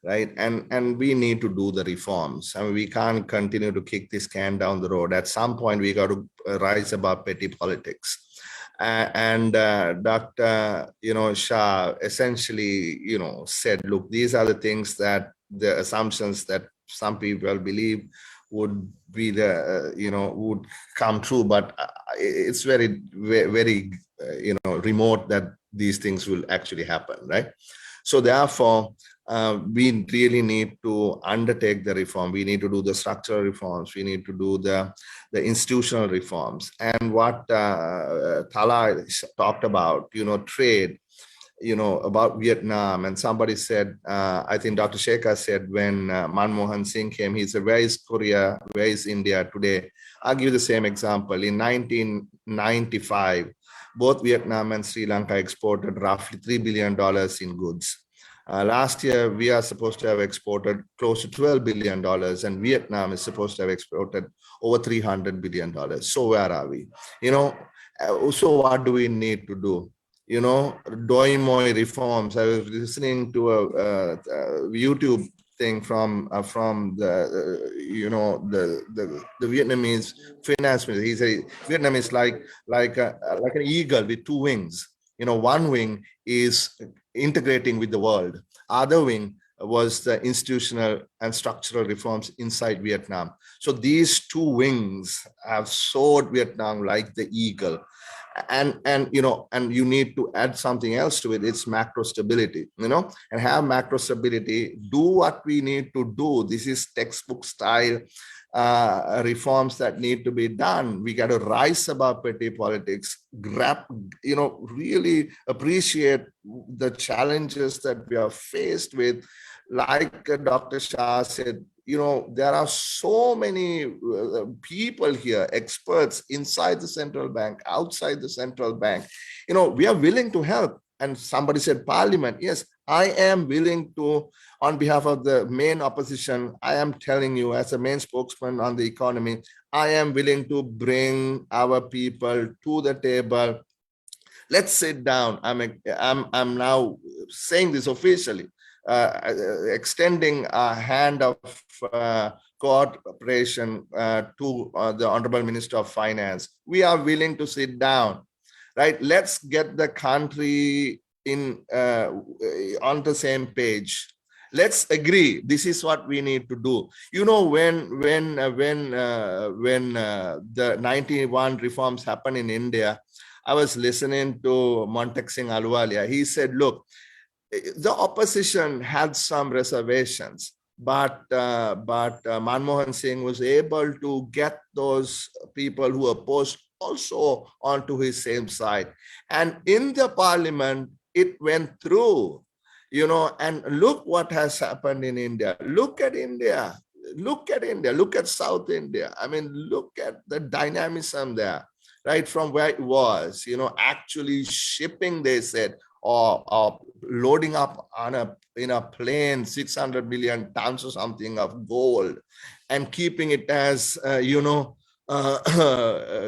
right? And we need to do the reforms. I mean, we can't continue to kick this can down the road. At some point, we got to rise above petty politics. And Dr. Shah essentially, said, look, these are the things that the assumptions that some people believe would be would come true, but it's very, very, remote that these things will actually happen, right? So therefore, we really need to undertake the reform. We need to do the structural reforms. We need to do the institutional reforms. And what Talal talked about, trade, about Vietnam, and somebody said, I think Dr. Shekhar said when Manmohan Singh came, he said, where is Korea, where is India today? I'll give you the same example. In 1995, both Vietnam and Sri Lanka exported roughly $3 billion in goods. Last year, we are supposed to have exported close to $12 billion, and Vietnam is supposed to have exported over $300 billion. So where are we? So what do we need to do? Doing more reforms. I was listening to a YouTube thing from the Vietnamese finance minister. He said Vietnam is like an eagle with 2 wings. One wing is integrating with the world. Other wing was the institutional and structural reforms inside Vietnam. So these 2 wings have soared Vietnam like the eagle. And you need to add something else to it. It's macro stability, and have macro stability, do what we need to do. This is textbook style reforms that need to be done. We got to rise above petty politics, really appreciate the challenges that we are faced with. Like Dr. Shah said, there are so many people here, experts inside the central bank, outside the central bank. We are willing to help. And somebody said parliament. Yes, I am willing to, on behalf of the main opposition, I am telling you as a main spokesman on the economy, I am willing to bring our people to the table. Let's sit down. I'm now saying this officially. Extending a hand of cooperation to the Honorable Minister of Finance. We are willing to sit down, right? Let's get the country on the same page. Let's agree. This is what we need to do. When the 91 reforms happened in India, I was listening to Montek Singh Ahluwalia. He said, look, the opposition had some reservations, but Manmohan Singh was able to get those people who opposed also onto his same side. And in the parliament, it went through, and look what has happened in India. Look at India. Look at India. Look at South India. I mean, look at the dynamism there, right? From where it was, actually shipping, they said, or loading up in a plane 600 million tons or something of gold and keeping it as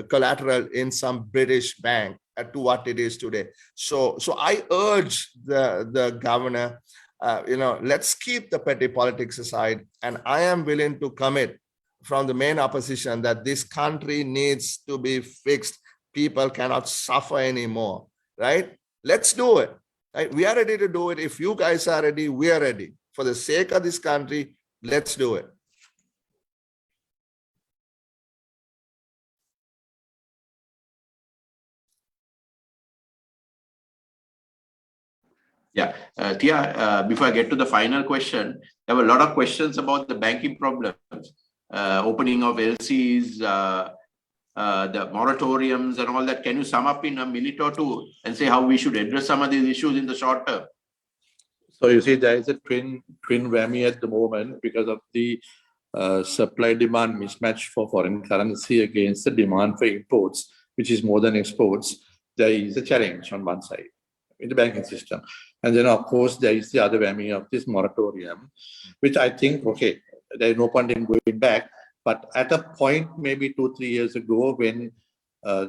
collateral in some British bank to what it is today. So I urge the governor, let's keep the petty politics aside, and I am willing to commit from the main opposition that this country needs to be fixed. People cannot suffer anymore, right? Let's do it. Right? We are ready to do it. If you guys are ready, we are ready. For the sake of this country, let's do it. Yeah, Thea, before I get to the final question, there were a lot of questions about the banking problems, opening of LCs, the moratoriums and all that. Can you sum up in a minute or two and say how we should address some of these issues in the short term? So you see, there is a twin whammy at the moment because of the supply-demand mismatch for foreign currency against the demand for imports, which is more than exports. There is a challenge on one side in the banking system. And then, of course, there is the other whammy of this moratorium, which I think, okay, there is no point in going back. But at a point, maybe 2-3 years ago, when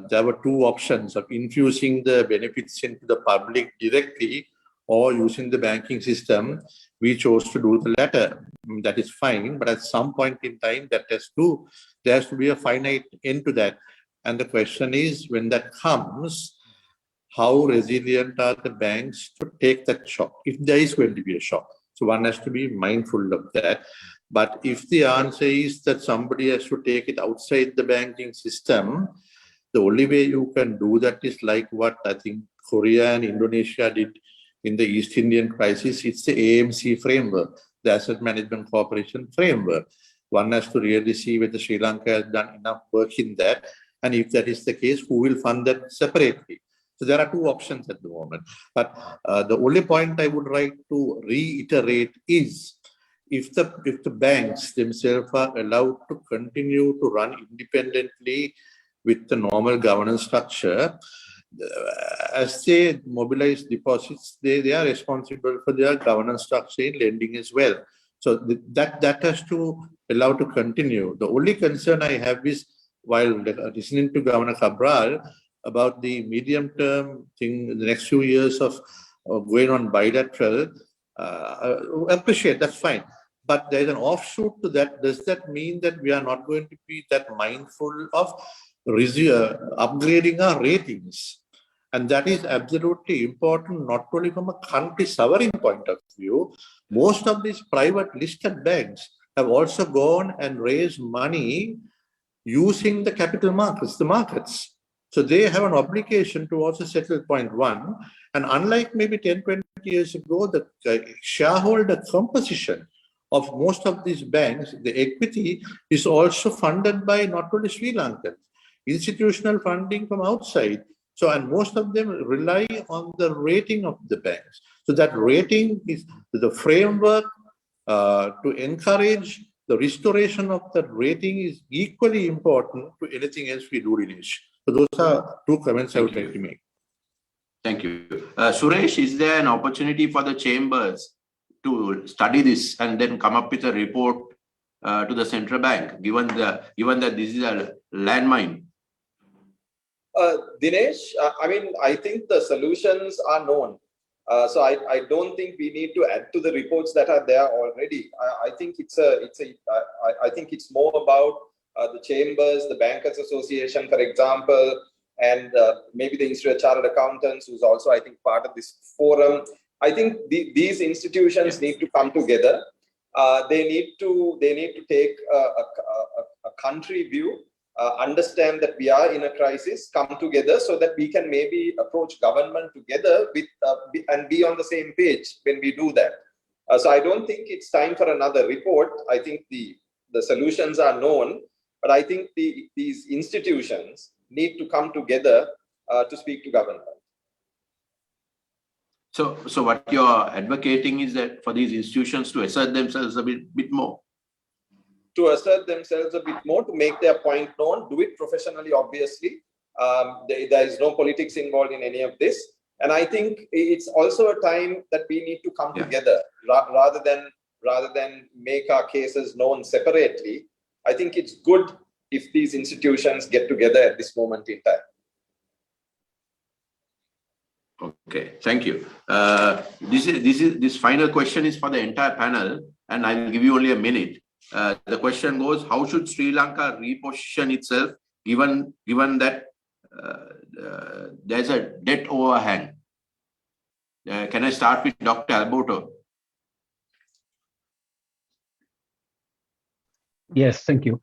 there were two options of infusing the benefits into the public directly or using the banking system, we chose to do the latter. That is fine. But at some point in time, there has to be a finite end to that. And the question is, when that comes, how resilient are the banks to take that shock, if there is going to be a shock? So one has to be mindful of that. But if the answer is that somebody has to take it outside the banking system, the only way you can do that is like what I think Korea and Indonesia did in the East Indian crisis. It's the AMC framework, the Asset Management Corporation framework. One has to really see whether Sri Lanka has done enough work in that. And if that is the case, who will fund that separately? So there are two options at the moment. But the only point I would like to reiterate is, if the banks themselves are allowed to continue to run independently with the normal governance structure, as they mobilize deposits, they are responsible for their governance structure in lending as well. So that has to allow to continue. The only concern I have is, while listening to Governor Cabraal about the medium-term thing, the next few years of going on bilateral, appreciate, that's fine. But there's an offshoot to that. Does that mean that we are not going to be that mindful of upgrading our ratings? And that is absolutely important, not only from a country sovereign point of view. Most of these private listed banks have also gone and raised money using the capital markets, the markets. So they have an obligation to also settle point one. And unlike maybe 10-20 years ago, the shareholder composition of most of these banks, the equity is also funded by not only Sri Lankans, institutional funding from outside. So, and most of them rely on the rating of the banks. So that rating is the framework to encourage the restoration of that rating is equally important to anything else we do, Dinesh. So those are two comments I would like to make. Thank you. Suresh, is there an opportunity for the chambers to study this and then come up with a report to the central bank, given that this is a landmine? Dinesh, I think the solutions are known. So I don't think we need to add to the reports that are there already. I think it's more about the chambers, the Bankers Association, for example, and maybe the Institute of Chartered Accountants, who's also, I think, part of this forum. I think these institutions need to come together. They need to take a country view, understand that we are in a crisis, come together so that we can maybe approach government together with and be on the same page when we do that. So I don't think it's time for another report. I think the solutions are known. But I think these institutions need to come together to speak to government. So what you're advocating is that for these institutions to assert themselves a bit more. To assert themselves a bit more, to make their point known, do it professionally, obviously. There is no politics involved in any of this. And I think it's also a time that we need to come together rather than make our cases known separately. I think it's good if these institutions get together at this moment in time. Okay, thank you. This final question is for the entire panel, and I will give you only a minute. The question goes: how should Sri Lanka reposition itself, given that there's a debt overhang? Can I start with Dr. Alberto? Yes, thank you.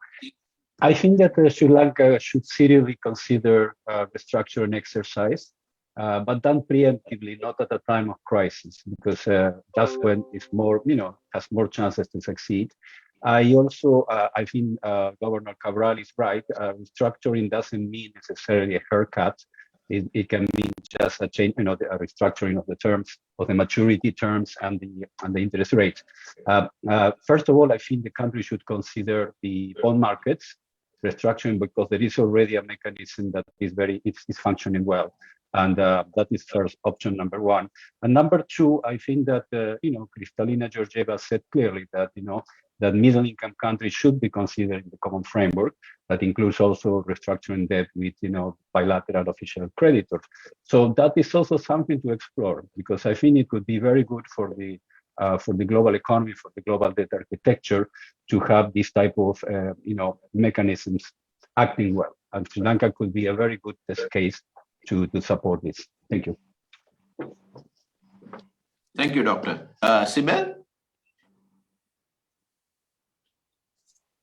I think that Sri Lanka should seriously consider restructuring exercise, but done preemptively, not at a time of crisis, because that's when it's more, has more chances to succeed. I think Governor Cabraal is right. Restructuring doesn't mean necessarily a haircut. It can mean just a change, a restructuring of the terms, of the maturity terms and the interest rates. First of all, I think the country should consider the bond markets restructuring, because there is already a mechanism that is functioning well. And that is first option number one. And number two, I think that, Kristalina Georgieva said clearly that, that middle-income countries should be considered in the common framework. That includes also restructuring debt with, bilateral official creditors. So that is also something to explore, because I think it could be very good for the global economy, for the global debt architecture, to have this type of, mechanisms acting well. And Sri Lanka could be a very good test case to support this. Thank you. Thank you, Doctor. Sibel?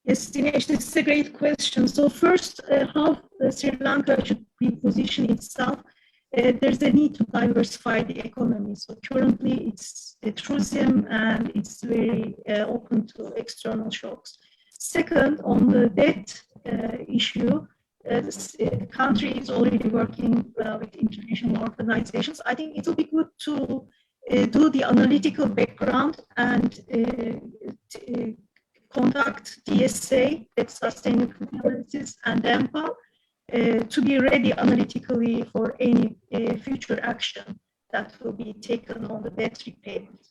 Yes, Dinesh, this is a great question. So first, how Sri Lanka should reposition itself? There's a need to diversify the economy. So currently it's a tourism and it's very open to external shocks. Second, on the debt issue, the country is already working with international organizations. I think it will be good to do the analytical background and conduct DSA, debt sustainability analysis, and DEMPA to be ready analytically for any future action that will be taken on the debt repayment.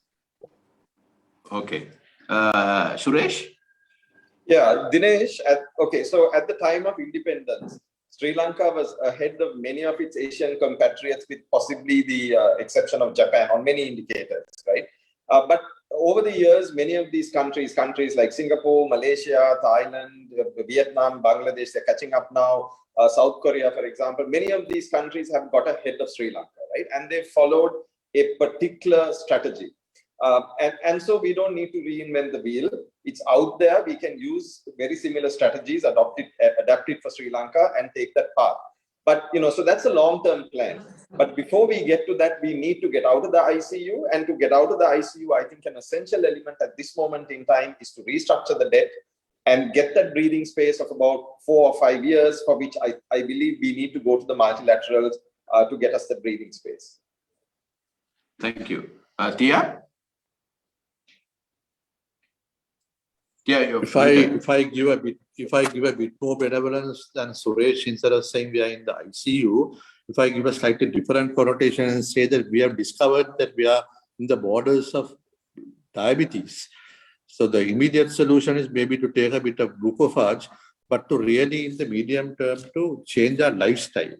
Okay. Suresh? Yeah, Dinesh, so at the time of independence, Sri Lanka was ahead of many of its Asian compatriots, with possibly the exception of Japan on many indicators, right? But over the years, many of these countries like Singapore, Malaysia, Thailand, Vietnam, Bangladesh, they're catching up now. South Korea, for example, many of these countries have got ahead of Sri Lanka, right? And they followed a particular strategy. And so we don't need to reinvent the wheel. It's out there. We can use very similar strategies, adapt it for Sri Lanka and take that path. But, so that's a long-term plan. But before we get to that, we need to get out of the ICU. And to get out of the ICU, I think an essential element at this moment in time is to restructure the debt and get that breathing space of about 4 or 5 years, for which I believe we need to go to the multilaterals to get us the breathing space. Thank you. Tia? Yeah, if I give a bit more benevolence than Suresh, instead of saying we are in the ICU, if I give a slightly different connotation and say that we have discovered that we are in the borders of diabetes. So the immediate solution is maybe to take a bit of glucophage, but to really in the medium term to change our lifestyle,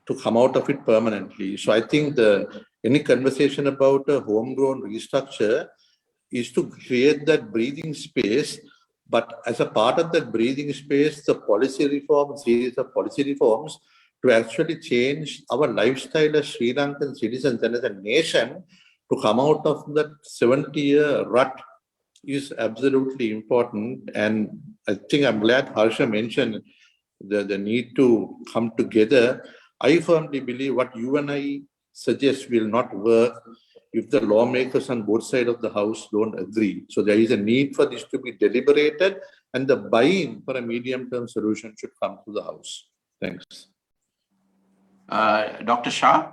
to come out of it permanently. So I think any conversation about a homegrown restructure is to create that breathing space, but as a part of that breathing space, the series of policy reforms to actually change our lifestyle as Sri Lankan citizens and as a nation to come out of that 70-year rut is absolutely important. And I think I'm glad Harsha mentioned the need to come together. I firmly believe what you and I suggest will not work if the lawmakers on both sides of the house don't agree. So there is a need for this to be deliberated and the buy-in for a medium-term solution should come to the House. Thanks. Dr. Shah?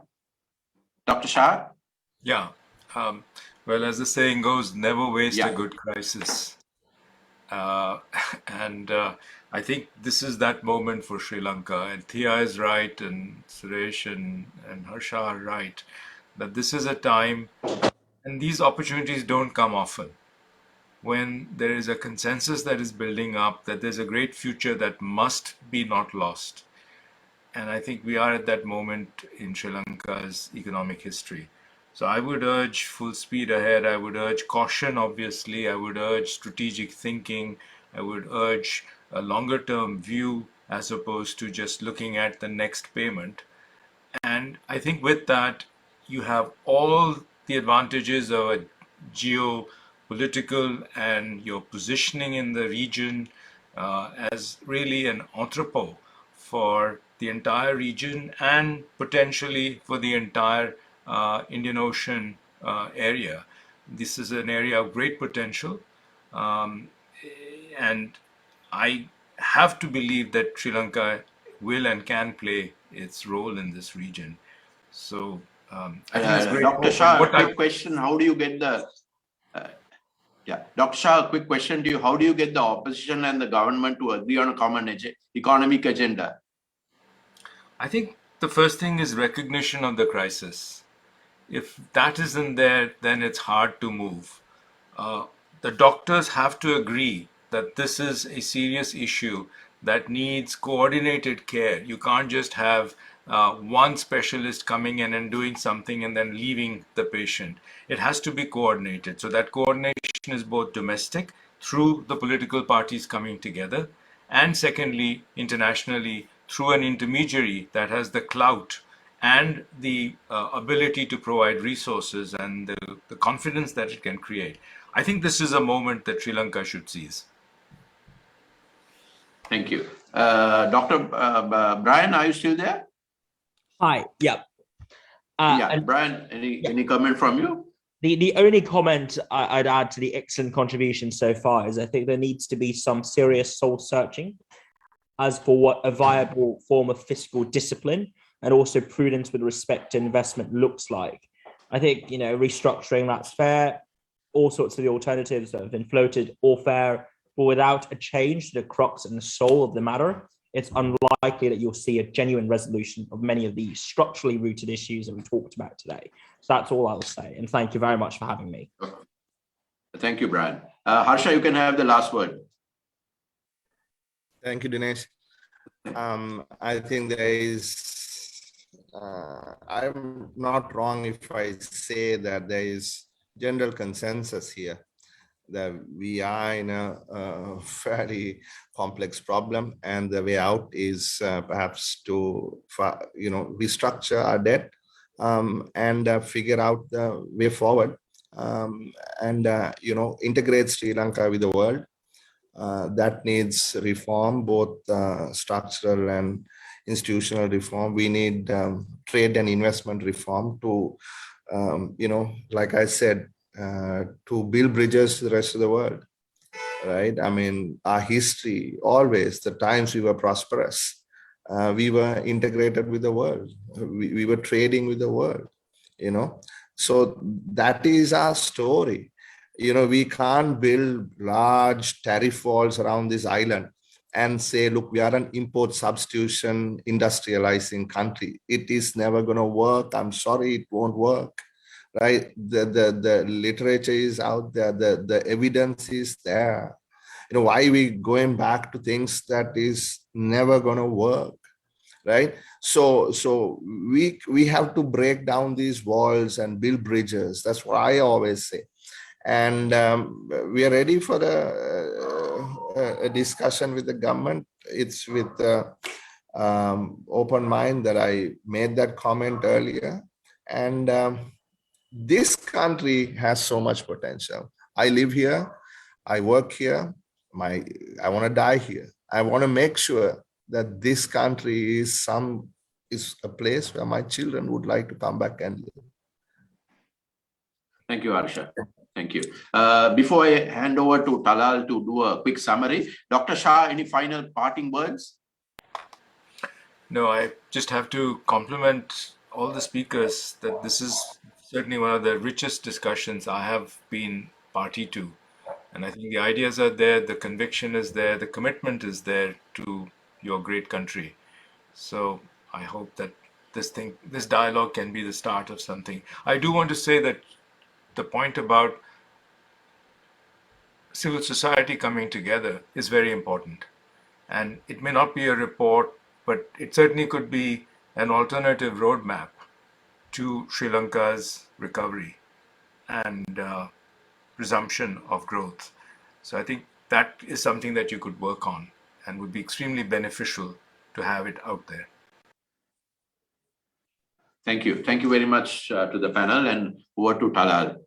Dr. Shah? Yeah. Well, as the saying goes, never waste a good crisis. And I think this is that moment for Sri Lanka. And Thea is right, and Suresh and Harsha are right, that this is a time, and these opportunities don't come often, when there is a consensus that is building up, that there's a great future that must be not lost. And I think we are at that moment in Sri Lanka's economic history. So I would urge full speed ahead. I would urge caution, obviously. I would urge strategic thinking. I would urge a longer term view as opposed to just looking at the next payment. And I think with that, you have all the advantages of a geopolitical and your positioning in the region as really an entrepot for the entire region and potentially for the entire Indian Ocean area. This is an area of great potential, and I have to believe that Sri Lanka will and can play its role in this region. So I think it's great. Dr. Shah, a quick question: how do you get the Dr. Shah, a quick question to you: how do you get the opposition and the government to agree on a common economic agenda? I think the first thing is recognition of the crisis. If that isn't there, then it's hard to move. The doctors have to agree that this is a serious issue that needs coordinated care. You can't just have one specialist coming in and doing something and then leaving the patient. It has to be coordinated. So that coordination is both domestic through the political parties coming together, and secondly, internationally through an intermediary that has the clout and the ability to provide resources and the confidence that it can create. I think this is a moment that Sri Lanka should seize. Thank you. Dr. Brian, are you still there? Hi, yeah. And Brian, any comment from you? The only comment I'd add to the excellent contribution so far is I think there needs to be some serious soul searching as for what a viable form of fiscal discipline and also prudence with respect to investment looks like. I think, restructuring, that's fair. All sorts of the alternatives that have been floated, all fair. But without a change to the crux and the soul of the matter, it's unlikely that you'll see a genuine resolution of many of the structurally rooted issues that we talked about today. So that's all I'll say. And thank you very much for having me. Thank you, Brian. Harsha, you can have the last word. Thank you, Dinesh. I think there is, I'm not wrong if I say that there is general consensus here that we are in a fairly complex problem, and the way out is perhaps to restructure our debt and figure out the way forward and integrate Sri Lanka with the world. That needs reform, both structural and institutional reform. We need trade and investment reform to, like I said, to build bridges to the rest of the world, right? I mean, our history, always, the times we were prosperous, we were integrated with the world. We were trading with the world, So that is our story. We can't build large tariff walls around this island and say, look, we are an import substitution industrializing country. It is never going to work. I'm sorry, it won't work, right? The literature is out there. The evidence is there. Why are we going back to things that is never going to work, right? So we have to break down these walls and build bridges. That's what I always say. And we are ready for a discussion with the government. It's with open mind that I made that comment earlier. And this country has so much potential. I live here. I work here. I want to die here. I want to make sure that this country is a place where my children would like to come back and live. Thank you, Harsha. Thank you. Before I hand over to Talal to do a quick summary, Dr. Shah, any final parting words? No, I just have to compliment all the speakers that this is certainly one of the richest discussions I have been party to. And I think the ideas are there, the conviction is there, the commitment is there to your great country. So I hope that this dialogue can be the start of something. I do want to say that the point about civil society coming together is very important. And it may not be a report, but it certainly could be an alternative roadmap to Sri Lanka's recovery and resumption of growth. So I think that is something that you could work on and would be extremely beneficial to have it out there. Thank you. Thank you very much to the panel, and over to Talal.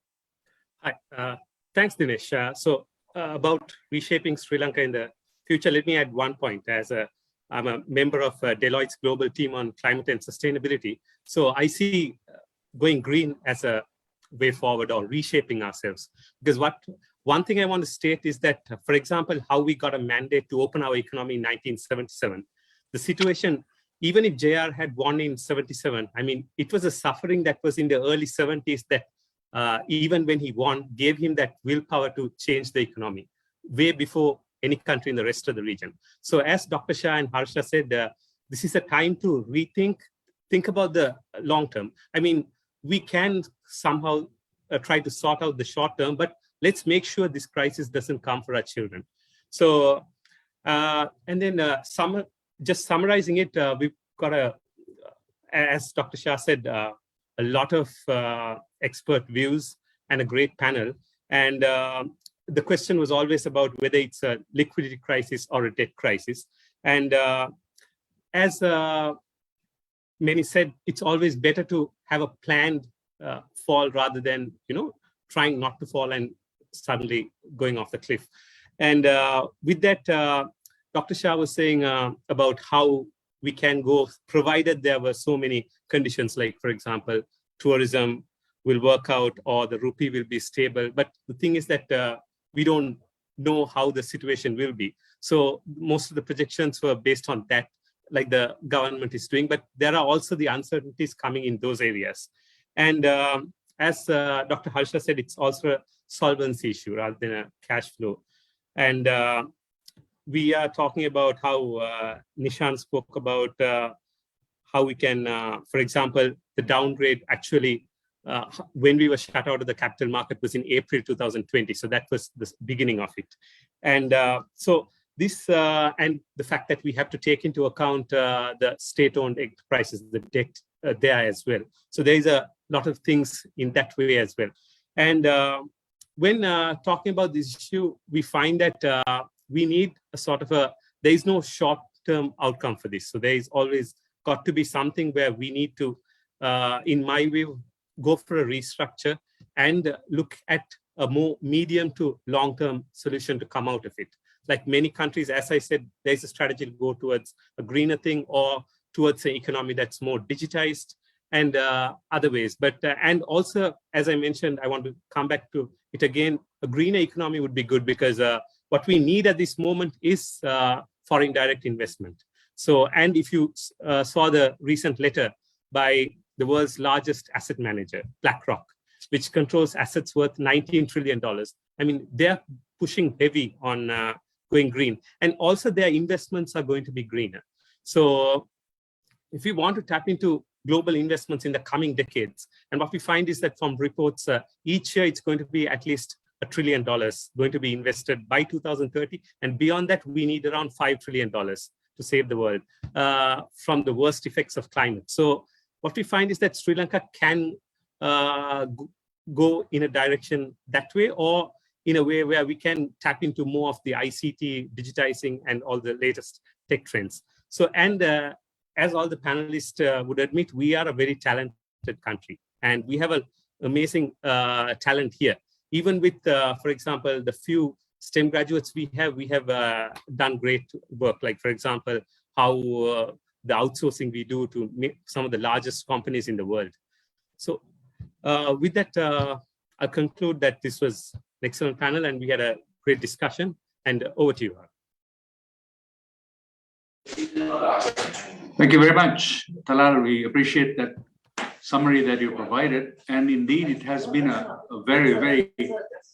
Hi. Thanks, Dinesh. So about reshaping Sri Lanka in the future, let me add one point. I'm a member of Deloitte's global team on climate and sustainability. So I see going green as a way forward, or reshaping ourselves. Because one thing I want to state is that, for example, how we got a mandate to open our economy in 1977, the situation, even if JR had won in 77, I mean, it was a suffering that was in the early 70s that even when he won, gave him that willpower to change the economy way before any country in the rest of the region. So as Dr. Shah and Harsha said, this is a time to think about the long term. I mean, we can somehow try to sort out the short term, but let's make sure this crisis doesn't come for our children. So, and then just summarizing it, we've got as Dr. Shah said, a lot of expert views and a great panel. And the question was always about whether it's a liquidity crisis or a debt crisis. And as many said, it's always better to have a planned fall rather than, trying not to fall and suddenly going off the cliff. And with that, Dr. Shah was saying about how we can go, provided there were so many conditions, like, for example, tourism will work out or the rupee will be stable. But the thing is that we don't know how the situation will be. So most of the projections were based on that, like the government is doing, but there are also the uncertainties coming in those areas. And as Dr. Harsha said, it's also a solvency issue rather than a cash flow. And we are talking about how Nishan spoke about how we can, for example, the downgrade actually, when we were shut out of the capital market was in April 2020. So that was the beginning of it. And so this, and the fact that we have to take into account the state-owned enterprises, the debt there as well. So there is a lot of things in that way as well. And when talking about this issue, we find that we need a sort of there is no short-term outcome for this. So there is always got to be something where we need to, in my view, go for a restructure and look at a more medium to long-term solution to come out of it. Like many countries, as I said, there's a strategy to go towards a greener thing or towards an economy that's more digitized and other ways. But, and also, as I mentioned, I want to come back to it again, a greener economy would be good because what we need at this moment is foreign direct investment. So, and if you saw the recent letter by the world's largest asset manager, BlackRock, which controls assets worth $19 trillion. I mean, they're pushing heavy on going green. And also their investments are going to be greener. So if we want to tap into global investments in the coming decades, and what we find is that from reports, each year it's going to be at least $1 trillion going to be invested by 2030. And beyond that, we need around $5 trillion to save the world from the worst effects of climate. So what we find is that Sri Lanka can go in a direction that way, or in a way where we can tap into more of the ICT, digitizing, and all the latest tech trends. So, and as all the panelists would admit, we are a very talented country, and we have an amazing talent here. Even with, for example, the few STEM graduates we have done great work. Like, for example, how the outsourcing we do to some of the largest companies in the world. So with that, I'll conclude that this was an excellent panel and we had a great discussion. And over to you. Thank you very much, Talal. We appreciate that summary that you provided. And indeed, it has been a very, very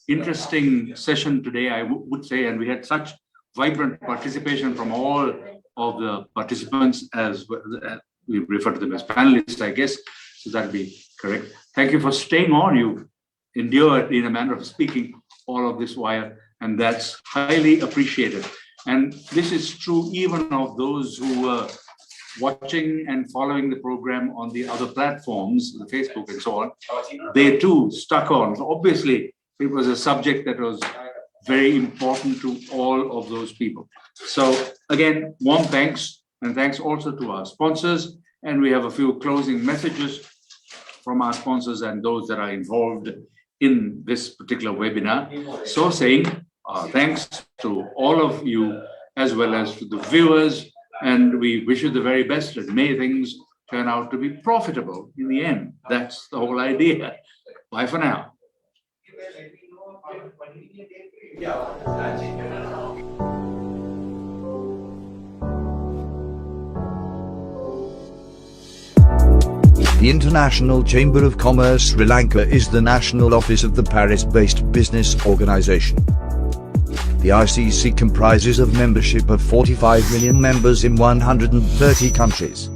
interesting session today, I would say. And we had such vibrant participation from all of the participants, as we refer to them as panelists, I guess. So that'd be correct. Thank you for staying on. You endured, in a manner of speaking, all of this while, and that's highly appreciated. And this is true even of those who were watching and following the program on the other platforms, the Facebook and so on. They too stuck on. So obviously, it was a subject that was very important to all of those people. So again, warm thanks, and thanks also to our sponsors. And we have a few closing messages from our sponsors and those that are involved in this particular webinar. So saying thanks to all of you, as well as to the viewers, and we wish you the very best, and may things turn out to be profitable in the end. That's the whole idea. Bye for now. The International Chamber of Commerce Sri Lanka is the national office of the Paris-based business organization. The ICC comprises of membership of 45 million members in 130 countries.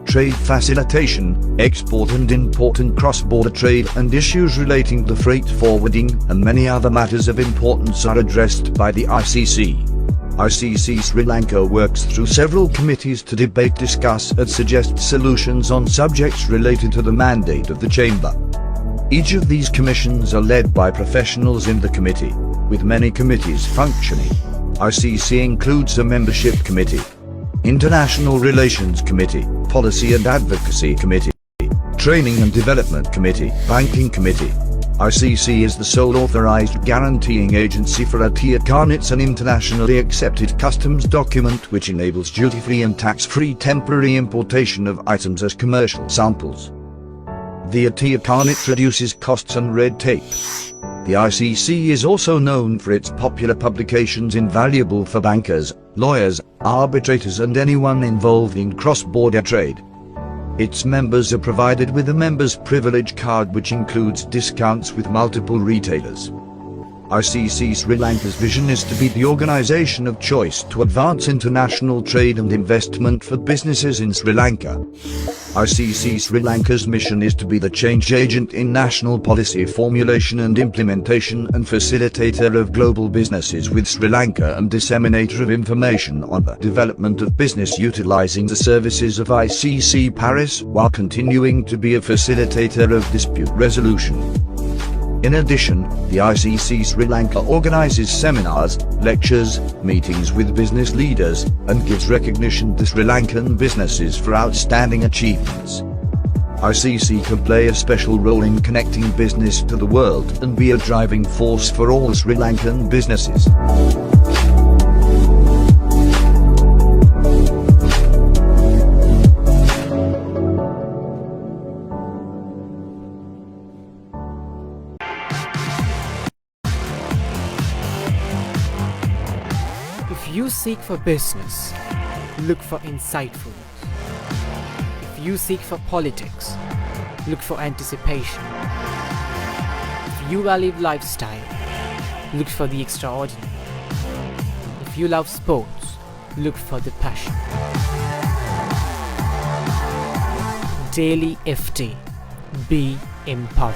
Trade facilitation, export and import and cross-border trade and issues relating to freight forwarding and many other matters of importance are addressed by the ICC. ICC Sri Lanka works through several committees to debate, discuss and suggest solutions on subjects related to the mandate of the Chamber. Each of these commissions are led by professionals in the committee, with many committees functioning. ICC includes a membership committee, International Relations Committee, Policy and Advocacy Committee, Training and Development Committee, Banking Committee. ICC is the sole authorized guaranteeing agency for Theagarajah, an internationally accepted customs document which enables duty-free and tax-free temporary importation of items as commercial samples. The Theagarajah reduces costs and red tape. The ICC is also known for its popular publications invaluable for bankers, lawyers, arbitrators and anyone involved in cross-border trade. Its members are provided with a member's privilege card which includes discounts with multiple retailers. ICC Sri Lanka's vision is to be the organization of choice to advance international trade and investment for businesses in Sri Lanka. ICC Sri Lanka's mission is to be the change agent in national policy formulation and implementation and facilitator of global businesses with Sri Lanka and disseminator of information on the development of business utilizing the services of ICC Paris while continuing to be a facilitator of dispute resolution. In addition, the ICC Sri Lanka organizes seminars, lectures, meetings with business leaders, and gives recognition to Sri Lankan businesses for outstanding achievements. ICC can play a special role in connecting business to the world and be a driving force for all Sri Lankan businesses. If you seek for business, look for insightfulness. If you seek for politics, look for anticipation. If you value lifestyle, look for the extraordinary. If you love sports, look for the passion. Daily FT. Be empowered.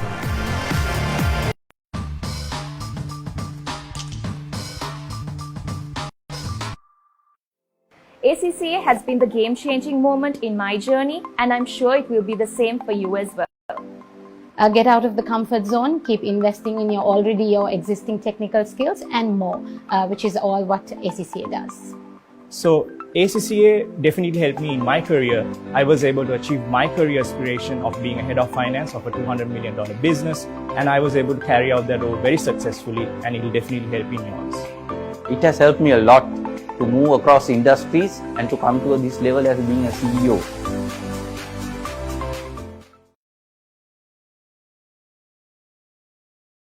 ACCA has been the game-changing moment in my journey, and I'm sure it will be the same for you as well. Get out of the comfort zone, keep investing in your existing technical skills and more, which is all what ACCA does. So ACCA definitely helped me in my career. I was able to achieve my career aspiration of being a head of finance of a $200 million business, and I was able to carry out that role very successfully, and it will definitely help in yours. It has helped me a lot to move across industries and to come to this level as being a CEO.